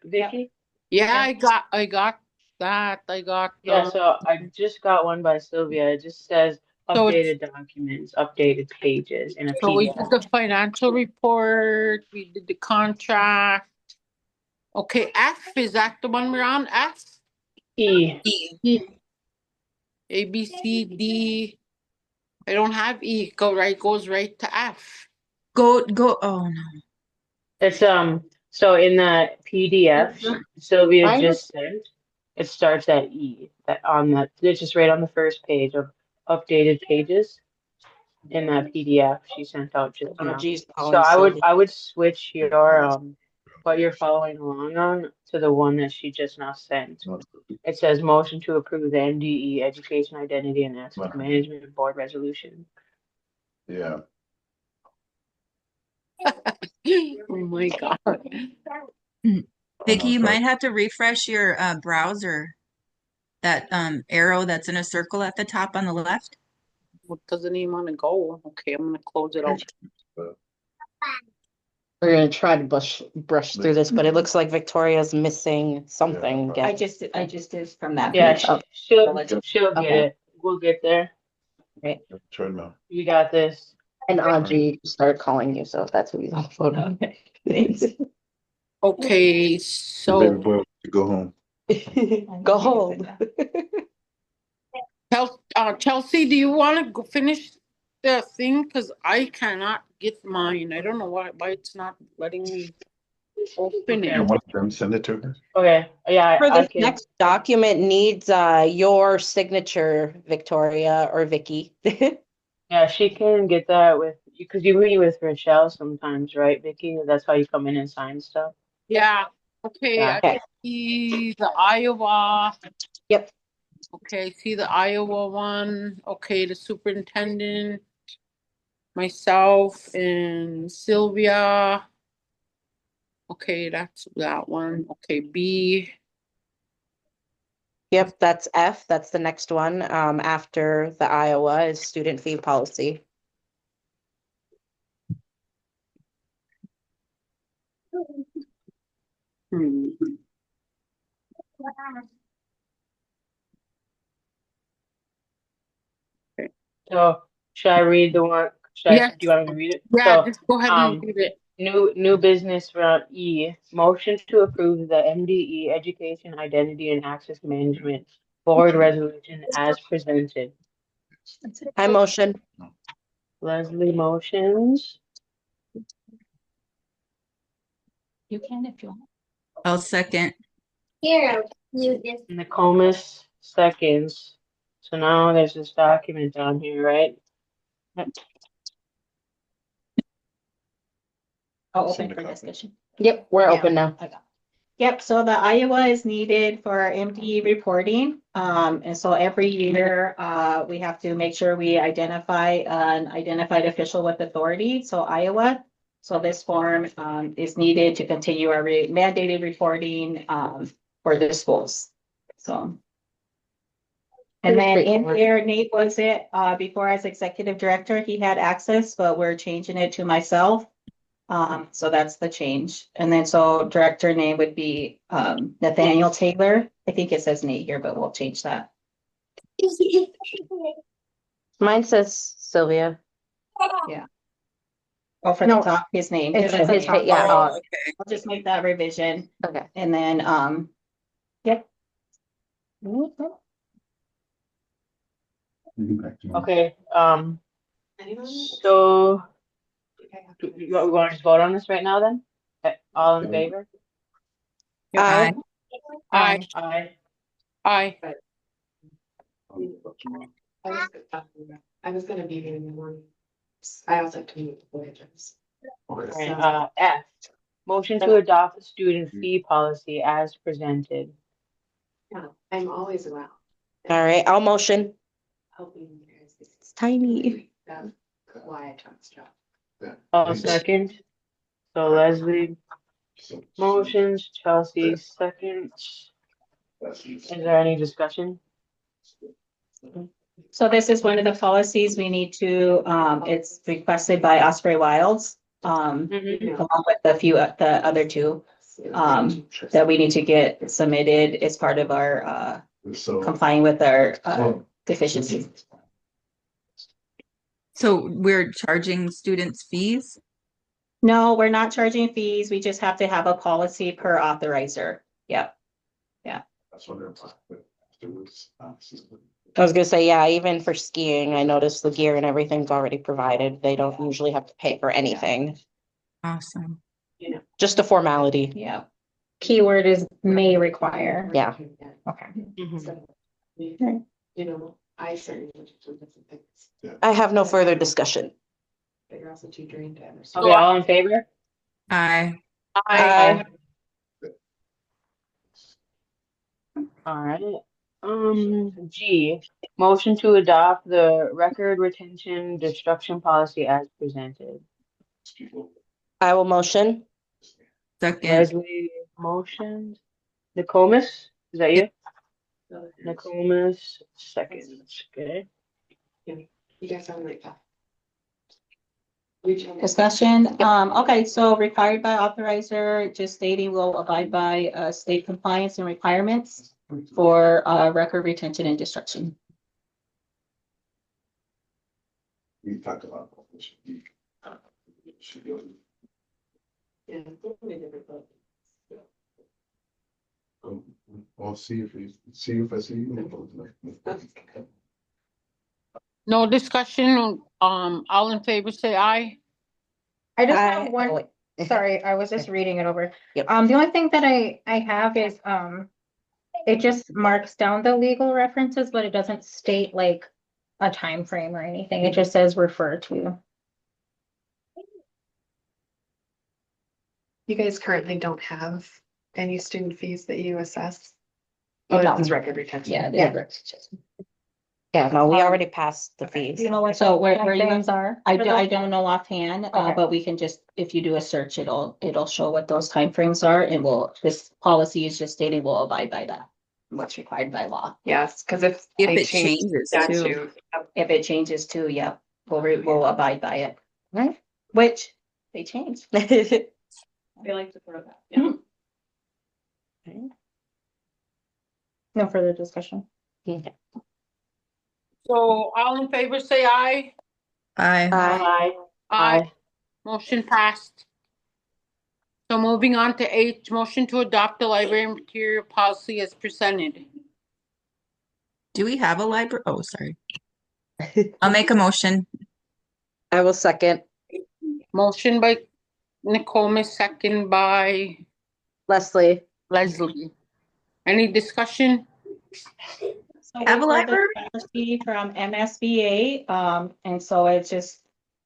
Vicky? Yeah, I got that. I got Yeah, so I just got one by Sylvia. It just says So it's- updated documents, updated pages in a so we PDF. did the financial report, we did the contract. Okay, F, is that the one we're on? F? E. A, B, C, D. I don't have E. Goes right to F. Go. Oh no. It's so in the PDF Sylvia I just sent, it starts at E. That on that it's just right on the first page of updated pages. in that PDF she sent out just now. Geez, So I would switch your what you're following along on to the one that she just now sent. It says motion to approve the MDE Education Identity and Access Management Board Resolution. Yeah. Oh my God. Vicky, you might have to refresh your browser. That arrow that's in a circle at the top on the left. What doesn't even want to go? Okay, I'm gonna close it out. We're gonna try to brush through this, but it looks like Victoria's missing something I again. just did from that. Yeah, page. Oh, she'll get it. We'll get there. Right. You got this. And Audrey started calling you, so that's who he's on the phone. okay. Thanks. Okay, Baby so boy wants to go home. Go home. Chelsea, do you want to go finish the thing? Because I cannot get mine. I don't know why it's not letting me open Can it. one of them send it to her? Okay. Yeah, For I this can. next document needs your signature, Victoria or Vicky. Yeah, she can get that with because you meet with Rochelle sometimes, right, Vicky? That's how you come in and sign stuff. Yeah. Okay, Yeah. I see the Iowa. Yep. Okay, I see the Iowa one. Okay, the superintendent, myself, and Sylvia. Okay, that's that one. Okay, B. Yep, that's F. That's the next one. After the Iowa is student fee policy. Hmm. So should I read the one? Yes. Do you want me to read it? Yeah, So, just go ahead and read it. new business round E, motion to approve the MDE Education Identity and Access Management Board Resolution as presented. I motion. Leslie motions. You can if you want. I'll second. Here, you just. Nokomis seconds. So now there's this document down here, right? I'll open for discussion. Yep, we're Yeah. open now. Yep, so the Iowa is needed for our MDE reporting. And so every year, we have to make sure we identify an identified official with authority, so Iowa. So this form, is needed to continue our mandated reporting, for the schools, so. And then in there, Nate was it, before as executive director, he had access, but we're changing it to myself. So that's the change. And then so director name would be Nathaniel Taylor. I think it says Nate here, but we'll change that. Mine says Sylvia. Yeah. Oh, for No. the top, his name. It's His his, name. yeah. Oh, okay. I'll just make that revision. Okay. And then, yep. Okay, so you want to just vote on this right now then? Okay, all in favor? Aye. Aye. Aye. Aye. I was gonna be here in the morning. I also have to meet with the Voyagers. Alright, F, motion to adopt the student fee policy as presented. Yeah, I'm always around. All right, I'll motion. Helping you guys. It's tiny. That's why I took this job. All second. So Leslie motions, Chelsea seconds. Is there any discussion? So this is one of the policies we need to, it's requested by Osprey Wilds. Along with the the other two, that we need to get submitted as part of our, complying with our, deficiencies. So we're charging students fees? No, we're not charging fees. We just have to have a policy per authorizer. Yep. That's what they're afterwards. I was gonna say, yeah, even for skiing, I noticed the gear and everything's already provided. They don't usually have to pay for anything. Awesome. Just a formality. Yeah. Keyword is may require. Yeah. Okay. You know, I certainly do different things. I have no further discussion. But you're also too drained to understand. So Okay, all in favor? Aye. Aye. All right. G, motion to adopt the record retention destruction policy as presented. I will motion. Second. Leslie motioned. Nokomis, is that you? Nokomis, seconds, okay. You guys sound like that. Discussion, okay, so required by authorizer, just stating will abide by, state compliance and requirements for, record retention and destruction. We talked about this. Should be. Yeah. I'll see if I see you. no discussion, all in favor, say aye. I just Aye. have Oh, one, wait. sorry, I was just reading it over. Yep. The only thing that I have is, it just marks down the legal references, but it doesn't state like a time frame or anything. It just says refer to. You guys currently don't have any student fees that you assess? Oh, Oh, no. this is record retention. Yeah. Yeah, no, we Um, already passed the fees. You know what? So where you things are? I don't know offhand, Okay. but we can just, if you do a search, it'll show what those timeframes are, and this policy is just stating we'll abide by that. What's required by law. Yes, because if If they it change changes too. statute, If it changes too, yeah, we'll abide by it. Right. Which they changed. They like to throw that. Yeah. No further discussion. Yeah. So all in favor, say aye. Aye. Aye. Aye. Motion passed. So moving on to H, motion to adopt the library material policy as presented. Do we have a library? Oh, sorry. I'll make a motion. I will second. Motion by Nicole, second by Leslie. Leslie. Any discussion? So Have a we pulled the library? policy from MSBA, and so it's just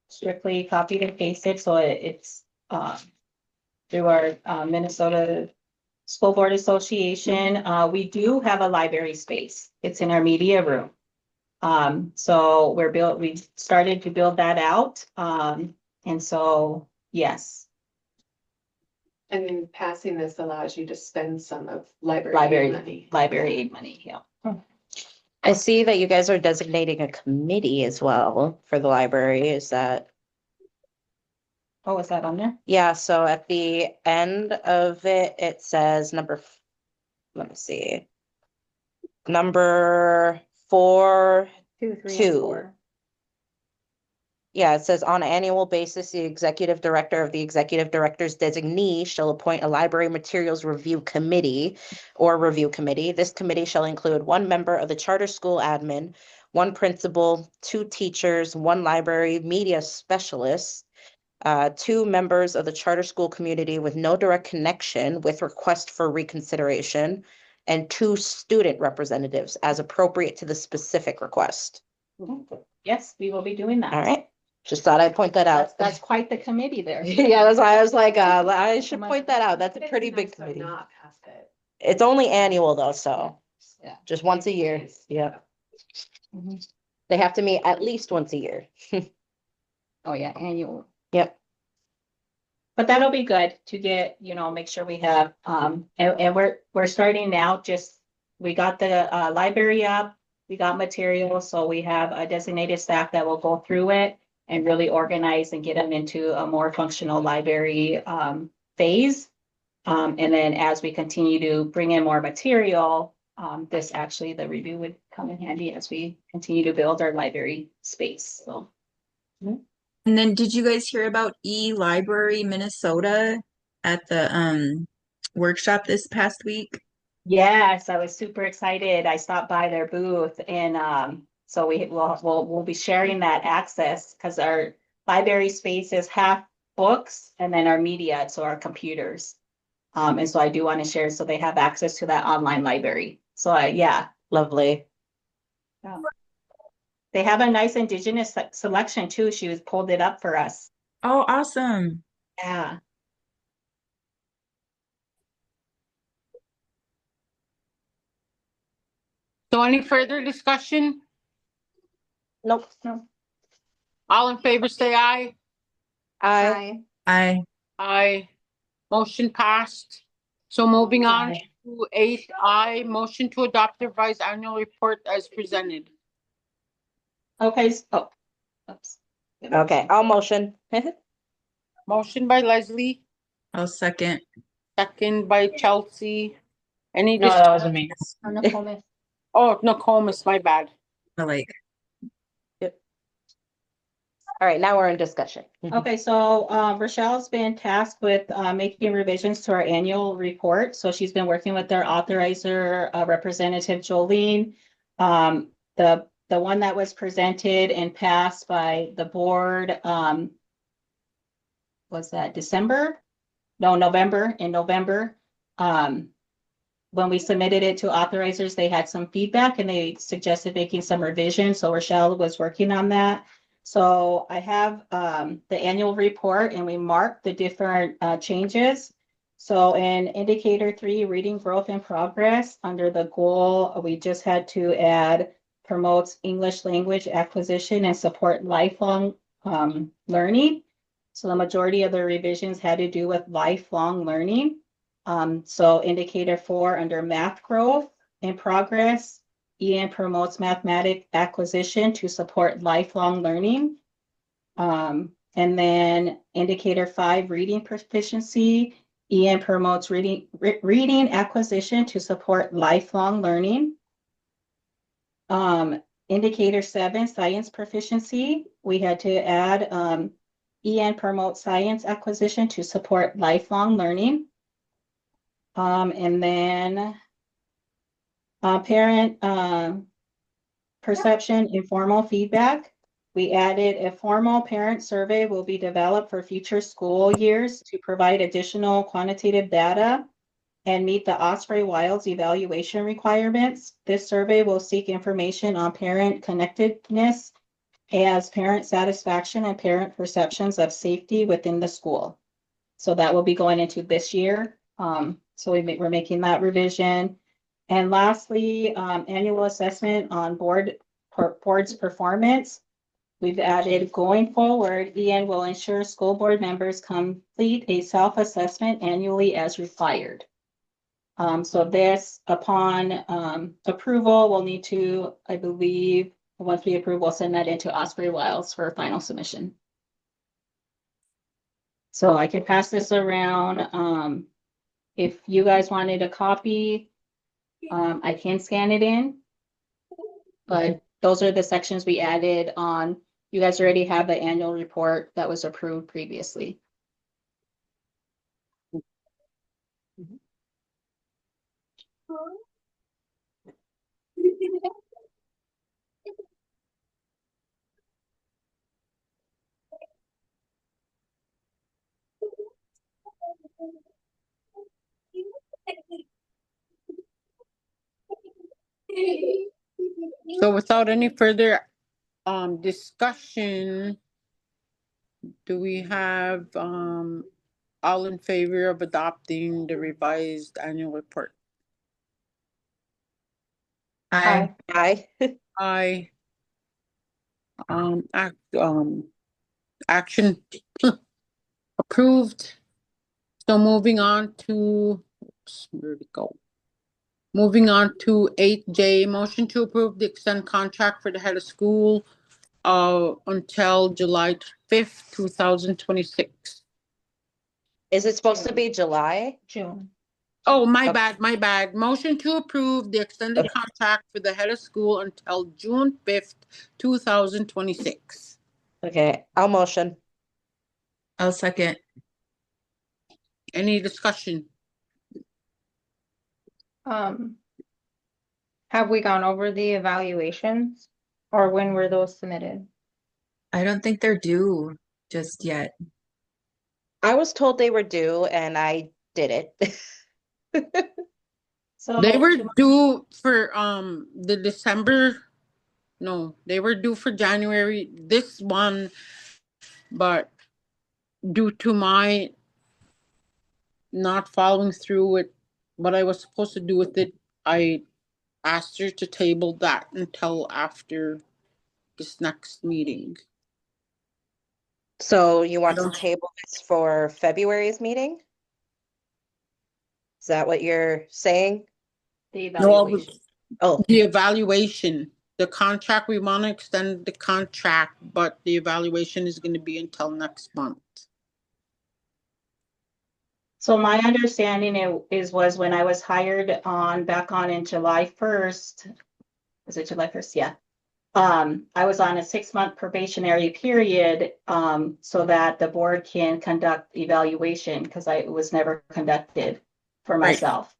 strictly copied and pasted, so it's, through our, Minnesota School Board Association. We do have a library space. It's in our media room. So we started to build that out. And so, yes, and then passing this allows you to spend some of library money. library aid money, yeah. I see that you guys are designating a committee as well for the library. Is that? Oh, is that on there? Yeah, so at the end of it, it says let me see. Number 4. 2, 3, and 2. 4. Yeah, it says on an annual basis, the executive director of the executive director's designee shall appoint a library materials review committee or review committee. This committee shall include 1 member of the charter school admin, 1 principal, 2 teachers, 1 library media specialist, 2 members of the charter school community with no direct connection with request for reconsideration, and 2 student representatives as appropriate to the specific request. Yes, we will be doing that. All right. Just thought I'd point that out. That's quite the committee there. Yeah, that's why I was like, I should point that out. That's a pretty big Nice to committee. not pass it. It's only annual though, so Yeah. just once a year. Yeah. Mhm. They have to meet at least once a year. Oh, yeah, annual. Yep. But that'll be good to get, make sure we have, and we're starting now, we got the library up, we got materials, so we have a designated staff that will go through it and really organize and get them into a more functional library phase. And then as we continue to bring in more material, the review would come in handy as we continue to build our library space, so. And then did you guys hear about E-Library Minnesota at the workshop this past week? Yes, I was super excited. I stopped by their booth and so we'll be sharing that access because our library space is half books and then our media, so our computers. And so I do want to share so they have access to that online library. So yeah. Lovely. Yeah. They have a nice indigenous selection too. She was pulled it up for us. Oh, awesome. Yeah. So any further discussion? Nope. No. All in favor, say aye. Aye. I Aye. Motion passed. So moving on Aye. to 8I, motion to adopt the revised annual report as presented. Okay, oh, oops. Okay, I'll motion. Motion by Leslie, I'll second. second by Chelsea. Any No, that wasn't me. On the comment. Oh, Nokomis, my bad. I like. All right, now we're in discussion. Okay, so Rochelle's been tasked with making revisions to our annual report. So she's been working with our authorizer, Representative Jolene. The one that was presented and passed by the board was that December? No, November, in November. When we submitted it to authorizers, they had some feedback and they suggested making some revisions. So Rochelle was working on that. So I have the annual report and we marked the different changes. So in indicator 3, reading growth and progress, under the goal, we just had to add promotes English language acquisition and support lifelong learning. So the majority of the revisions had to do with lifelong learning. So indicator 4 under math growth and progress, EN promotes mathematic acquisition to support lifelong learning. And then indicator 5, reading proficiency, EN promotes reading acquisition to support lifelong learning. Indicator 7, science proficiency, we had to add EN promotes science acquisition to support lifelong learning. And then parent perception, informal feedback. We added a formal parent survey will be developed for future school years to provide additional quantitative data and meet the Osprey Wilds evaluation requirements. This survey will seek information on parent connectedness as parent satisfaction and parent perceptions of safety within the school. So that will be going into this year. So we're making that revision. And lastly, annual assessment on board's performance. We've added going forward, EN will ensure school board members complete a self-assessment annually as required. So this, upon approval, we'll need to, I believe, once we approve, we'll send that into Osprey Wilds for final submission. So I can pass this around. If you guys wanted a copy, I can scan it in. But those are the sections we added on. You guys already have the annual report that was approved previously. So without any further discussion, do we have all in favor of adopting the revised annual report? I Aye. Aye. Action approved. So moving on to, oops, where'd it go? Moving on to 8J, motion to approve the extend contract for the head of school until July 5th, 2026. Is it supposed to be July? June. Oh, my Okay. bad. Motion to approve the extended contract for the head of school until June 5th, 2026. Okay, I'll motion. I'll second. Any discussion? Have we gone over the evaluations or when were those submitted? I don't think they're due just yet. I was told they were due and I did it. So They were due for the December No, they were due for January, this one, but due to my not following through with what I was supposed to do with it, I asked her to table that until after this next meeting. So you want to don't- table this for February's meeting? Is that what you're saying? The No, evaluation. Oh, the evaluation, the contract, we want to extend the contract, but the evaluation is going to be until next month. So my understanding was when I was hired back on in July 1st, was it July 1st? Yeah. I was on a 6-month probationary period, so that the board can conduct evaluation because it was never conducted for Right. myself.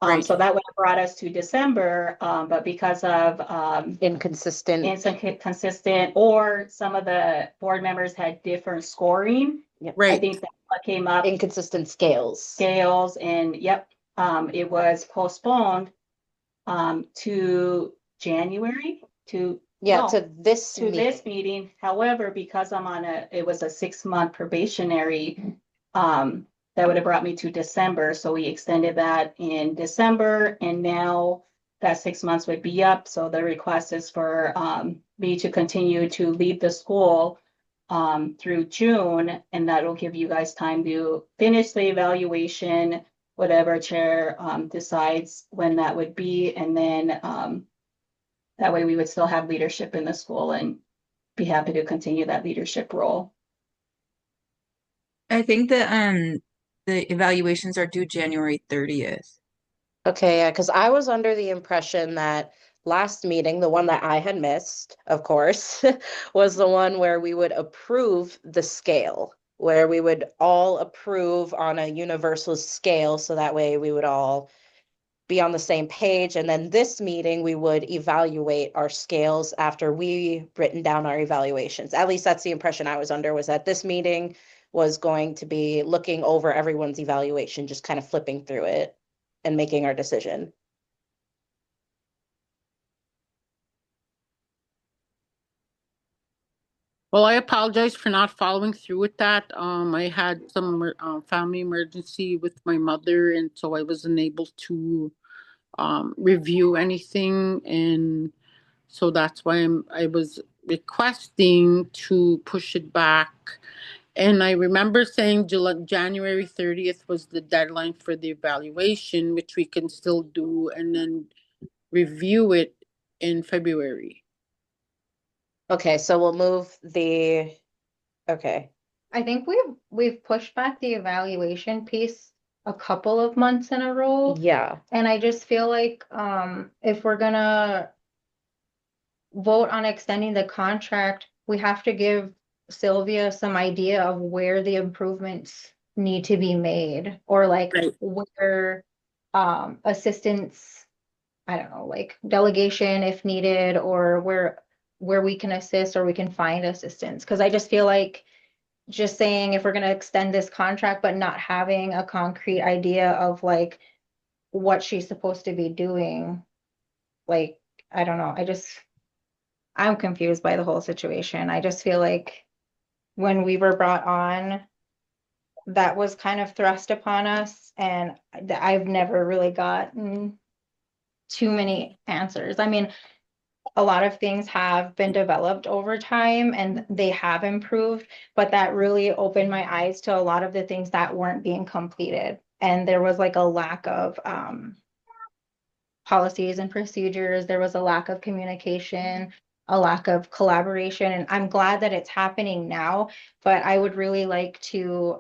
Right. So that would have brought us to December, but because of inconsistent. inconsistent, or some of the board members had different scoring. I Right. think that's what came up. Inconsistent scales. And yep, it was postponed to January to Yeah, no, to this to this meeting. However, because it was a 6-month probationary, that would have brought me to December. So we extended that in December, and now that 6 months would be up. So the request is for me to continue to lead the school through June, and that'll give you guys time to finish the evaluation, whatever chair decides when that would be, and then that way we would still have leadership in the school and be happy to continue that leadership role. I think that the evaluations are due January 30th. Okay, yeah, because I was under the impression that last meeting, the one that I had missed, of course, was the one where we would approve the scale, where we would all approve on a universal scale, so that way we would all be on the same page. And then this meeting, we would evaluate our scales after we written down our evaluations. At least that's the impression I was under, was that this meeting was going to be looking over everyone's evaluation, just kind of flipping through it and making our decision. Well, I apologize for not following through with that. I had some family emergency with my mother, and so I wasn't able to review anything, and so that's why I was requesting to push it back. And I remember saying January 30th was the deadline for the evaluation, which we can still do, and then review it in February. Okay, so we'll move the, okay. I think we've pushed back the evaluation piece a couple of months in a row. Yeah. And I just feel like if we're gonna vote on extending the contract, we have to give Sylvia some idea of where the improvements need to be made, or like Right. where assistance, I don't know, like delegation if needed, or where we can assist or we can find assistance. Because I just feel like just saying if we're going to extend this contract, but not having a concrete idea of like what she's supposed to be doing, like, I don't know. I'm confused by the whole situation. I just feel like when we were brought on, that was kind of thrust upon us, and I've never really gotten too many answers. I mean, a lot of things have been developed over time and they have improved, but that really opened my eyes to a lot of the things that weren't being completed. And there was like a lack of policies and procedures. There was a lack of communication, a lack of collaboration. And I'm glad that it's happening now, but I would really like to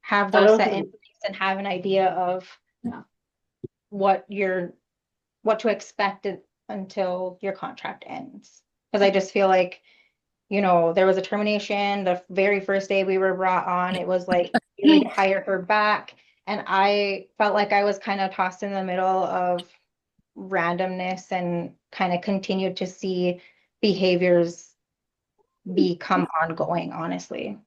have those set in place and have an idea of what to expect until your contract ends. Because I just feel like, there was a termination the very first day we were brought on. It was like, you need to hire her back. And I felt like I was kind of tossed in the middle of randomness and kind of continued to see behaviors become ongoing, honestly.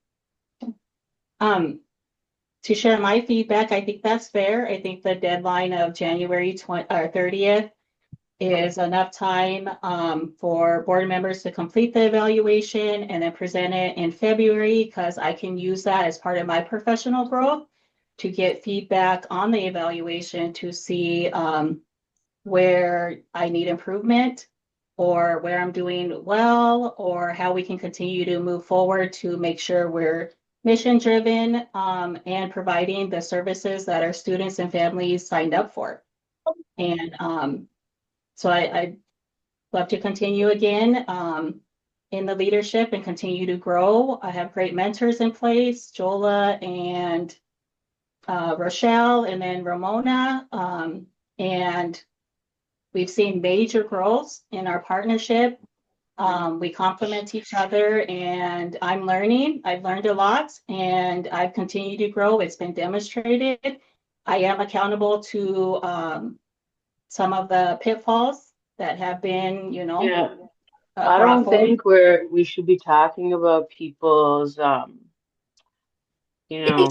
To share my feedback, I think that's fair. I think the deadline of January 30th is enough time for board members to complete the evaluation and then present it in February, because I can use that as part of my professional growth to get feedback on the evaluation to see where I need improvement or where I'm doing well, or how we can continue to move forward to make sure we're mission driven and providing the services that our students and families signed up for. And so I'd love to continue again in the leadership and continue to grow. I have great mentors in place, Jola and Rochelle, and then Ramona. And we've seen major growth in our partnership. We complement each other, and I'm learning. I've learned a lot, and I've continued to grow. It's been demonstrated. I am accountable to some of the pitfalls that have been, Yeah, I don't think we should be talking about people's you know,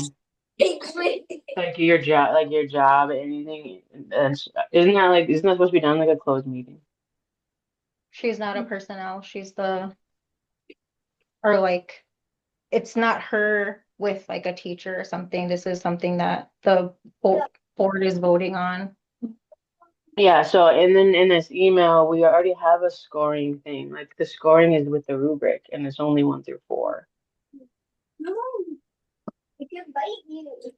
like your job, anything. And isn't that supposed to be done like a closed meeting? She's not a personnel, or like, it's not her with like a teacher or something. This is something that the board is voting on. Yeah, so and then in this email, we already have a scoring thing. Like the scoring is with the rubric and it's only 1 through 4. No, I can bite you.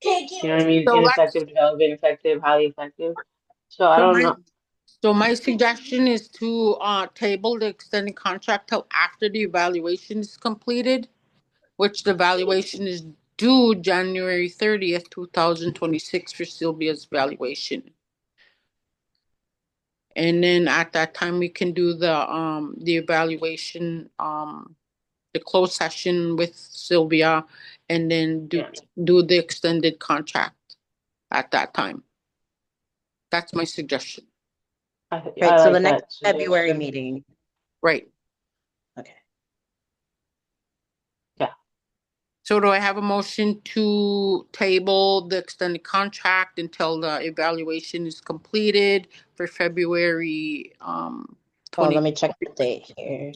Take You know what I mean? So Ineffective, development, effective, highly effective. So I don't know. So my suggestion is to table the extended contract till after the evaluation is completed, which the evaluation is due January 30th, 2026 for Sylvia's evaluation. And then at that time we can do the evaluation, the closed session with Sylvia, and then do the extended contract at that time. That's my suggestion. I Right, so like the next that February suggestion. meeting. Right. Okay. Yeah. So do I have a motion to table the extended contract until the evaluation is completed for February Oh, let me check the date here.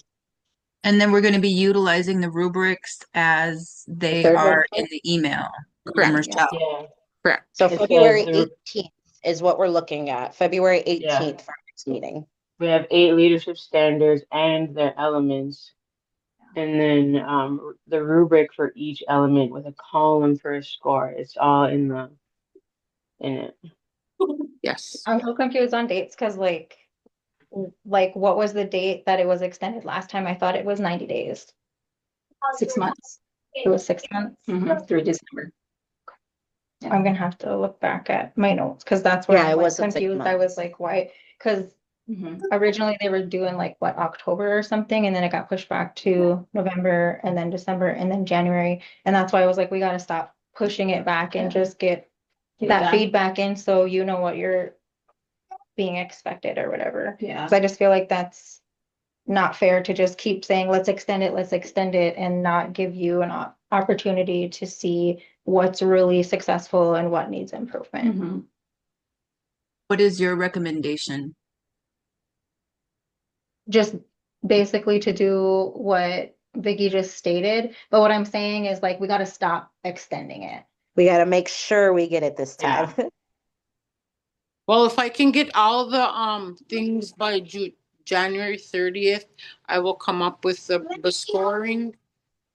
And then we're going to be utilizing the rubrics as they Third are one? in the email from Correct. Rochelle. Yeah. Correct. So It February says 18th is what we're looking at. February 18th Yeah. for our next meeting. We have 8 leadership standards and their elements. And then the rubric for each element with a column for a score. It's all in it. Yes. I'm so confused on dates because like what was the date that it was extended last time? I thought it was 90 days. 6 months. It was 6 months through December. I'm gonna have to look back at my notes because that's where Yeah, I it was wasn't 6 confused. I was like, why? Because originally they were doing like what, October or something, and then it got pushed back to November and then December and then January. And that's why I was like, we gotta stop pushing it back and just get that feedback in so you know what you're being expected or whatever. Yeah. So I just feel like that's not fair to just keep saying, let's extend it, and not give you an opportunity to see what's really successful and what needs improvement. What is your recommendation? Just basically to do what Vicky just stated. But what I'm saying is like, we got to stop extending it. We got to make sure we get it this time. Well, if I can get all the things by January 30th, I will come up with the scoring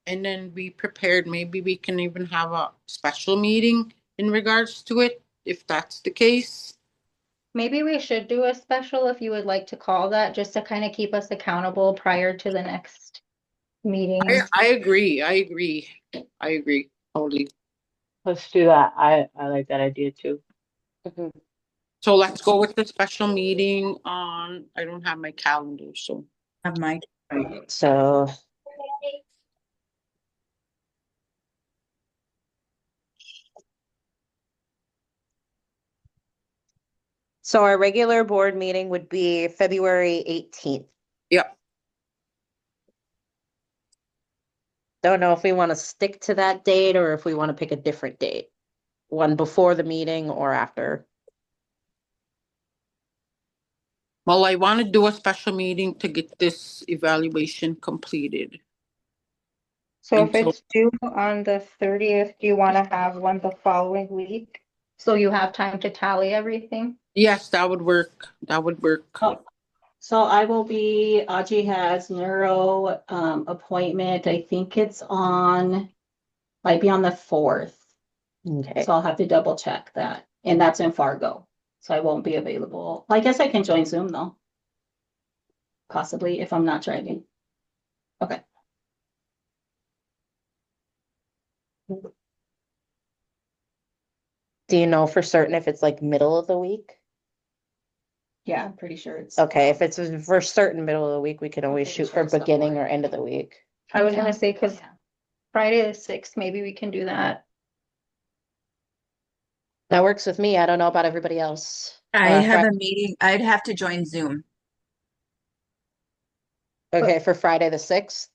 and then be prepared. Maybe we can even have a special meeting in regards to it, if that's the case. Maybe we should do a special if you would like to call that, just to kind of keep us accountable prior to the next meeting. I agree. Totally. Let's do that. I like that idea too. So let's go with the special meeting on, I don't have my calendar, so. Have my. So our regular board meeting would be February 18th. Yep. Don't know if we want to stick to that date or if we want to pick a different date. One before the meeting or after. Well, I want to do a special meeting to get this evaluation completed. So if Until- it's due on the 30th, do you want to have one the following week? So you have time to tally everything? Yes, that would work. That would work. Oh, so I will be, Audrey has neuro appointment. I think it's on, might be on the 4th. Okay. So I'll have to double check that. And that's in Fargo. So I won't be available. I guess I can join Zoom though. Possibly if I'm not driving. Okay. Do you know for certain if it's like middle of the week? Yeah, I'm pretty sure it's. Okay, if it's for certain middle of the week, we can always Okay, shoot sure, for stuff beginning like- or end of the week. I was gonna say, Yeah. because Friday the 6th, maybe we can do that. That works with me. I don't know about everybody else. I have Fri- a meeting. I'd have to join Zoom. Okay, for Friday the 6th?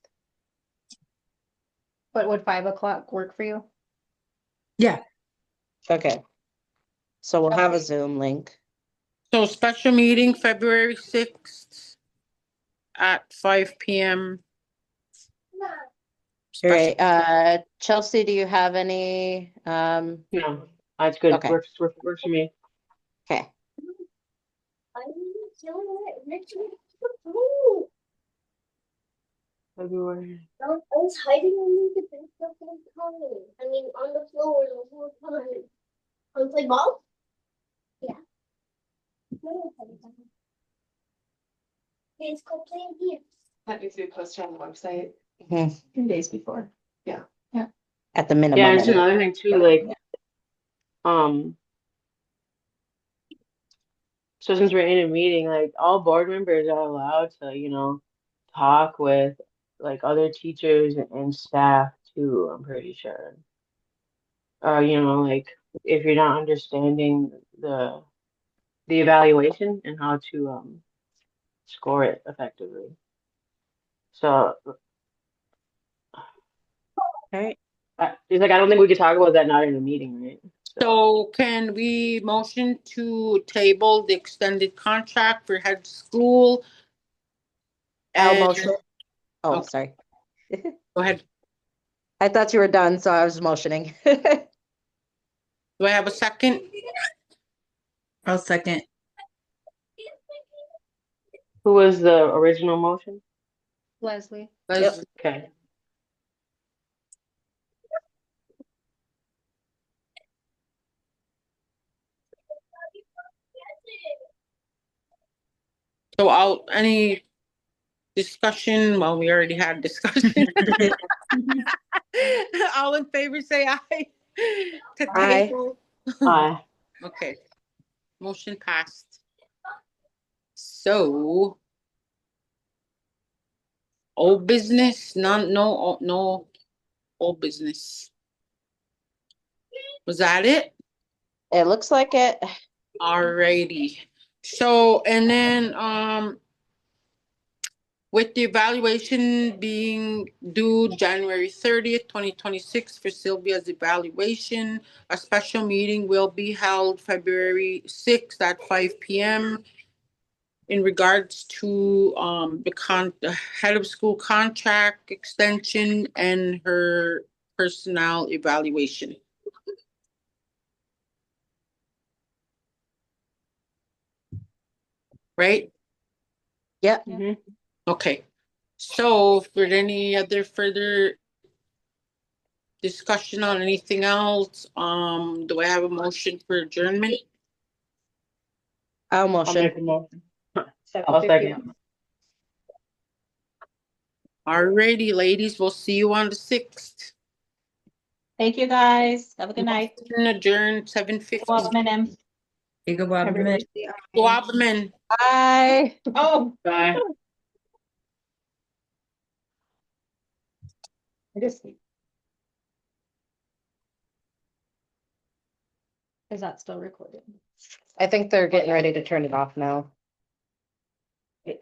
But would 5 o'clock work for you? Yeah. Okay. So we'll have a Zoom link. So special meeting February 6th at 5 p.m. All right, Chelsea, do you have any, No, that's good. Okay. Works for me. okay. February. I was hiding underneath the bed the whole time. I mean, on the floor the whole time. Want to play ball? Yeah. No, it's called playing here. That needs to be posted on the website. Mhm. 2 days before. At the minimum. Yeah, and it's anyway. another thing too, like, so since we're in a meeting, like all board members are allowed to, talk with like other teachers and staff too, I'm pretty sure. Like if you're not understanding the evaluation and how to score it effectively. So All right. it's like I don't think we could talk about that not in a meeting, right? So can we motion to table the extended contract for head school? I'll And motion. Oh, Okay. sorry. go ahead. I thought you were done, so I was motioning. Do I have a second? I'll second. Who was the original motion? Leslie? Let's- Okay. So any discussion? Well, we already had discussion. All in favor, say aye. To Aye. table. Aye. Okay. Motion passed. So old business, no old business. Was that it? It looks like it. Alrighty. So, and then, with the evaluation being due January 30th, 2026 for Sylvia's evaluation, a special meeting will be held February 6th at 5 p.m. in regards to the head of school contract extension and her personnel evaluation. Right? Yeah. Mhm. Okay. So for any other further discussion on anything else, do I have a motion for adjournment? I'll I'll motion. make a motion. I'll second. Alrighty, ladies, we'll see you on the 6th. Thank you, guys. Have a good night. Adjourn 7:50. Woman. Ego Bob. Everybody say aye. Wobbman. Bye. Oh. Bye. I just. Is that still recorded? I think they're getting ready to turn it off now.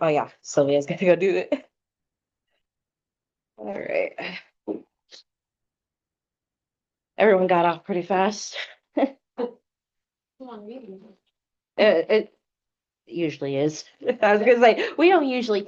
Oh yeah, Sylvia's gonna go do it. All right. Everyone got off pretty fast. Come on, read. It Usually is. I was gonna say, we don't usually